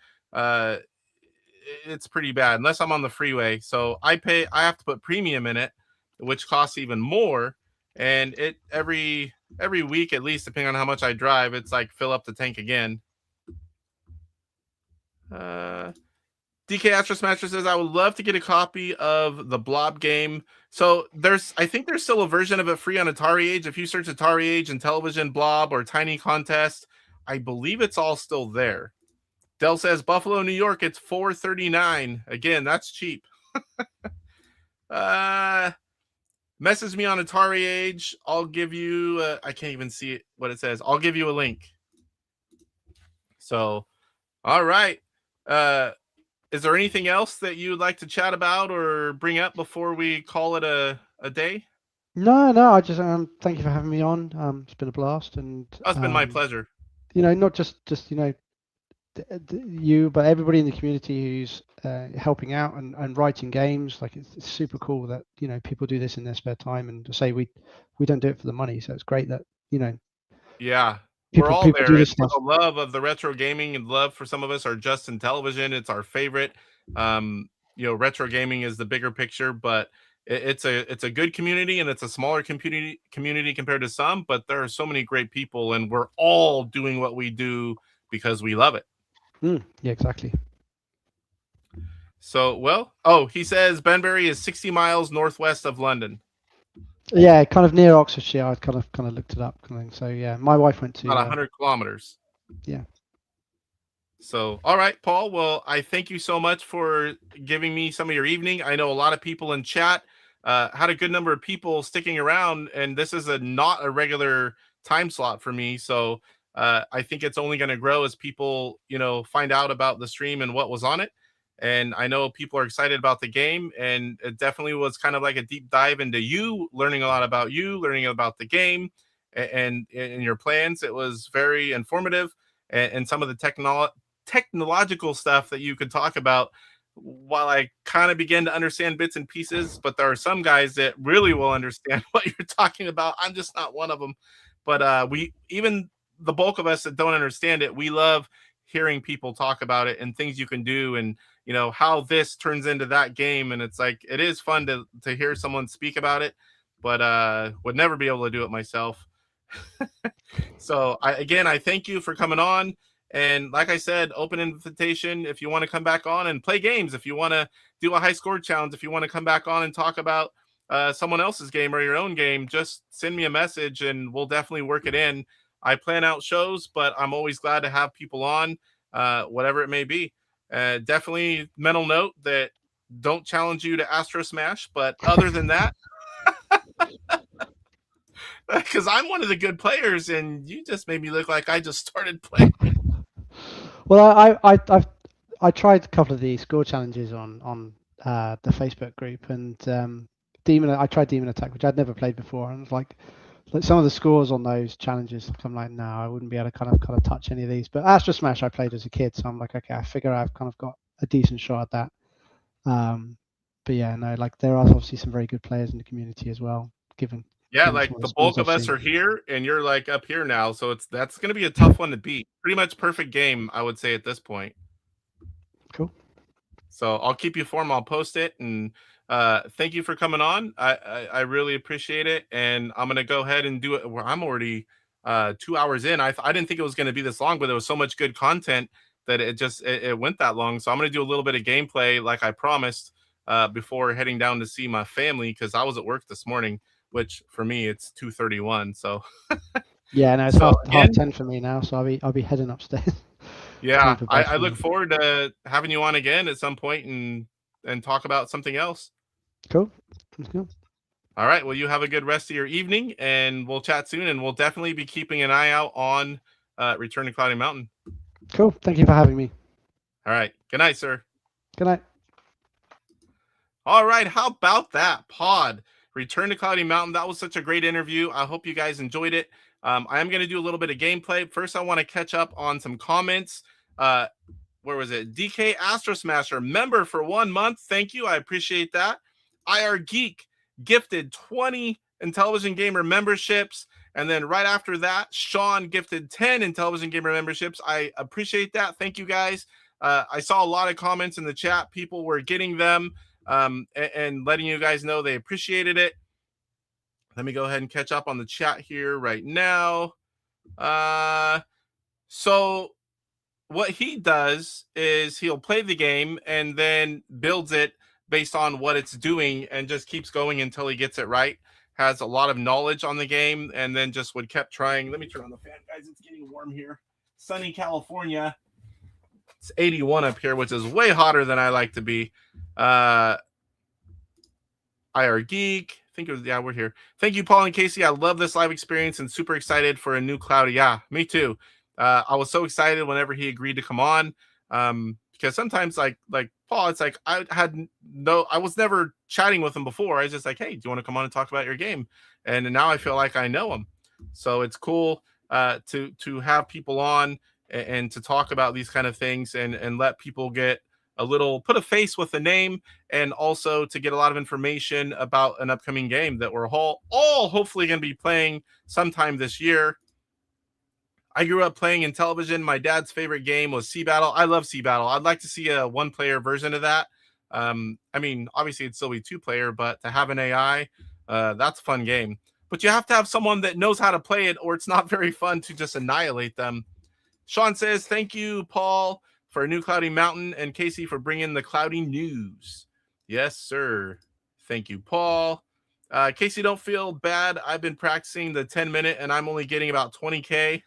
It's pretty bad unless I'm on the freeway. So I have to put premium in it, which costs even more. And it every week, at least, depending on how much I drive, it's like fill up the tank again. DK Astro Smasher says, I would love to get a copy of the Blob game. So I think there's still a version of it free on AtariAge. If you search AtariAge, Intellivision, Blob, or Tiny Contest, I believe it's all still there. Dell says, Buffalo, New York, it's $4.39. Again, that's cheap. Message me on AtariAge. I'll give you, I can't even see it, what it says. I'll give you a link. So, all right. Is there anything else that you would like to chat about or bring up before we call it a day? No. I just thank you for having me on. It's been a blast, and it's been my pleasure. Not just you, but everybody in the community who's helping out and writing games. Like it's super cool that people do this in their spare time, and to say we don't do it for the money. So it's great that yeah. We're all there. It's for the love of the retro gaming, and love for some of us are just Intellivision. It's our favorite. Retro gaming is the bigger picture, but it's a good community, and it's a smaller community compared to some. But there are so many great people, and we're all doing what we do because we love it. Yeah, exactly. So, he says Banbury is 60 miles northwest of London. Yeah, kind of near Oxfordshire. I kind of looked it up. So yeah, my wife went to about 100 kilometers. Yeah. So, all right, Paul. Well, I thank you so much for giving me some of your evening. I know a lot of people in chat had a good number of people sticking around, and this is not a regular time slot for me. So I think it's only going to grow as people, find out about the stream and what was on it. And I know people are excited about the game, and it definitely was kind of like a deep dive into you, learning a lot about you, learning about the game and your plans. It was very informative, and some of the technological stuff that you could talk about, while I kind of begin to understand bits and pieces, but there are some guys that really will understand what you're talking about. I'm just not one of them. But even the bulk of us that don't understand it, we love hearing people talk about it and things you can do, and how this turns into that game. And it's like, it is fun to hear someone speak about it, but would never be able to do it myself. So I thank you for coming on. And like I said, open invitation if you want to come back on and play games, if you want to do a high score challenge, if you want to come back on and talk about someone else's game or your own game, just send me a message and we'll definitely work it in. I plan out shows, but I'm always glad to have people on, whatever it may be. Definitely mental note that don't challenge you to Astro Smash, but other than that, because I'm one of the good players and you just made me look like I just started playing. Well, I tried a couple of the score challenges on the Facebook group, and I tried Demon Attack, which I'd never played before, and like some of the scores on those challenges, I'm like, no, I wouldn't be able to kind of touch any of these. But Astro Smash I played as a kid, so I'm like, okay, I figure I've kind of got a decent shot at that. But yeah, no, like there are obviously some very good players in the community as well, given. Yeah, like the bulk of us are here, and you're like up here now, so that's going to be a tough one to beat. Pretty much perfect game, I would say at this point. Cool. So I'll keep you informed. I'll post it, and thank you for coming on. I really appreciate it, and I'm going to go ahead and do it. I'm already 2 hours in. I didn't think it was going to be this long, but there was so much good content that it went that long. So I'm going to do a little bit of gameplay, like I promised, before heading down to see my family, because I was at work this morning. Which for me it's 2:31. So yeah, no, it's half 10 for me now, so I'll be heading upstairs. Yeah, I look forward to having you on again at some point and talk about something else. Cool. All right. Well, you have a good rest of your evening, and we'll chat soon. And we'll definitely be keeping an eye out on Return to Cloudy Mountain. Cool. Thank you for having me. All right. Good night, sir. Good night. All right. How about that, Pod? Return to Cloudy Mountain. That was such a great interview. I hope you guys enjoyed it. I am going to do a little bit of gameplay. First, I want to catch up on some comments. Where was it? DK Astro Smasher, member for 1 month. Thank you. I appreciate that. IR Geek gifted 20 Intellivision Gamer memberships. And then right after that, Sean gifted 10 Intellivision Gamer memberships. I appreciate that. Thank you, guys. I saw a lot of comments in the chat. People were getting them. And letting you guys know they appreciated it. Let me go ahead and catch up on the chat here right now. So what he does is he'll play the game and then builds it based on what it's doing and just keeps going until he gets it right. Has a lot of knowledge on the game and then just kept trying. Let me turn on the fan, guys. It's getting warm here. Sunny California. It's 81 up here, which is way hotter than I like to be. IR Geek. I think it was, yeah, we're here. Thank you, Paul and Casey. I love this live experience and super excited for a new Cloudy. Yeah, me too. I was so excited whenever he agreed to come on. Because sometimes like Paul, it's like I was never chatting with him before. I was just like, hey, do you want to come on and talk about your game? And now I feel like I know him. So it's cool to have people on and to talk about these kind of things and let people get put a face with the name, and also to get a lot of information about an upcoming game that we're all hopefully going to be playing sometime this year. I grew up playing Intellivision. My dad's favorite game was Sea Battle. I love Sea Battle. I'd like to see a 1-player version of that. I mean, obviously it'd still be 2-player, but to have an AI, that's a fun game. But you have to have someone that knows how to play it, or it's not very fun to just annihilate them. Sean says, thank you, Paul, for a new Cloudy Mountain, and Casey for bringing the cloudy news. Yes, sir. Thank you, Paul. Casey, don't feel bad. I've been practicing the 10-minute, and I'm only getting about 20K.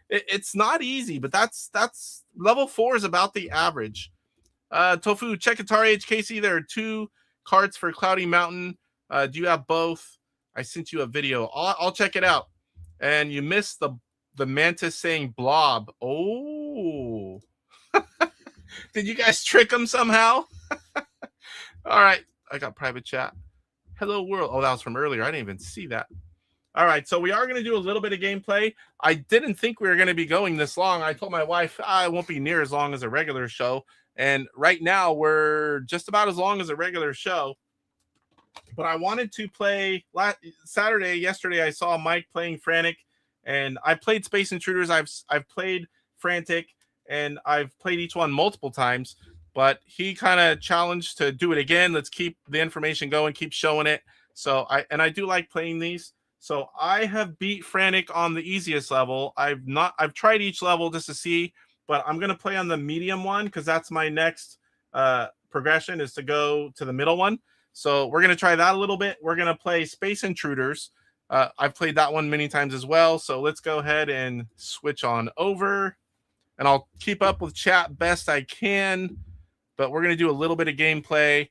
It's not easy, but that's level 4 is about the average. Tofu, check AtariAge, Casey. There are 2 cards for Cloudy Mountain. Do you have both? I sent you a video. I'll check it out. And you missed the the mantis saying blob. Oh. Did you guys trick him somehow? All right. I got private chat. Hello world. Oh, that was from earlier. I didn't even see that. All right. So we are going to do a little bit of gameplay. I didn't think we were going to be going this long. I told my wife I won't be near as long as a regular show. And right now we're just about as long as a regular show. But I wanted to play yesterday I saw Mike playing Frantic, and I played Space Intruders. I've played Frantic, and I've played each one multiple times, but he kind of challenged to do it again. Let's keep the information going, keep showing it. So I do like playing these. So I have beat Frantic on the easiest level. I've tried each level just to see, but I'm going to play on the medium one because that's my next progression, is to go to the middle one. So we're going to try that a little bit. We're going to play Space Intruders. I've played that one many times as well. So let's go ahead and switch on over. And I'll keep up with chat best I can. But we're going to do a little bit of gameplay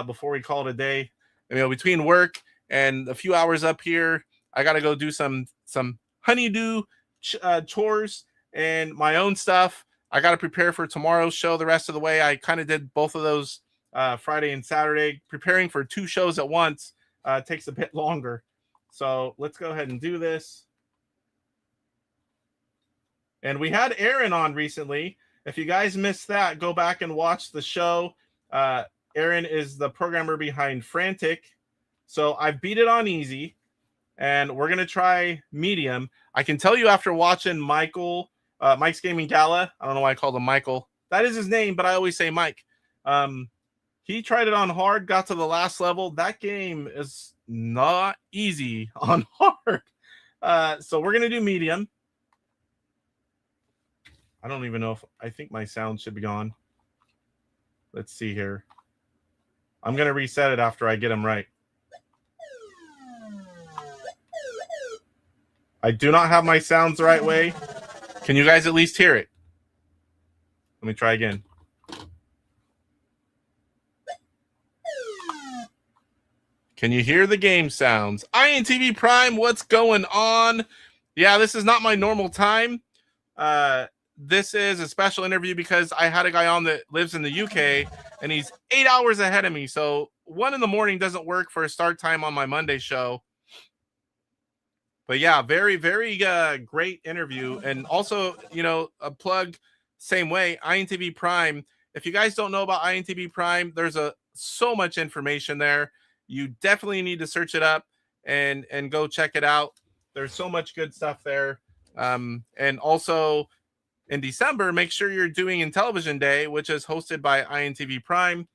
before we call it a day. Between work and a few hours up here, I got to go do some honeydew chores and my own stuff. I got to prepare for tomorrow's show the rest of the way. I kind of did both of those Friday and Saturday. Preparing for 2 shows at once takes a bit longer. So let's go ahead and do this. And we had Aaron on recently. If you guys missed that, go back and watch the show. Aaron is the programmer behind Frantic. So I've beat it on easy, and we're going to try medium. I can tell you after watching Mike's Gaming Gala, I don't know why I called him Michael. That is his name, but I always say Mike. He tried it on hard, got to the last level. That game is not easy on hard. So we're going to do medium. I don't even know I think my sound should be gone. Let's see here. I'm going to reset it after I get them right. I do not have my sounds the right way. Can you guys at least hear it? Let me try again. Can you hear the game sounds? INTV Prime, what's going on? Yeah, this is not my normal time. This is a special interview because I had a guy on that lives in the UK, and he's 8 hours ahead of me. So 1 in the morning doesn't work for a start time on my Monday show. But yeah, very, very great interview. And also, a plug, same way, INTV Prime. If you guys don't know about INTV Prime, there's so much information there. You definitely need to search it up and go check it out. There's so much good stuff there. And also in December, make sure you're doing Intellivision Day, which is hosted by INTV Prime.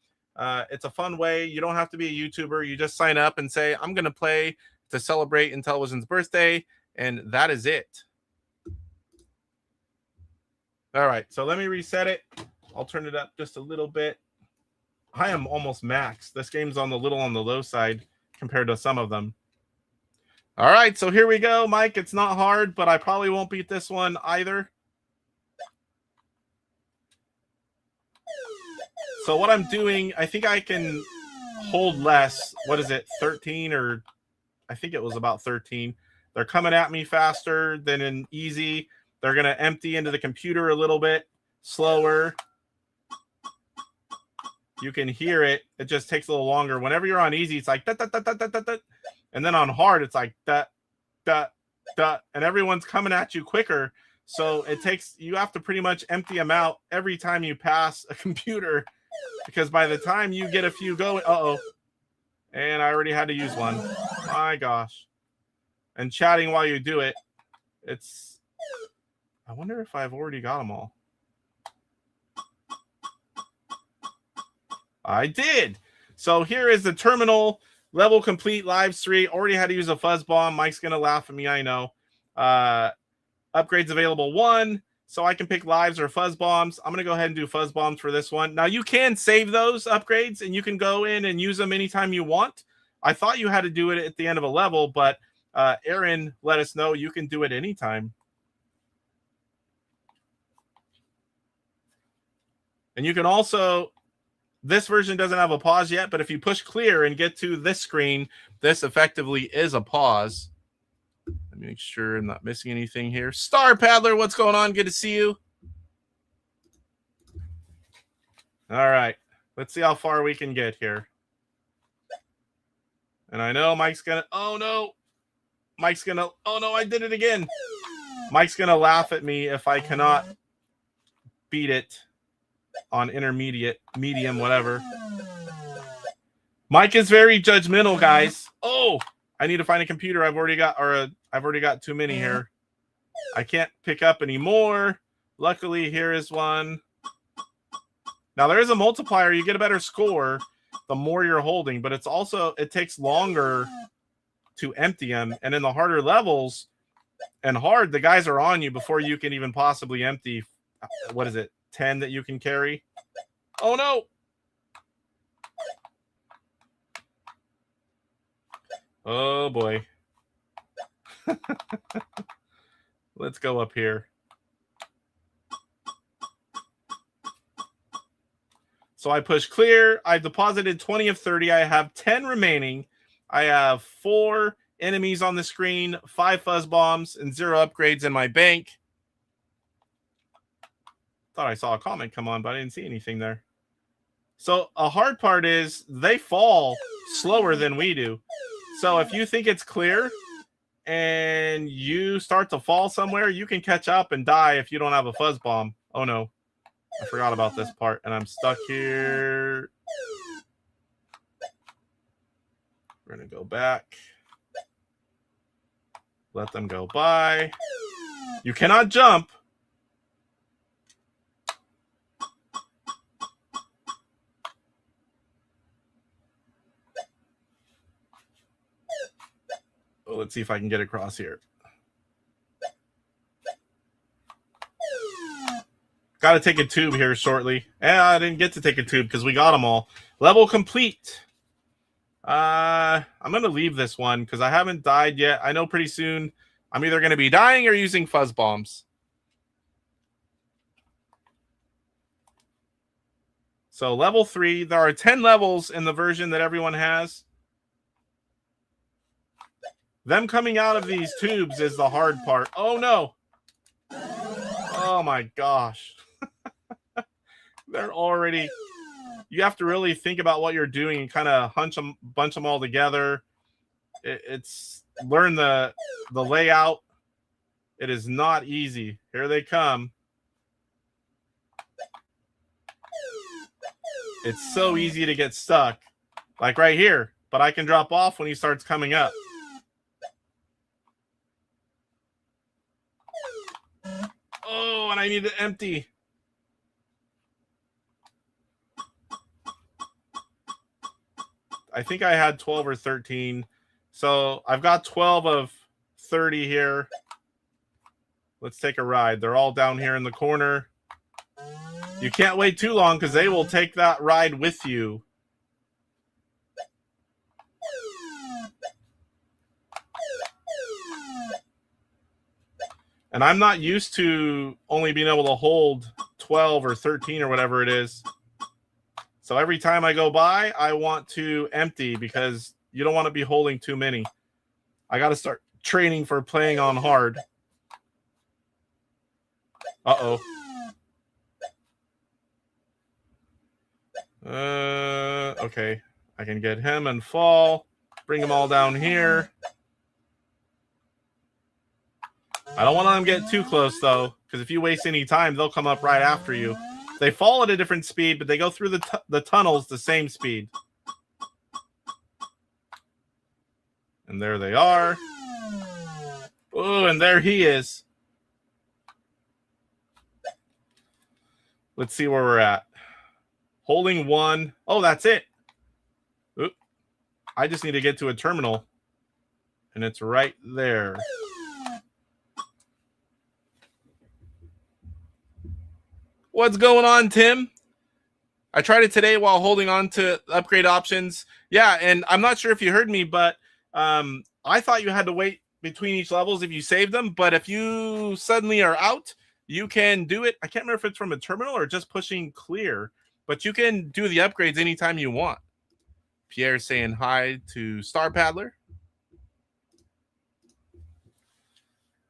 It's a fun way. You don't have to be a YouTuber. You just sign up and say, I'm going to play to celebrate Intellivision's birthday, and that is it. All right, so let me reset it. I'll turn it up just a little bit. I am almost max. This game's on the low side compared to some of them. All right, so here we go, Mike. It's not hard, but I probably won't beat this one either. So what I'm doing, I think I can hold less. What is it, 13 or I think it was about 13. They're coming at me faster than in easy. They're going to empty into the computer a little bit slower. You can hear it. It just takes a little longer. Whenever you're on easy, it's like that, that, that, that, that, that, that. And then on hard, it's like that, that, that. And everyone's coming at you quicker. So you have to pretty much empty them out every time you pass a computer, because by the time you get a few going, and I already had to use one. My gosh. And chatting while you do it. I wonder if I've already got them all. I did. So here is the terminal level complete live stream. Already had to use a fuzz bomb. Mike's going to laugh at me, I know. Upgrades available 1. So I can pick lives or fuzz bombs. I'm going to go ahead and do fuzz bombs for this one. Now you can save those upgrades and you can go in and use them anytime you want. I thought you had to do it at the end of a level, but Aaron let us know you can do it anytime. And you can also, this version doesn't have a pause yet, but if you push clear and get to this screen, this effectively is a pause. Let me make sure I'm not missing anything here. Star Paddler, what's going on? Good to see you. All right. Let's see how far we can get here. And I know Mike's going to... Oh, no. Mike's going to... Oh, no, I did it again. Mike's going to laugh at me if I cannot beat it on intermediate, medium, whatever. Mike is very judgmental, guys. Oh, I need to find a computer. I've already got too many here. I can't pick up any more. Luckily, here is one. Now, there is a multiplier. You get a better score the more you're holding, but it's also, it takes longer to empty them. And in the harder levels and hard, the guys are on you before you can even possibly empty, what is it, 10 that you can carry? Oh, no. Oh, boy. Let's go up here. So I push clear. I've deposited 20 of 30. I have 10 remaining. I have 4 enemies on the screen, 5 fuzz bombs, and 0 upgrades in my bank. Thought I saw a comment come on, but I didn't see anything there. So a hard part is they fall slower than we do. So if you think it's clear and you start to fall somewhere, you can catch up and die if you don't have a fuzz bomb. Oh, no. I forgot about this part, and I'm stuck here. We're going to go back. Let them go by. You cannot jump. Oh, let's see if I can get across here. Got to take a tube here shortly. I didn't get to take a tube because we got them all. Level complete. I'm going to leave this one because I haven't died yet. I know pretty soon I'm either going to be dying or using fuzz bombs. So level 3. There are 10 levels in the version that everyone has. Them coming out of these tubes is the hard part. Oh, no. Oh, my gosh. They're already... You have to really think about what you're doing and kind of bunch them all together. It's learn the layout. It is not easy. Here they come. It's so easy to get stuck. Like right here. But I can drop off when he starts coming up. Oh, and I need to empty. I think I had 12 or 13. So I've got 12 of 30 here. Let's take a ride. They're all down here in the corner. You can't wait too long because they will take that ride with you. And I'm not used to only being able to hold 12 or 13 or whatever it is. So every time I go by, I want to empty because you don't want to be holding too many. I got to start training for playing on hard. Uh-oh. Okay. I can get him and fall. Bring them all down here. I don't want to let them get too close, though, because if you waste any time, they'll come up right after you. They fall at a different speed, but they go through the tunnels the same speed. And there they are. Oh, and there he is. Let's see where we're at. Holding 1. Oh, that's it. Oop. I just need to get to a terminal. And it's right there. What's going on, Tim? I tried it today while holding on to upgrade options. Yeah, and I'm not sure if you heard me, but I thought you had to wait between each levels if you save them. But if you suddenly are out, you can do it. I can't remember if it's from a terminal or just pushing clear, but you can do the upgrades anytime you want. Pierre saying hi to Star Paddler.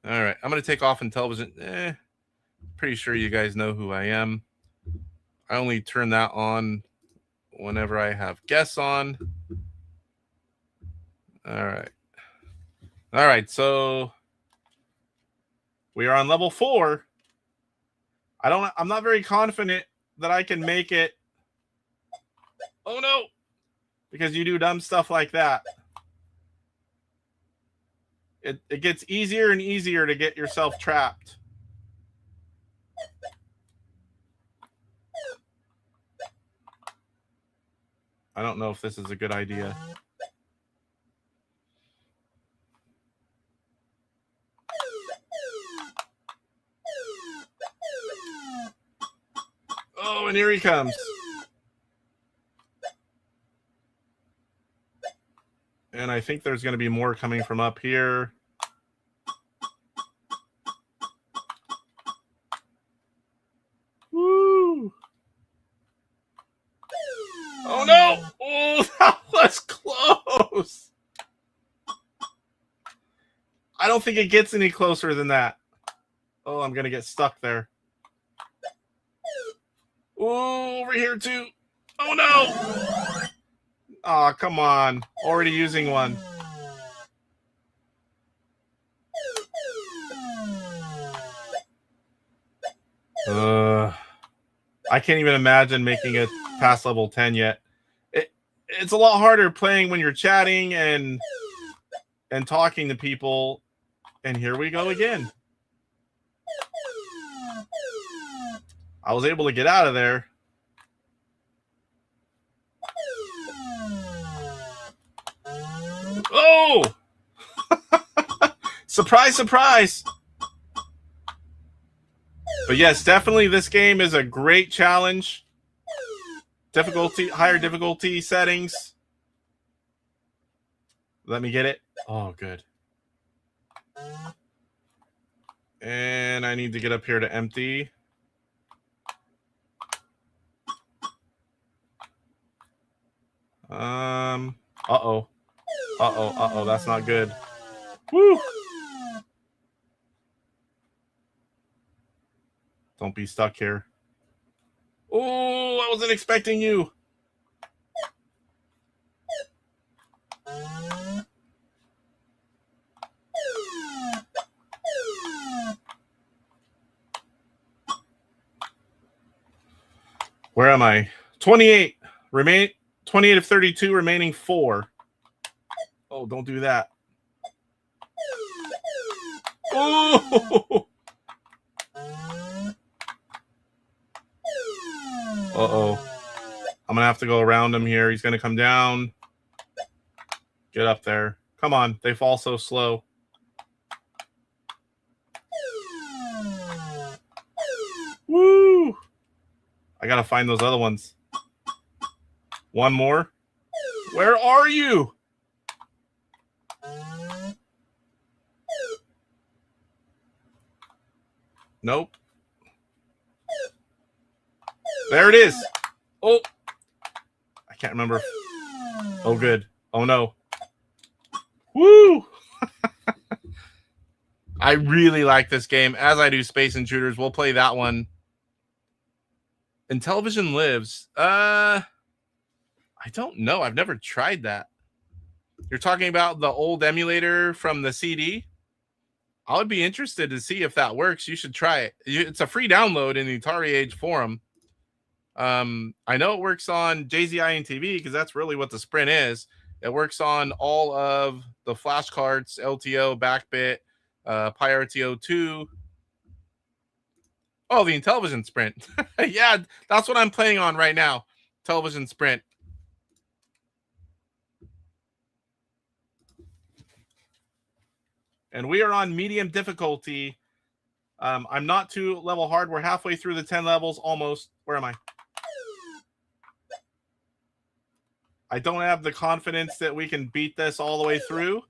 All right, I'm going to take off Intellivision. Pretty sure you guys know who I am. I only turn that on whenever I have guests on. All right, so we are on level 4. I'm not very confident that I can make it. Oh no, because you do dumb stuff like that. It gets easier and easier to get yourself trapped. I don't know if this is a good idea. Oh, and here he comes. And I think there's going to be more coming from up here. Woo! Oh no! Oh, that was close. I don't think it gets any closer than that. Oh, I'm going to get stuck there. Oh, over here too. Oh no! Oh, come on. Already using one. I can't even imagine making it past level 10 yet. It's a lot harder playing when you're chatting and talking to people. And here we go again. I was able to get out of there. Oh! Surprise, surprise! But yes, definitely this game is a great challenge. Higher difficulty settings. Let me get it. Oh, good. And I need to get up here to empty. Uh-oh. That's not good. Woo! Don't be stuck here. Oh, I wasn't expecting you. Where am I? 28. 28 of 32, remaining 4. Oh, don't do that. Oh! Uh-oh. I'm going to have to go around him here. He's going to come down. Get up there. Come on. They fall so slow. Woo! I got to find those other ones. One more. Where are you? Nope. There it is. Oh. I can't remember. Oh, good. Oh, no. Woo! I really like this game, as I do Space Intruders. We'll play that one. Intellivision Lives. I don't know. I've never tried that. You're talking about the old emulator from the CD? I would be interested to see if that works. You should try it. It's a free download in the AtariAge forum. I know it works on JZI and TV because that's really what the Sprint is. It works on all of the flash cards, LTO, Backbit, PyRTO2. Oh, the Intellivision Sprint. Yeah, that's what I'm playing on right now. Intellivision Sprint. And we are on medium difficulty. I'm not too level hard. We're halfway through the 10 levels almost. Where am I? I don't have the confidence that we can beat this all the way through,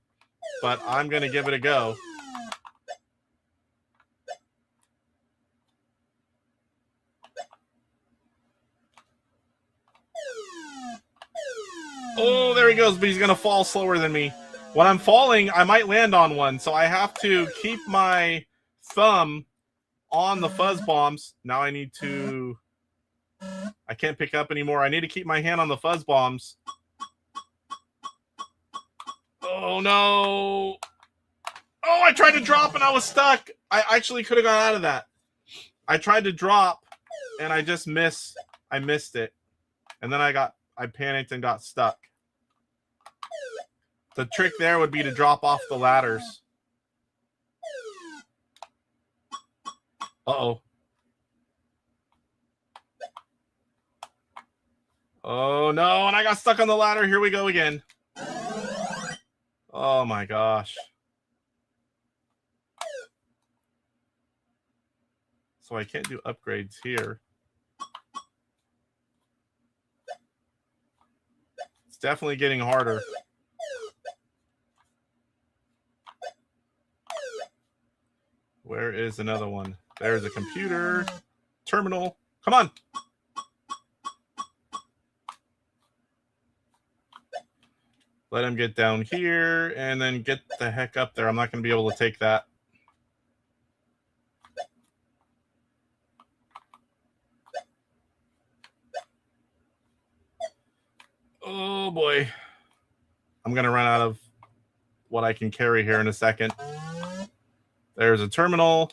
but I'm going to give it a go. Oh, there he goes, but he's going to fall slower than me. when I'm falling, I might land on one, so I have to keep my thumb on the fuzz bombs. Now I need to... I can't pick up anymore. I need to keep my hand on the fuzz bombs. Oh, no. Oh, I tried to drop and I was stuck. I actually could have got out of that. I tried to drop and I just missed. I missed it. And then I panicked and got stuck. The trick there would be to drop off the ladders. Uh-oh. Oh, no, and I got stuck on the ladder. Here we go again. Oh, my gosh. So I can't do upgrades here. It's definitely getting harder. Where is another one? There's a computer terminal. Come on. Let him get down here and then get the heck up there. I'm not going to be able to take that. Oh boy. I'm going to run out of what I can carry here in a second. There's a terminal.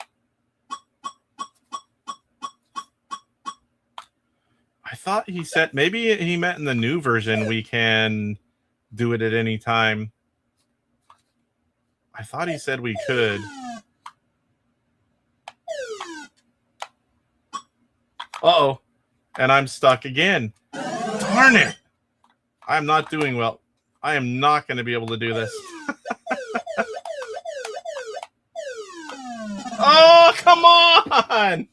I thought he said, maybe he meant in the new version we can do it at any time. I thought he said we could. Uh-oh. And I'm stuck again. Darn it. I'm not doing well. I am not going to be able to do this. Oh, come on!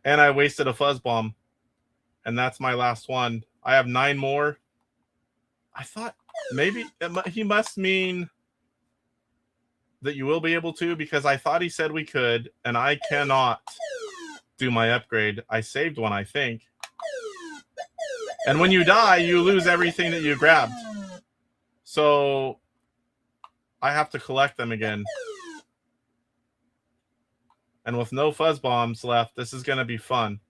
And I wasted a fuzz bomb. And that's my last one. I have 9 more. I thought maybe he must mean that you will be able to, because I thought he said we could, and I cannot do my upgrade. I saved one, I think. And when you die, you lose everything that you grabbed. So I have to collect them again. And with no fuzz bombs left, this is going to be fun.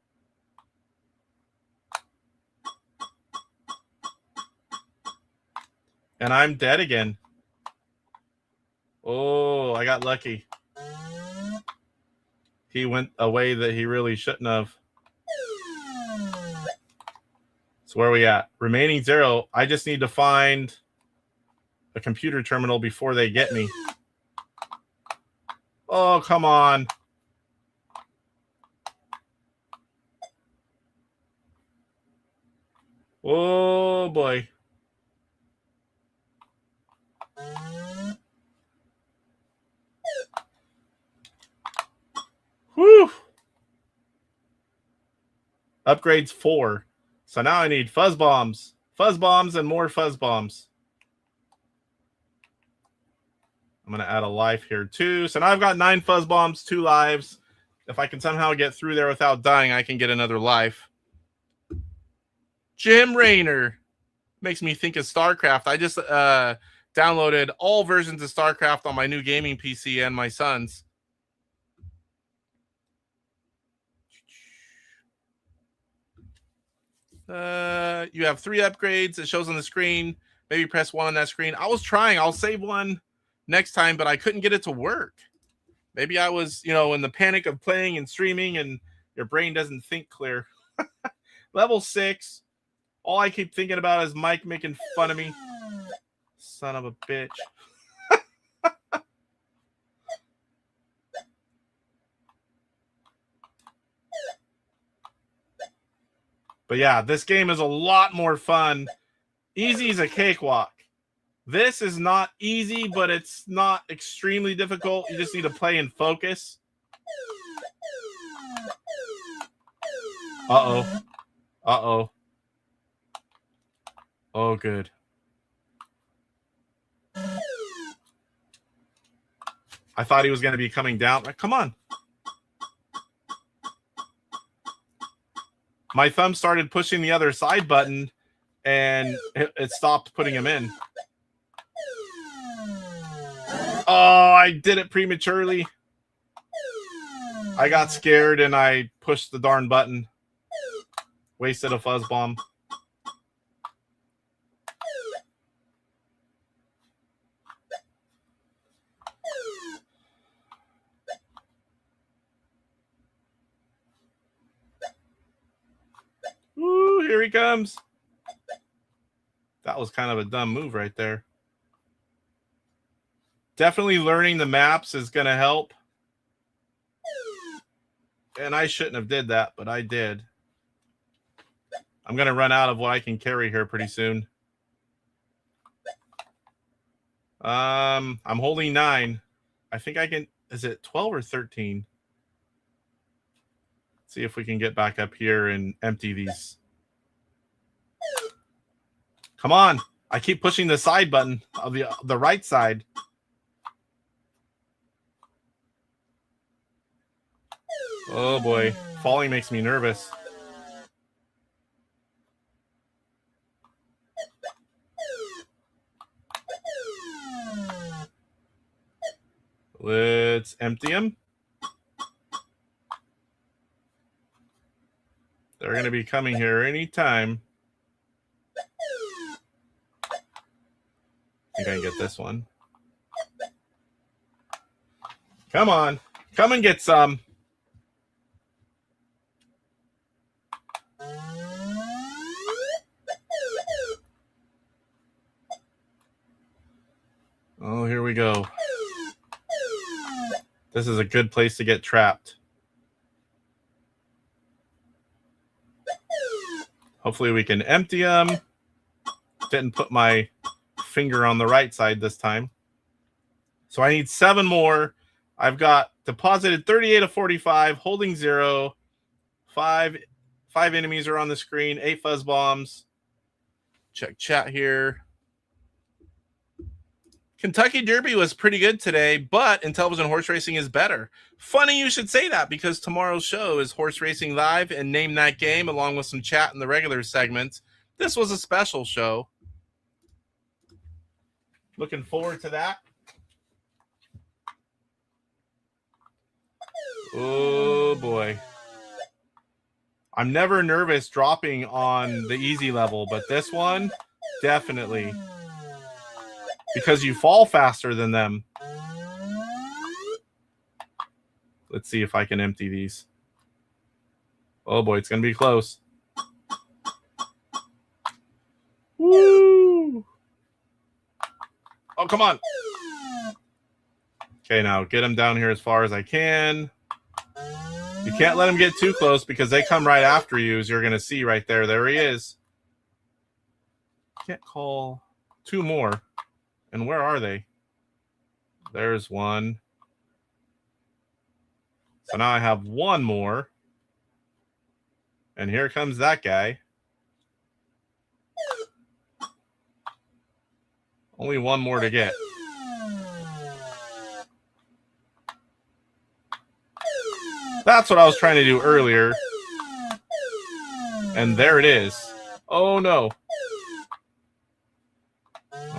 And I'm dead again. Oh, I got lucky. He went a way that he really shouldn't have. So where are we at? Remaining 0. I just need to find a computer terminal before they get me. Oh, come on. Oh, boy. Whew. Upgrades 4. So now I need fuzz bombs, and more fuzz bombs. I'm going to add a life here too. So now I've got 9 fuzz bombs, 2 lives. If I can somehow get through there without dying, I can get another life. Jim Raynor makes me think of StarCraft. I just downloaded all versions of StarCraft on my new gaming PC and my son's. You have 3 upgrades. It shows on the screen. Maybe press 1 on that screen. I was trying. I'll save one next time, but I couldn't get it to work. Maybe I was, in the panic of playing and streaming, and your brain doesn't think clear. Level 6. All I keep thinking about is Mike making fun of me. Son of a bitch. But yeah, this game is a lot more fun. Easy is a cakewalk. This is not easy, but it's not extremely difficult. You just need to play and focus. Uh-oh. Uh-oh. Oh, good. I thought he was going to be coming down. Come on. My thumb started pushing the other side button, and it stopped putting him in. Oh, I did it prematurely. I got scared and I pushed the darn button. Wasted a fuzz bomb. Woo, here he comes. That was kind of a dumb move right there. Definitely learning the maps is going to help. And I shouldn't have did that, but I did. I'm going to run out of what I can carry here pretty soon. I'm holding 9. I think I can. Is it 12 or 13? See if we can get back up here and empty these. Come on. I keep pushing the side button of the right side. Oh boy. Falling makes me nervous. Let's empty them. They're going to be coming here anytime. I think I can get this one. Come on. Come and get some. Oh, here we go. This is a good place to get trapped. Hopefully we can empty them. Didn't put my finger on the right side this time. So I need 7 more. I've got deposited 38 of 45, holding 0. 5 enemies are on the screen, 8 fuzz bombs. Check chat here. Kentucky Derby was pretty good today, but Intellivision horse racing is better. Funny you should say that, because tomorrow's show is Horse Racing Live and Name That Game, along with some chat in the regular segments. This was a special show. Looking forward to that. Oh, boy. I'm never nervous dropping on the easy level, but this one, definitely. Because you fall faster than them. Let's see if I can empty these. Oh boy, it's going to be close. Woo! Oh, come on. Okay, now get them down here as far as I can. You can't let them get too close because they come right after you, as you're going to see right there. There he is. Can't call 2 more. And where are they? There's one. So now I have 1 more. And here comes that guy. Only 1 more to get. That's what I was trying to do earlier. And there it is. Oh no.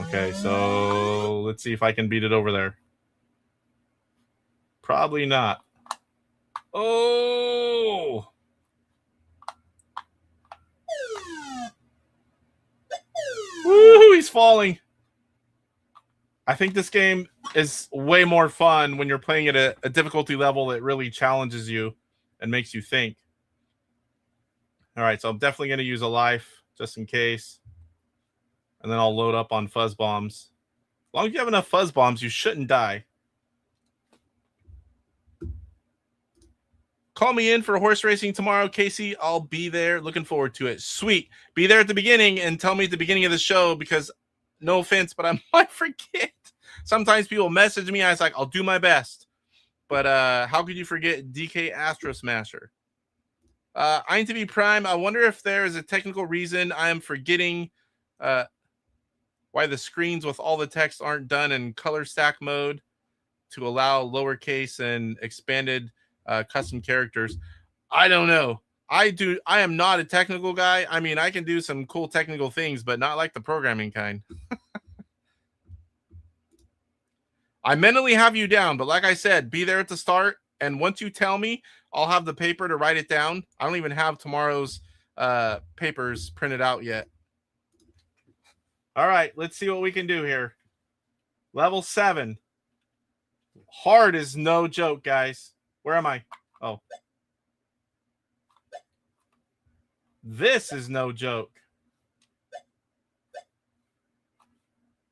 Okay, so let's see if I can beat it over there. Probably not. Oh! Woo, he's falling. I think this game is way more fun when you're playing at a difficulty level that really challenges you and makes you think. All right, so I'm definitely going to use a life just in case. And then I'll load up on fuzz bombs. As long as you have enough fuzz bombs, you shouldn't die. Call me in for horse racing tomorrow, Casey. I'll be there. Looking forward to it. Sweet. Be there at the beginning and tell me at the beginning of the show, because no offense, but I might forget. Sometimes people message me. I was like, I'll do my best. But how could you forget DK Astro Smasher? INTV Prime, I wonder if there is a technical reason I am forgetting why the screens with all the text aren't done in color stack mode to allow lowercase and expanded custom characters. I don't know. I am not a technical guy. I mean, I can do some cool technical things, but not like the programming kind. I mentally have you down, but like I said, be there at the start. And once you tell me, I'll have the paper to write it down. I don't even have tomorrow's papers printed out yet. All right, let's see what we can do here. Level 7. Hard is no joke, guys. Where am I? Oh. This is no joke.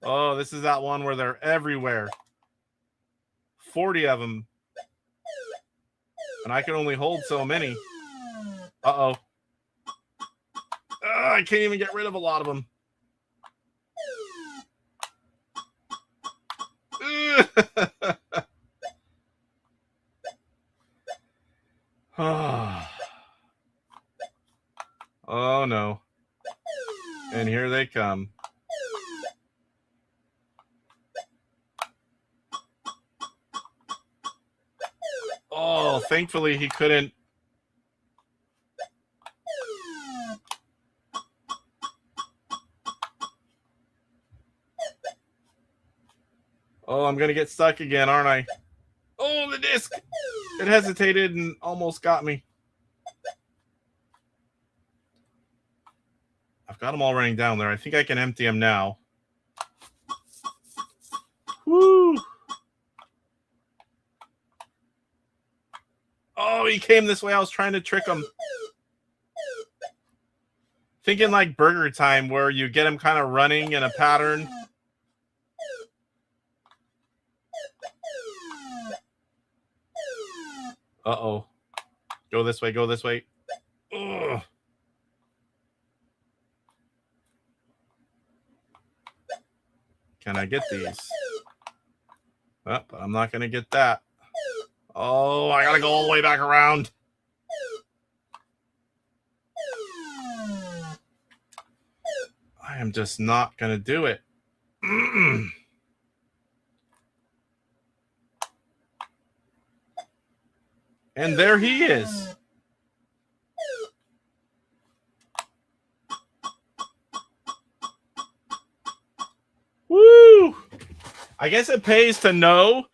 Oh, this is that one where they're everywhere. 40 of them. And I can only hold so many. Uh-oh. I can't even get rid of a lot of them. Oh, no. And here they come. Oh, thankfully he couldn't. Oh, I'm going to get stuck again, aren't I? Oh, the disc. It hesitated and almost got me. I've got them all running down there. I think I can empty them now. Woo! Oh, he came this way. I was trying to trick him. Thinking like Burger Time, where you get him kind of running in a pattern. Uh-oh. Go this way, go this way. Ugh. Can I get these? Oh, but I'm not going to get that. Oh, I got to go all the way back around. I am just not going to do it. And there he is. Woo! I guess it pays to know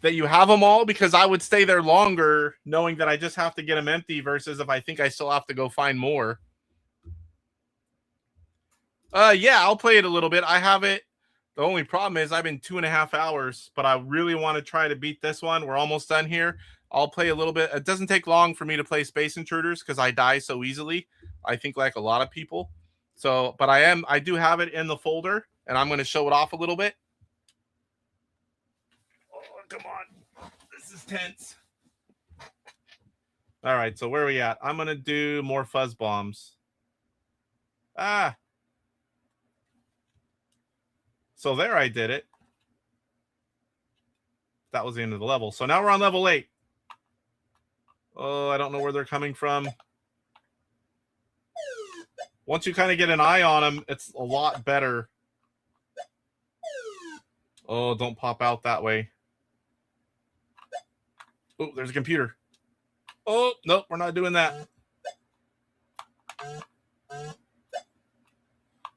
that you have them all, because I would stay there longer knowing that I just have to get them empty versus if I think I still have to go find more. Yeah, I'll play it a little bit. I have it. The only problem is I've been 2.5 hours, but I really want to try to beat this one. We're almost done here. I'll play a little bit. It doesn't take long for me to play Space Intruders because I die so easily. I think like a lot of people. So, but I do have it in the folder, and I'm going to show it off a little bit. Oh, come on. This is tense. All right, so where are we at? I'm going to do more fuzz bombs. Ah. So there I did it. That was the end of the level. So now we're on level 8. Oh, I don't know where they're coming from. Once you kind of get an eye on them, it's a lot better. Oh, don't pop out that way. Oh, there's a computer. Oh, nope, we're not doing that. I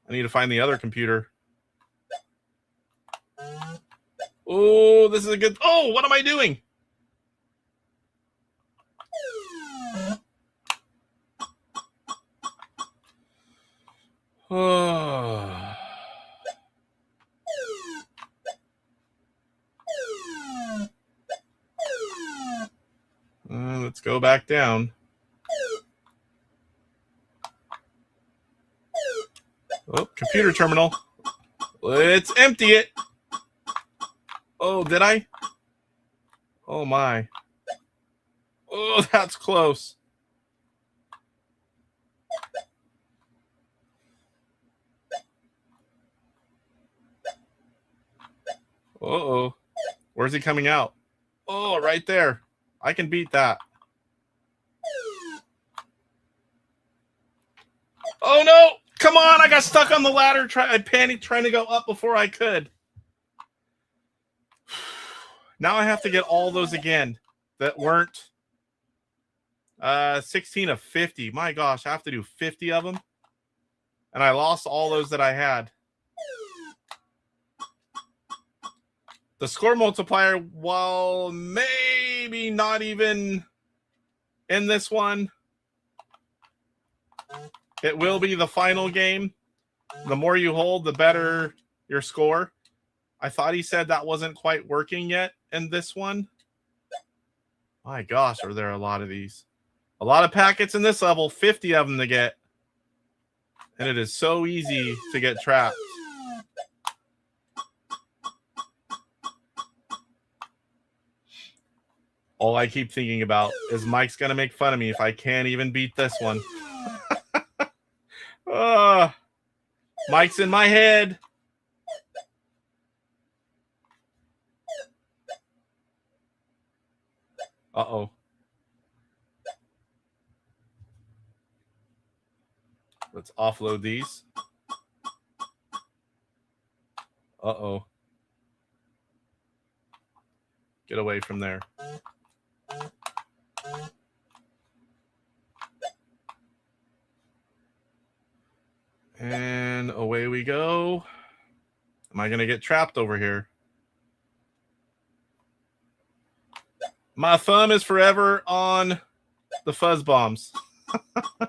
need to find the other computer. Oh, this is a good... Oh, what am I doing? Oh. Let's go back down. Oh, computer terminal. Let's empty it. Oh, did I? Oh, my. Oh, that's close. Uh-oh. Where's he coming out? Oh, right there. I can beat that. Oh, no. Come on. I got stuck on the ladder. I panicked trying to go up before I could. Now I have to get all those again that weren't. 16 of 50. My gosh, I have to do 50 of them. And I lost all those that I had. The score multiplier, while maybe not even in this one, it will be the final game. The more you hold, the better your score. I thought he said that wasn't quite working yet in this one. My gosh, are there a lot of these? A lot of packets in this level, 50 of them to get. And it is so easy to get trapped. All I keep thinking about is Mike's going to make fun of me if I can't even beat this one. Mike's in my head. Uh-oh. Let's offload these. Uh-oh. Get away from there. And away we go. Am I going to get trapped over here? My thumb is forever on the fuzz bombs. How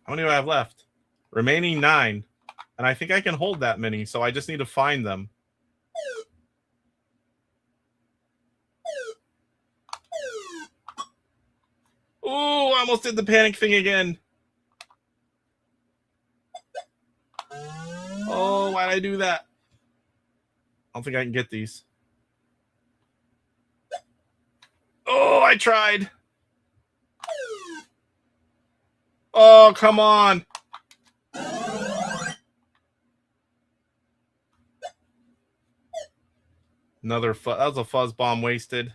many do I have left? Remaining 9. And I think I can hold that many, so I just need to find them. Ooh, I almost did the panic thing again. Oh, why'd I do that? I don't think I can get these. Oh, I tried. Oh, come on. Another that was a fuzz bomb wasted.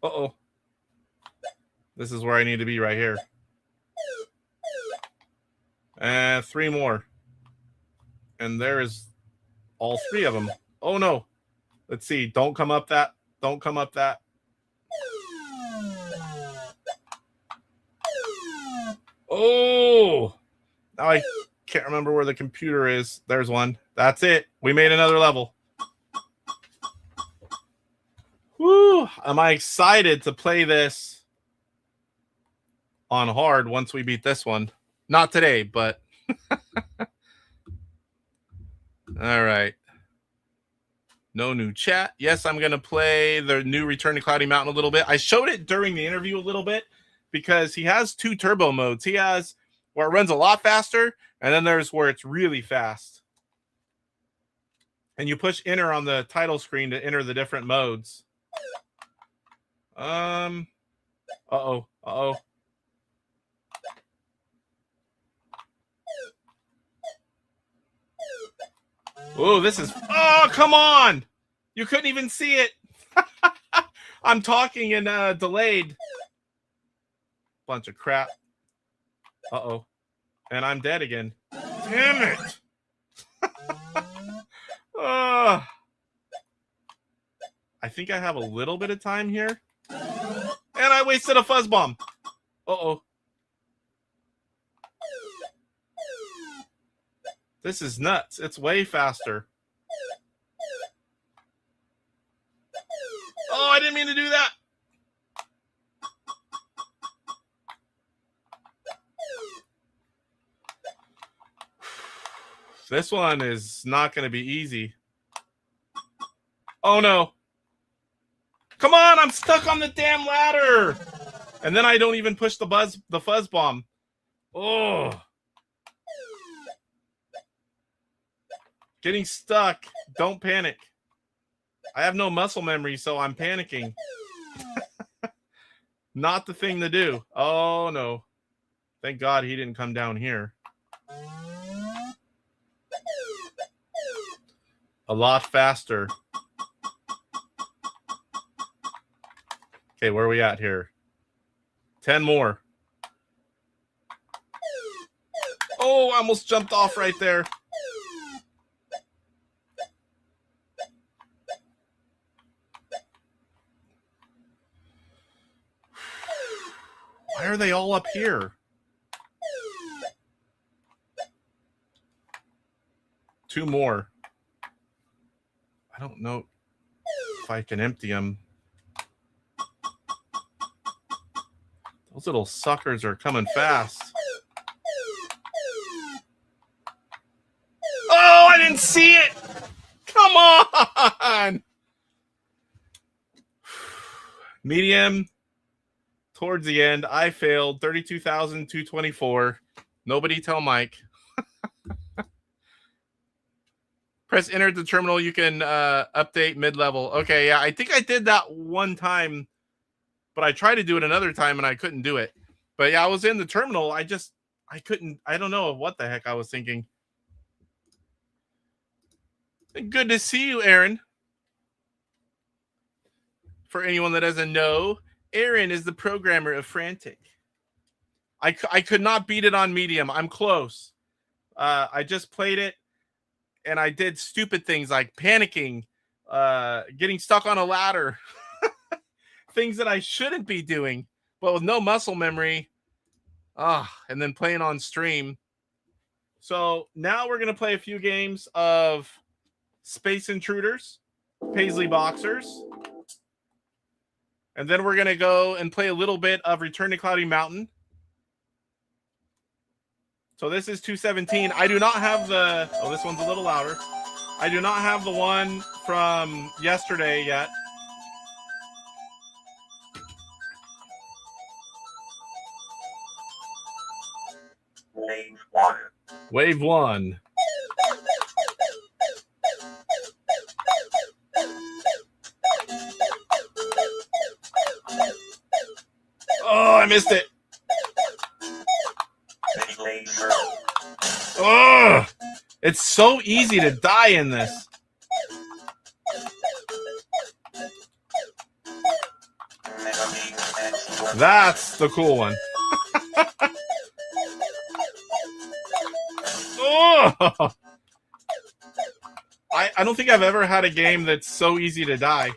Uh-oh. This is where I need to be right here. And 3 more. And there is all 3 of them. Oh, no. Let's see. Don't come up that. Don't come up that. Oh. Now I can't remember where the computer is. There's one. That's it. We made another level. Woo. Am I excited to play this on hard once we beat this one? Not today, but... All right. No new chat. Yes, I'm going to play the new Return to Cloudy Mountain a little bit. I showed it during the interview a little bit because he has 2 turbo modes. He has where it runs a lot faster, and then there's where it's really fast. And you push enter on the title screen to enter the different modes. Uh-oh. Uh-oh. Oh, this is... Oh, come on! You couldn't even see it. I'm talking and delayed. Bunch of crap. Uh-oh. And I'm dead again. Damn it! I think I have a little bit of time here. And I wasted a fuzz bomb. Uh-oh. This is nuts. It's way faster. Oh, I didn't mean to do that. This one is not going to be easy. Oh, no. Come on, I'm stuck on the damn ladder. And then I don't even push the fuzz bomb. Oh. Getting stuck. Don't panic. I have no muscle memory, so I'm panicking. Not the thing to do. Oh, no. Thank God he didn't come down here. A lot faster. Okay, where are we at here? 10 more. Oh, Oh, I almost jumped off right there. Why are they all up here? Two more. I don't know if I can empty them. Those little suckers are coming fast. Oh, I didn't see it. Come on. Medium. Towards the end, I failed. 32,224. Nobody tell Mike. Press enter at the terminal. You can update mid-level. Okay, yeah, I think I did that one time, but I tried to do it another time and I couldn't do it. But yeah, I was in the terminal. I couldn't. I don't know what the heck I was thinking. Good to see you, Aaron. For anyone that doesn't know, Aaron is the programmer of Frantic. I could not beat it on medium. I'm close. I just played it, and I did stupid things like panicking, getting stuck on a ladder, things that I shouldn't be doing, but with no muscle memory, and then playing on stream. So now we're going to play a few games of Space Intruders, Paisley Boxers, and then we're going to go and play a little bit of Return to Cloudy Mountain. So this is 217. I do not have the... Oh, this one's a little louder. I do not have the one from yesterday yet. Wave 1. Wave 1. Oh, I missed it. Oh, it's so easy to die in this. That's the cool one. Oh, I don't think I've ever had a game that's so easy to die.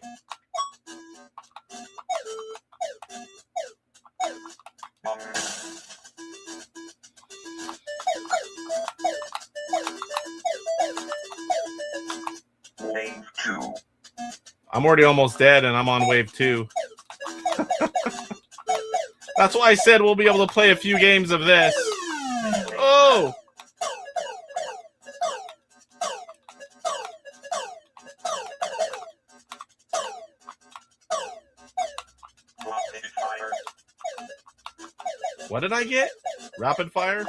Wave 2. I'm already almost dead, and I'm on wave 2. That's why I said we'll be able to play a few games of this. Oh! What did I get? Rapid fire?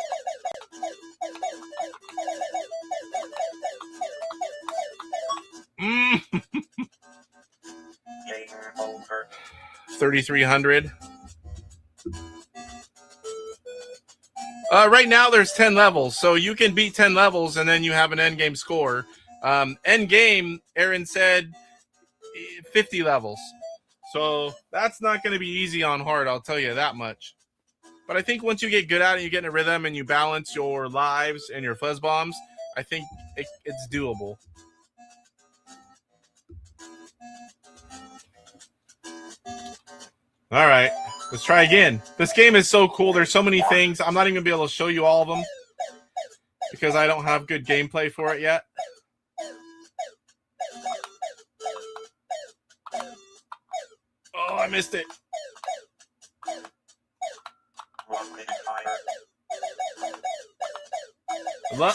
Game over. 3,300. Right now there's 10 levels, so you can beat 10 levels and then you have an end game score. End game, Aaron said 50 levels. So that's not going to be easy on hard, I'll tell you that much. But I think once you get good at it, you get in a rhythm and you balance your lives and your fuzz bombs, I think it's doable. All right, let's try again. This game is so cool. There's so many things. I'm not even going to be able to show you all of them because I don't have good gameplay for it yet. Oh, I missed it. I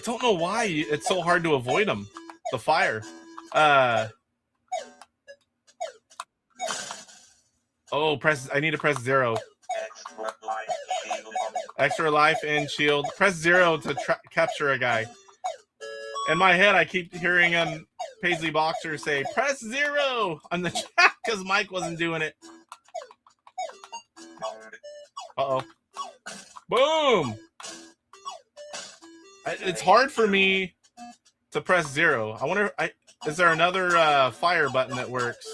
don't know why it's so hard to avoid them. The fire. Oh, I need to press 0. Extra life and shield. Press 0 to capture a guy. In my head, I keep hearing Paisley Boxer say, press 0 on the chat because Mike wasn't doing it. Uh-oh. Boom! It's hard for me to press 0. I wonder, is there another fire button that works?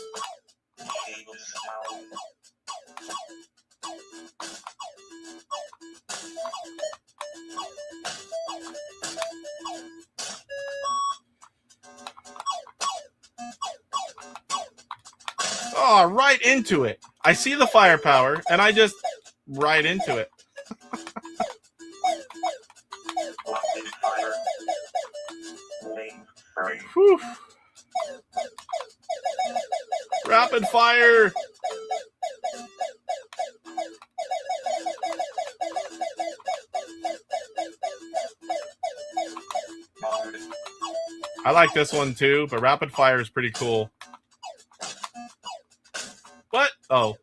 Oh, right into it. I see the firepower, and I just right into it. Rapid fire. Wave 3. Whew. Rapid fire. Mode. I like this one too, but rapid fire is pretty cool. What? Oh.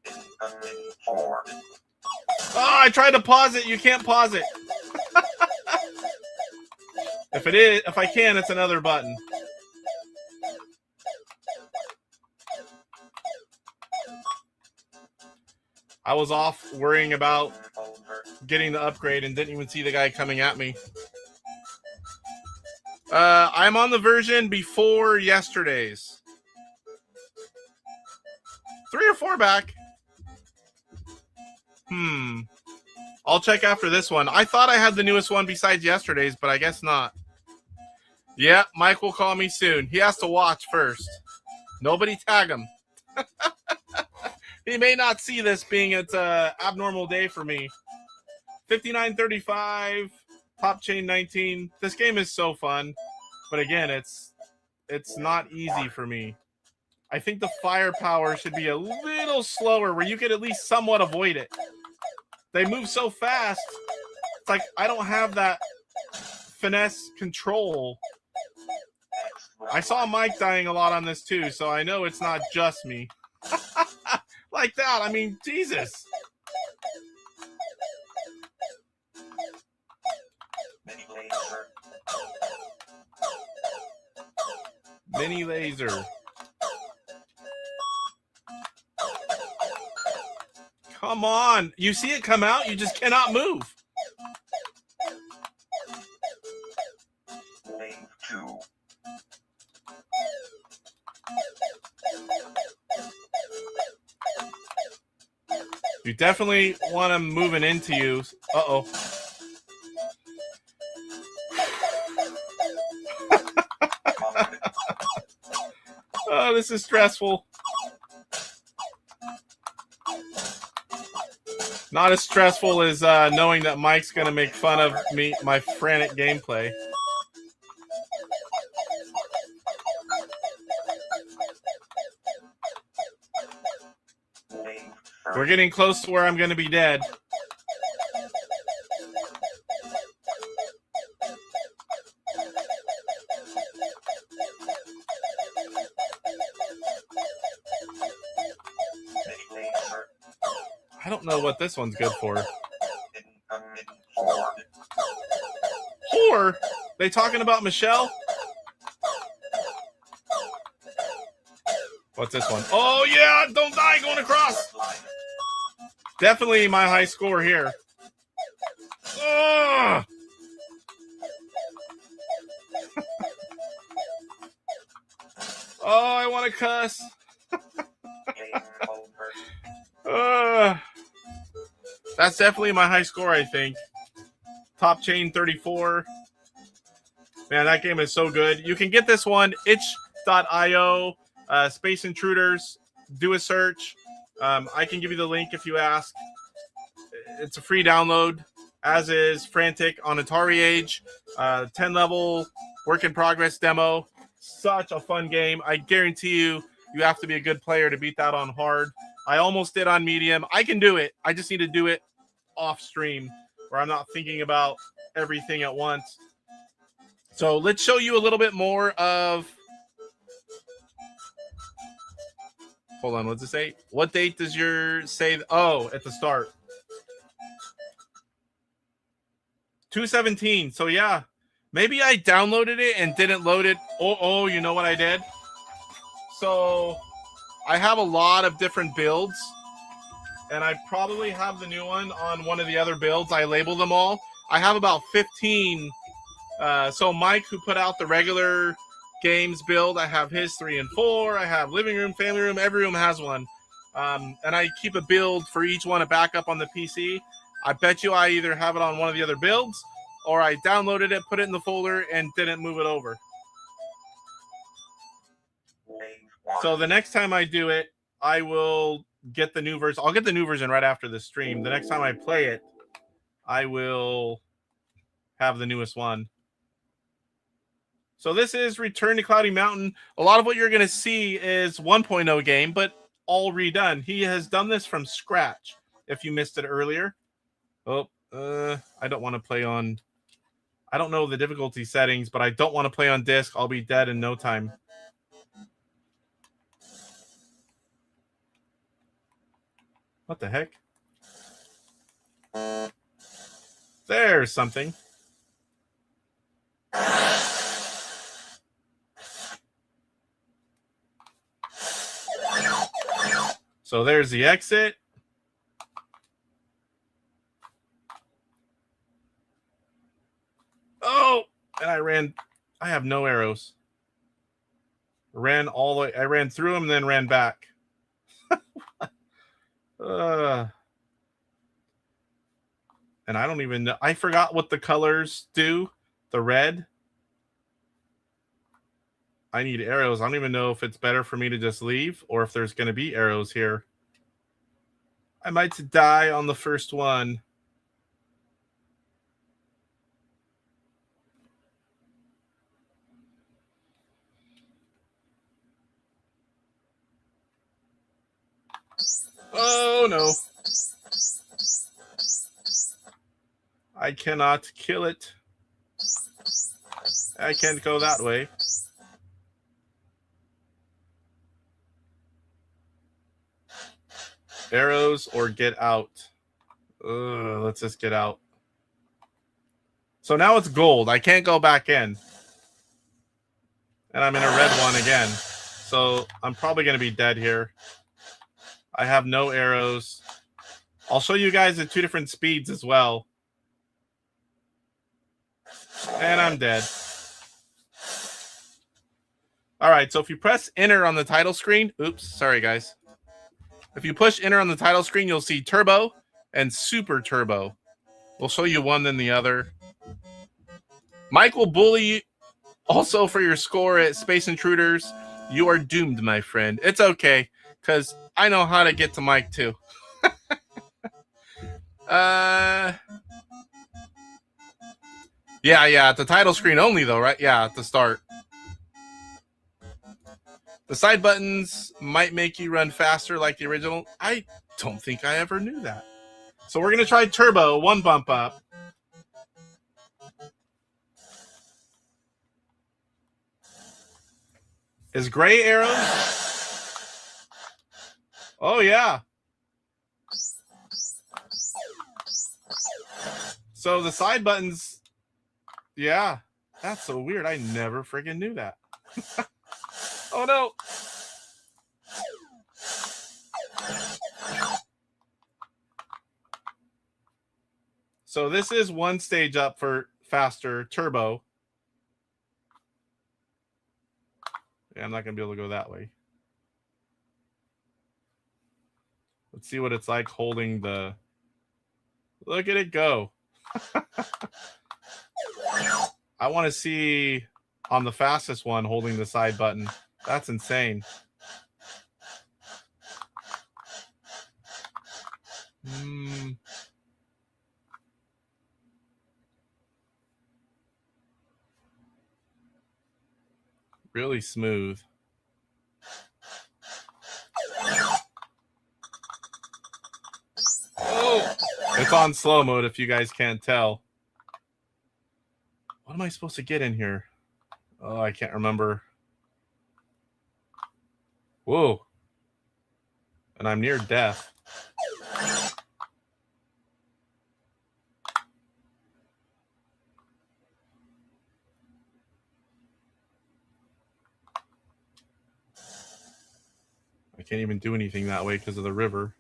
Incoming 4. Oh, I tried to pause it. You can't pause it. If I can, it's another button. I was off worrying about Over. getting the upgrade and didn't even see the guy coming at me. I'm on the version before yesterday's. 3 or 4 back. I'll check after this one. I thought I had the newest one besides yesterday's, but I guess not. Yeah, Mike will call me soon. He has to watch first. Nobody tag him. He may not see this being it's an abnormal day for me. 59.35, top chain 19. This game is so fun, but again, it's not easy for me. I think the firepower should be a little slower where you could at least somewhat avoid it. They move so fast. It's like I don't have that finesse control. I saw Mike dying a lot on this too, so I know it's not just me. Like that, I mean, Jesus. Mini laser. Mini laser. Come on. You see it come out, you just cannot move. Wave 2. You definitely want him moving into you. Uh-oh. Mode. Oh, this is stressful. Not as stressful as knowing that Mike's going to make fun of me, my frantic gameplay. Wave 3. We're getting close to where I'm going to be dead. Mini laser. I don't know what this one's good for. Incoming 4. Whore? They talking about Michelle? What's this one? Oh, yeah! Don't die going across! Line. Definitely my high score here. Ugh! Oh, I want to cuss. Game over. That's definitely my high score, I think. Top chain 34. Man, that game is so good. You can get this one, itch.io, Space Intruders. Do a search. I can give you the link if you ask. It's a free download, as is Frantic on AtariAge. 10-level work in progress demo. Such a fun game. I guarantee you have to be a good player to beat that on hard. I almost did on medium. I can do it. I just need to do it off stream where I'm not thinking about everything at once. So let's show you a little bit more of... Hold on, what's it say? What date does your say? Oh, at the start. 2/17. So yeah, maybe I downloaded it and didn't load it. Oh, you know what I did? So I have a lot of different builds, and I probably have the new one on one of the other builds. I label them all. I have about 15. So Mike, who put out the regular games build, I have his 3 and 4. I have living room, family room, every room has one. And I keep a build for each one to back up on the PC. I bet you I either have it on one of the other builds, or I downloaded it, put it in the folder, and didn't move it over. Wave 1. So the next time I do it, I will get the new version. I'll get the new version right after the stream. The next time I play it, I will have the newest one. So this is Return to Cloudy Mountain. A lot of what you're going to see is 1.0 game, but all redone. He has done this from scratch. If you missed it earlier. Oh, I don't want to play on... I don't know the difficulty settings, but I don't want to play on disc. I'll be dead in no time. What the heck? There's something. So there's the exit. Oh, and I have no arrows. I ran through them and then ran back. And I don't even know. I forgot what the colors do. The red. I need arrows. I don't even know if it's better for me to just leave or if there's going to be arrows here. I might die on the first one. Oh, no. I cannot kill it. I can't go that way. Arrows or get out. Let's just get out. So now it's gold. I can't go back in. And I'm in a red one again. So I'm probably going to be dead here. I have no arrows. I'll show you guys at 2 different speeds as well. And I'm dead. All right, so if you press enter on the title screen, oops, sorry guys. If you push enter on the title screen, you'll see turbo and super turbo. We'll show you one then the other. Mike will bully you also for your score at Space Intruders. You are doomed, my friend. It's okay, because I know how to get to Mike too. Yeah, at the title screen only though, right? Yeah, at the start. The side buttons might make you run faster like the original. I don't think I ever knew that. So we're going to try turbo, 1 bump up. Is gray arrows? Oh, yeah. So the side buttons, yeah, that's so weird. I never friggin' knew that. Oh, no. So this is 1 stage up for faster turbo. Yeah, I'm not going to be able to go that way. Let's see what it's like holding the... Look at it go. I want to see on the fastest one holding the side button. That's insane. Really smooth. Oh, it's on slow mode if you guys can't tell. What am I supposed to get in here? Oh, I can't remember. Whoa. And I'm near death. I can't even do anything that way because of the river.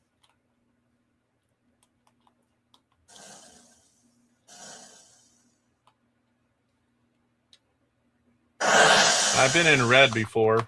I've been in red before.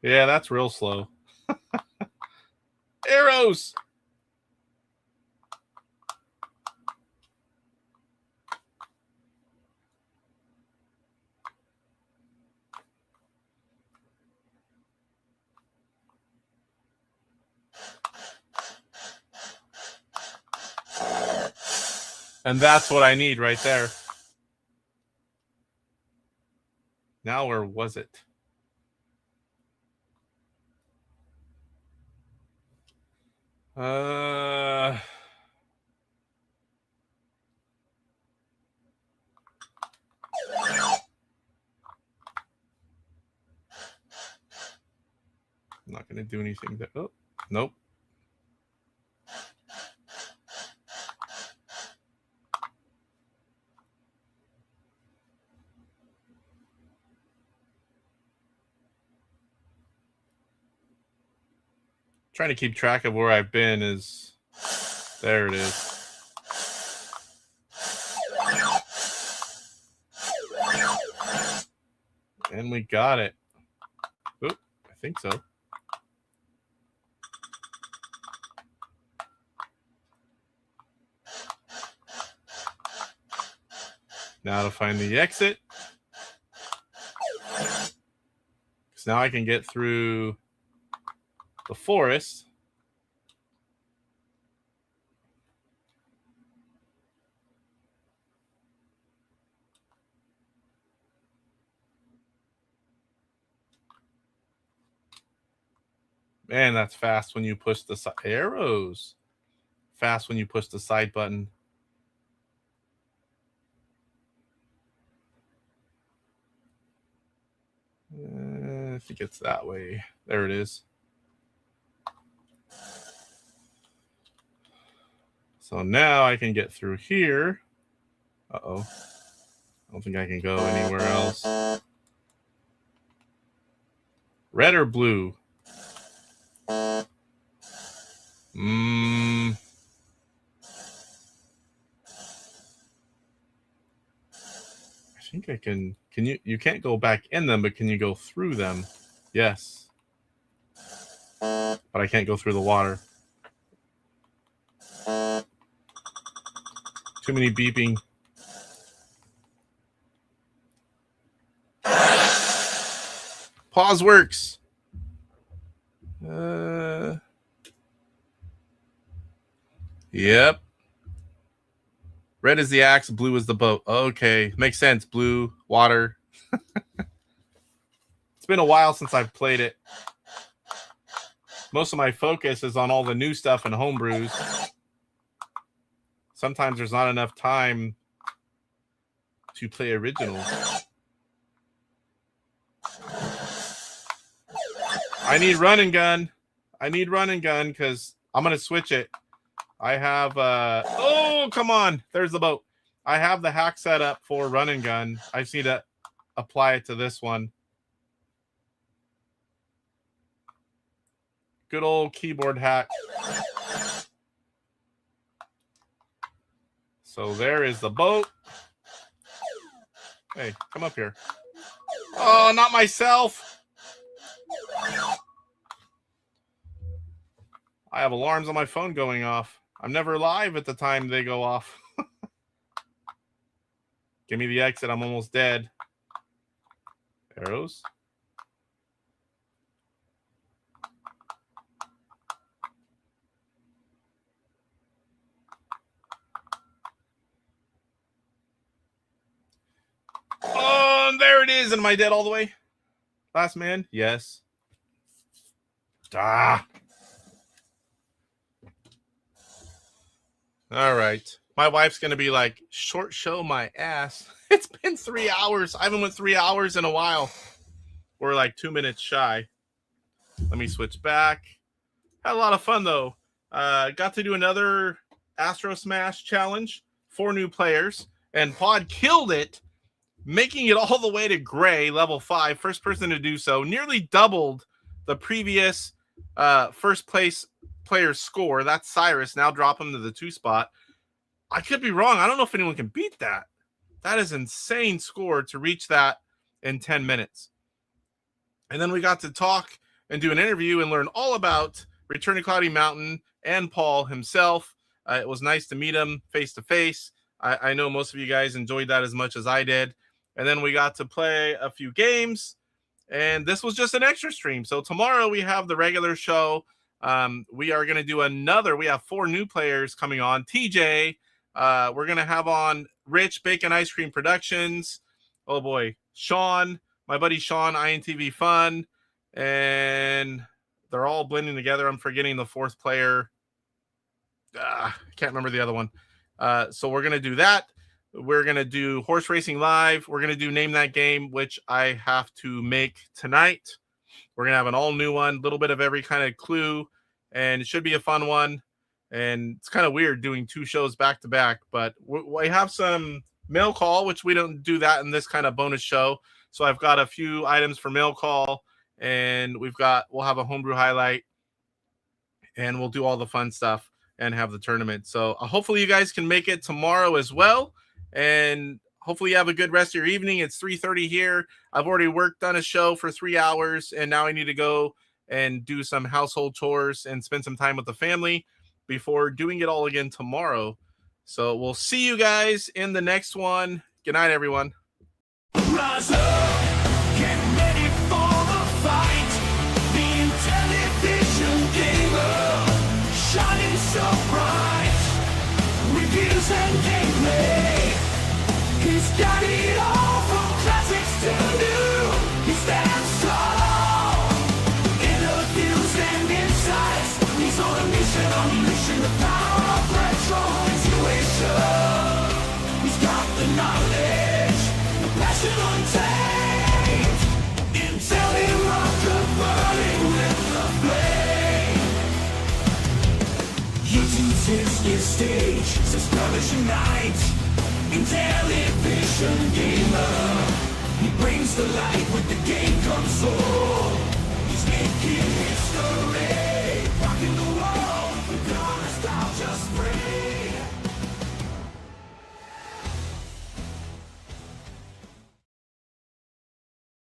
Yeah, that's real slow. Arrows! And that's what I need right there. Now, where was it? I'm not going to do anything there. Oh, nope. Trying to keep track of where I've been is... There it is. And we got it. Oop, I think so. Now to find the exit. Because now I can get through the forest. Man, that's fast when you push the arrows. Fast when you push the side button. I think it's that way. There it is. So now I can get through here. Uh-oh. I don't think I can go anywhere else. Red or blue? I think I can. Can you can't go back in them, but can you go through them? Yes. But I can't go through the water. Too many beeping. Pause works. Yep. Red is the axe, blue is the boat. Okay, makes sense. Blue, water. It's been a while since I've played it. Most of my focus is on all the new stuff in Homebrews. Sometimes there's not enough time to play originals. I need run and gun. I need run and gun because I'm going to switch it. I have, oh, come on. There's the boat. I have the hack set up for run and gun. I just need to apply it to this one. Good old keyboard hack. So there is the boat. Hey, come up here. Oh, not myself. I have alarms on my phone going off. I'm never live at the time they go off. Give me the exit. I'm almost dead. Arrows. Oh, and there it is. Am I dead all the way? Last man? Yes. Ah. All right. My wife's going to be like, short show my ass. It's been 3 hours. I haven't went 3 hours in a while. We're like 2 minutes shy. Let me switch back. Had a lot of fun, though. Got to do another Astro Smash challenge. 4 new players. And Pod killed it, making it all the way to gray, level 5. First person to do so. Nearly doubled the previous first place player's score. That's Cyrus. Now drop him to the 2 spot. I could be wrong. I don't know if anyone can beat that. That is insane score to reach that in 10 minutes. And then we got to talk and do an interview and learn all about Return to Cloudy Mountain and Paul himself. It was nice to meet him face to face. I know most of you guys enjoyed that as much as I did. And then we got to play a few games, and this was just an extra stream. So tomorrow we have the regular show. We are going to do another. We have 4 new players coming on. TJ, we're going to have on Rich Bacon Ice Cream Productions. Oh boy, Sean, my buddy Sean, INTV Fun, and they're all blending together. I'm forgetting the 4th player. I can't remember the other one. So we're going to do that. We're going to do Horse Racing Live. We're going to do Name That Game, which I have to make tonight. We're going to have an all new one, a little bit of every kind of clue, and it should be a fun one. And it's kind of weird doing 2 shows back to back, but we have some mail call, which we don't do that in this kind of bonus show. So I've got a few items for mail call, and we'll have a homebrew highlight, and we'll do all the fun stuff and have the tournament. So hopefully you guys can make it tomorrow as well. And hopefully you have a good rest of your evening. It's 3:30 here. I've already worked on a show for 3 hours, and now I need to go and do some household chores and spend some time with the family before doing it all again tomorrow. So we'll see you guys in the next one. Good night, everyone. Rise up, get ready for the fight. The Intellivision gamer, shining so bright. Reviews and gameplay, he's got it all from classics to new. He stands tall, interviews and insights. He's on a mission, unleashing the power of retro intuition. He's got the knowledge, the passion untamed. Intellivision burning with the flame. YouTube's his stage, says publish unite. Intellivision gamer, he brings the light with the game console. He's making history.